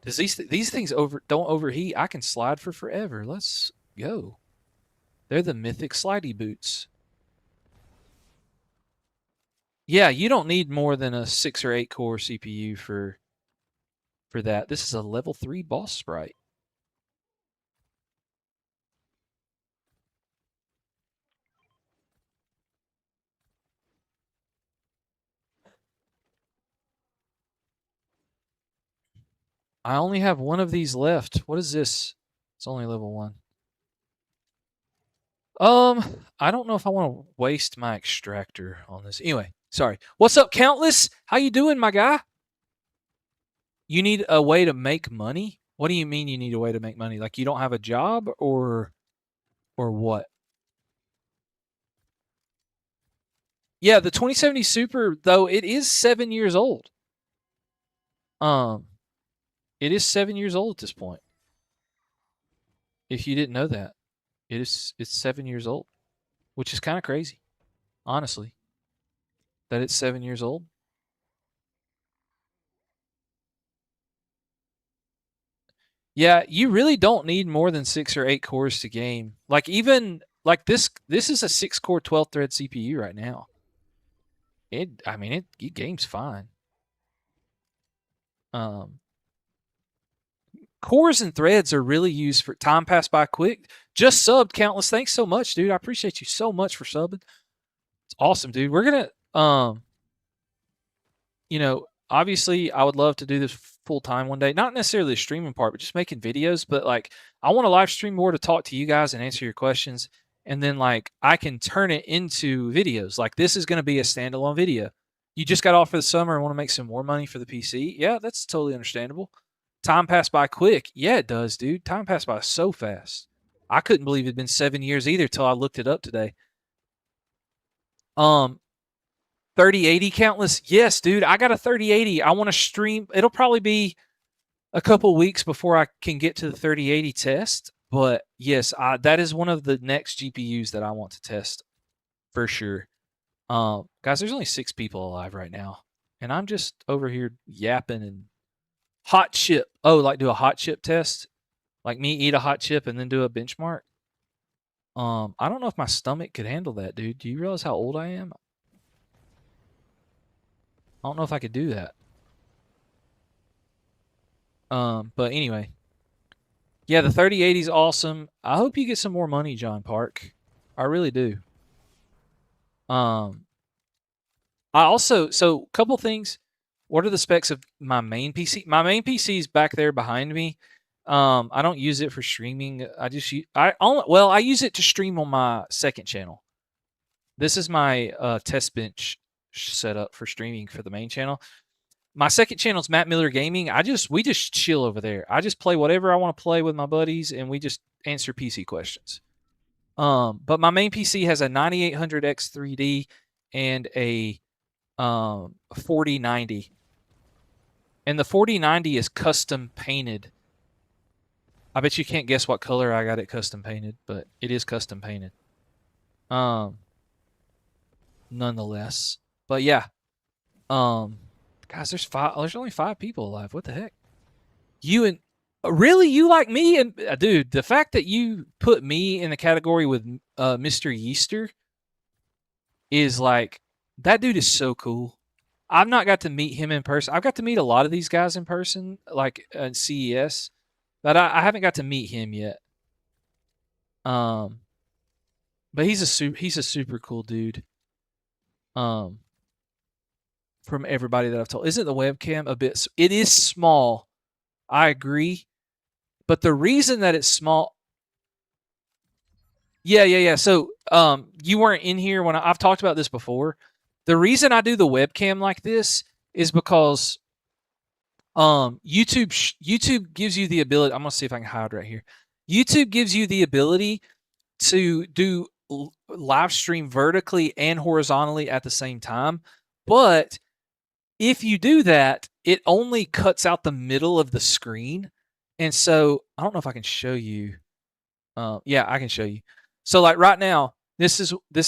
Does these things don't overheat? I can slide for forever. Let's go. They're the mythic slidey boots. Yeah, you don't need more than a 6 or 8 core CPU for that. This is a level 3 boss sprite. I only have one of these left. What is this? It's only level 1. I don't know if I want to waste my extractor on this. Anyway, sorry. What's up, Countless? How you doing, my guy? You need a way to make money? What do you mean you need a way to make money? Like you don't have a job or what? Yeah, the 2070 Super though it is 7 years old. It is 7 years old at this point. If you didn't know that, it's 7 years old, which is kind of crazy, honestly. That it's 7 years old. Yeah, you really don't need more than 6 or 8 cores to game. Like even like this is a 6 core 12 thread CPU right now. It games fine. Um Cores and threads are really used for time passed by quick. Just subbed, Countless. Thanks so much, dude. I appreciate you so much for subbing. It's awesome, dude. We're gonna obviously I would love to do this full time one day. Not necessarily the streaming part, but just making videos. But like I want to live stream more to talk to you guys and answer your questions. And then like I can turn it into videos. Like this is gonna be a standalone video. You just got off for the summer and want to make some more money for the PC. Yeah, that's totally understandable. Time passed by quick. Yeah, it does, dude. Time passed by so fast. I couldn't believe it'd been 7 years either till I looked it up today. 3080 Countless. Yes, dude. I got a 3080. I want to stream. It'll probably be a couple weeks before I can get to the 3080 test. But yes, that is one of the next GPUs that I want to test for sure. Guys, there's only 6 people alive right now, and I'm just over here yapping and hot chip. Oh, like do a hot chip test? Like me eat a hot chip and then do a benchmark? I don't know if my stomach could handle that, dude. Do you realize how old I am? I don't know if I could do that. But anyway. Yeah, the 3080 is awesome. I hope you get some more money, John Park. I really do. I also, so couple things. What are the specs of my main PC? My main PC is back there behind me. I don't use it for streaming. I use it to stream on my second channel. This is my test bench setup for streaming for the main channel. My second channel is Matt Miller Gaming. We just chill over there. I just play whatever I want to play with my buddies, and we just answer PC questions. But my main PC has a 9800X3D and a 4090, and the 4090 is custom painted. I bet you can't guess what color I got it custom painted, but it is custom painted. Nonetheless, but yeah, guys, there's only 5 people alive. What the heck? You and really you like me and dude, the fact that you put me in the category with Mr. Yeaster is like that dude is so cool. I've not got to meet him in person. I've got to meet a lot of these guys in person, like at CES, but I haven't got to meet him yet. But he's a super cool dude. From everybody that I've told, isn't the webcam a bit? It is small. I agree, but the reason that it's small. Yeah. So, you weren't in here when I've talked about this before. The reason I do the webcam like this is because YouTube gives you the ability. I'm gonna see if I can hide right here. YouTube gives you the ability to do live stream vertically and horizontally at the same time, but if you do that, it only cuts out the middle of the screen. And so I don't know if I can show you. Yeah, I can show you. So like right now, this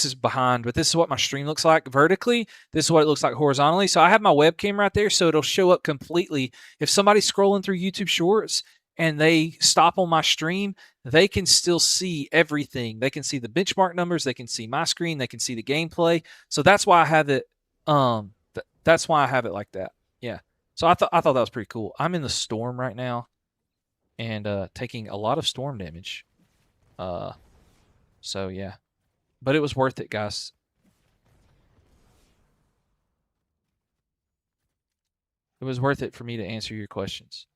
is behind, but this is what my stream looks like vertically. This is what it looks like horizontally. So I have my webcam right there, so it'll show up completely. If somebody's scrolling through YouTube Shorts and they stop on my stream, they can still see everything. They can see the benchmark numbers, they can see my screen, they can see the gameplay. So that's why I have it. That's why I have it like that. Yeah. So I thought that was pretty cool. I'm in the storm right now, and taking a lot of storm damage. So yeah, but it was worth it, guys. It was worth it for me to answer your questions.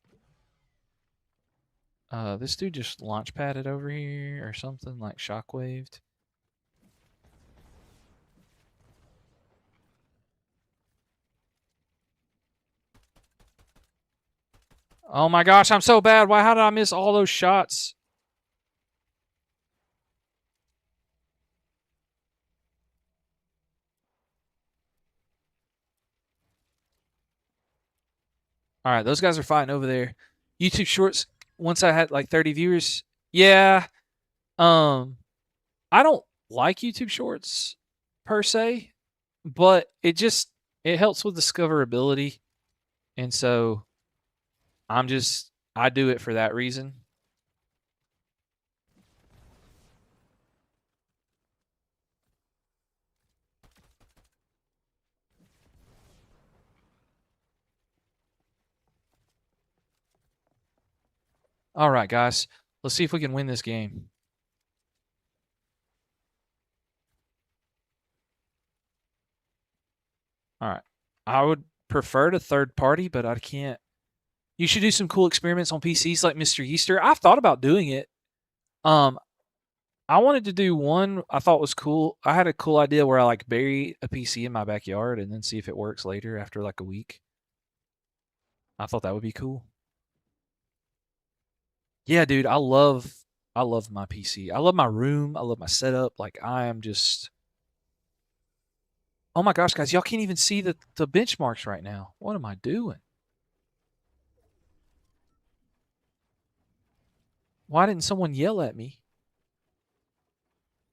This dude just launch padded over here or something, like shockwaved. Oh my gosh, I'm so bad. How did I miss all those shots? All right, those guys are fighting over there. YouTube Shorts, once I had like 30 viewers. Yeah. I don't like YouTube Shorts per se, but it helps with discoverability. And so I do it for that reason. All right, guys, let's see if we can win this game. All right. I would prefer to third party, but I can't. You should do some cool experiments on PCs like Mr. Easter. I've thought about doing it. I wanted to do one I thought was cool. I had a cool idea where I like bury a PC in my backyard and then see if it works later after like a week. I thought that would be cool. Yeah, dude, I love my PC. I love my room. I love my setup. Like I am just Oh my gosh, guys, y'all can't even see the benchmarks right now. What am I doing? Why didn't someone yell at me?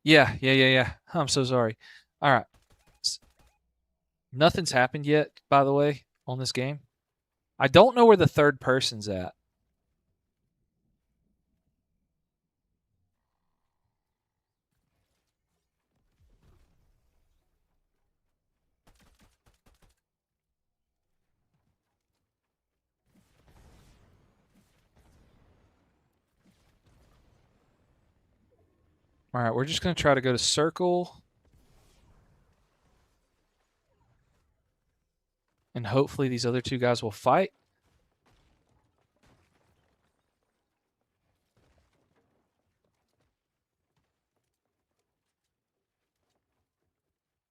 Yeah. I'm so sorry. All right. Nothing's happened yet, by the way, on this game. I don't know where the third person's at. All right, we're just going to try to go to circle. And hopefully these other two guys will fight.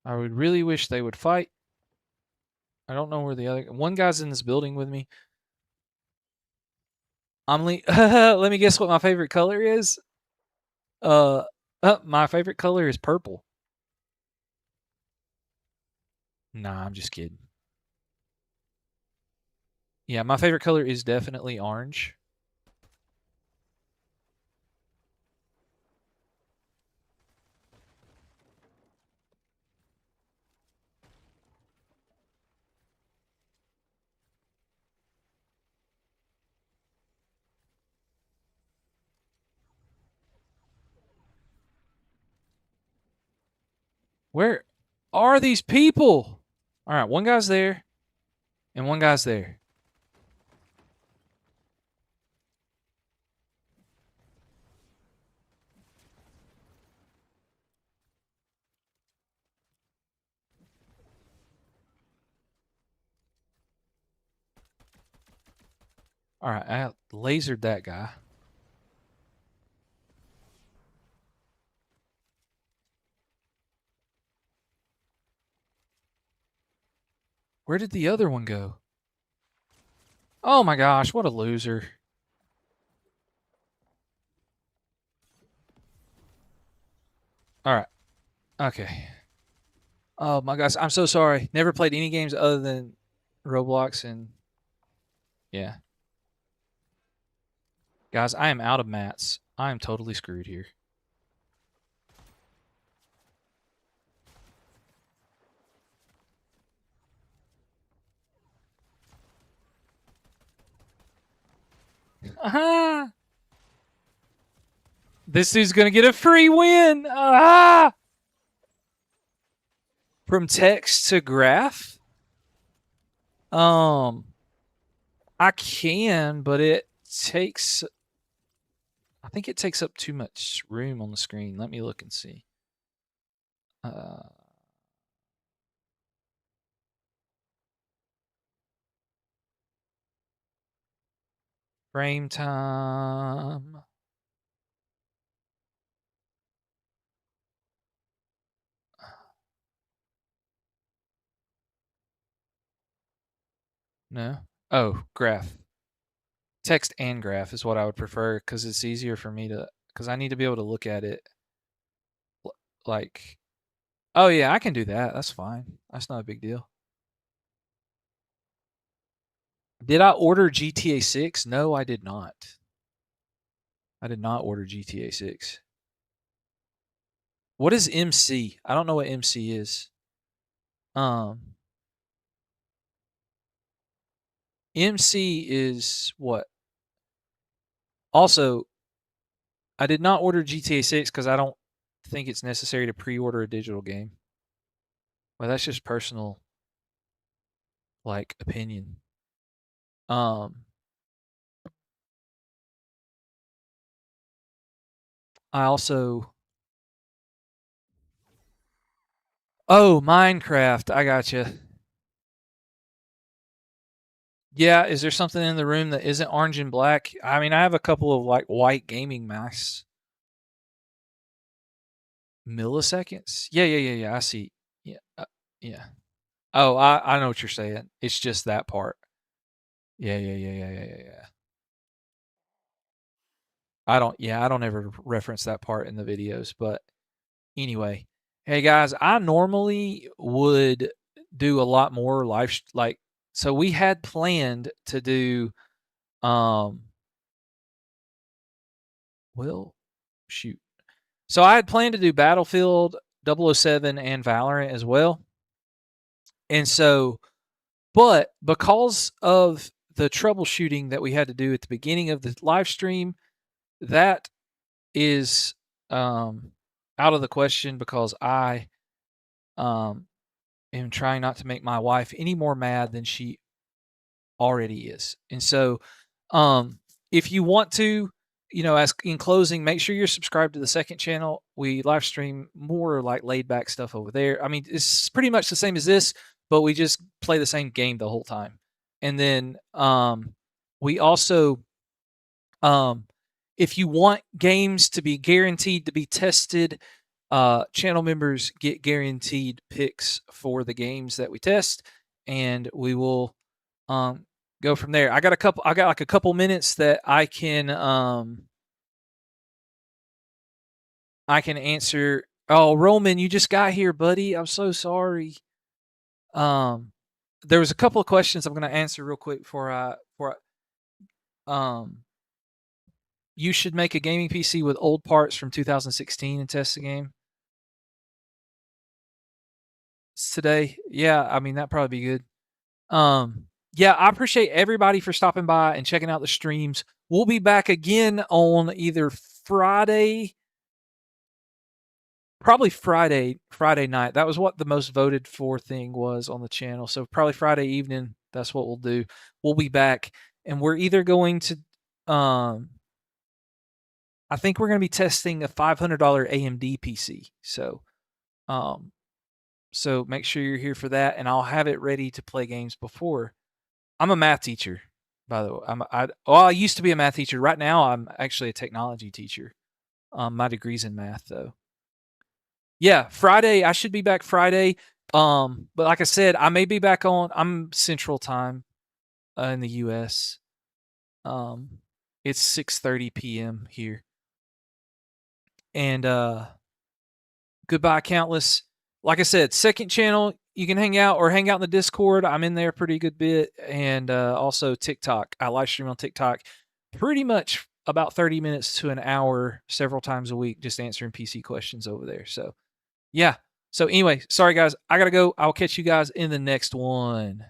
I would really wish they would fight. I don't know where the other one guy's in this building with me. Let me guess what my favorite color is. My favorite color is purple. Nah, I'm just kidding. Yeah, my favorite color is definitely orange. Where are these people? All right, one guy's there and one guy's there. All right, I lasered that guy. Where did the other one go? Oh my gosh, what a loser. All right. Okay. Oh my gosh, I'm so sorry. Never played any games other than Roblox and yeah. Guys, I am out of mats. I am totally screwed here. Ah! This dude's gonna get a free win. Ah! From text to graph. I can, but it takes. I think it takes up too much room on the screen. Let me look and see. Frame time. No. Oh, graph. Text and graph is what I would prefer because it's easier for me to. Because I need to be able to look at it. Like, oh yeah, I can do that. That's fine. That's not a big deal. Did I order GTA 6? No, I did not. I did not order GTA 6. What is MC? I don't know what MC is. MC is what? Also, I did not order GTA 6 because I don't think it's necessary to pre-order a digital game. Well, that's just personal, like, opinion. I also. Oh, Minecraft. I gotcha. Yeah, is there something in the room that isn't orange and black? I mean, I have a couple of like white gaming masks. Milliseconds? Yeah. I see. Yeah, yeah. Oh, I know what you're saying. It's just that part. Yeah. I don't ever reference that part in the videos, but anyway. Hey guys, I normally would do a lot more like so we had planned to do well, shoot. So I had planned to do Battlefield 007 and Valorant as well. And so, but because of the troubleshooting that we had to do at the beginning of the live stream, that is out of the question because I am trying not to make my wife any more mad than she already is. And so, if you want to, as in closing, make sure you're subscribed to the second channel. We live stream more like laid back stuff over there. I mean, it's pretty much the same as this, but we just play the same game the whole time. And then we also, um, if you want games to be guaranteed to be tested, channel members get guaranteed picks for the games that we test, and we will go from there. I got like a couple minutes that I can answer. Oh, Roman, you just got here, buddy. I'm so sorry. There was a couple of questions I'm going to answer real quick you should make a gaming PC with old parts from 2016 and test the game today. Yeah, I mean that'd probably be good. Yeah, I appreciate everybody for stopping by and checking out the streams. We'll be back again on either Friday, probably Friday night. That was what the most voted for thing was on the channel. So probably Friday evening, that's what we'll do. We'll be back and we're either going to I think we're going to be testing a $500 AMD PC. So make sure you're here for that and I'll have it ready to play games before. I'm a math teacher, by the way. I used to be a math teacher. Right now I'm actually a technology teacher. My degree's in math though. Yeah, Friday. I should be back Friday. But like I said, I may be back on. I'm Central Time in the U.S. It's 6:30 p.m. here. And goodbye, Countless. Like I said, second channel. You can hang out in the Discord. I'm in there a pretty good bit, and also TikTok. I live stream on TikTok, pretty much about 30 minutes to an hour, several times a week, just answering PC questions over there. So yeah. So anyway, sorry guys, I gotta go. I'll catch you guys in the next one.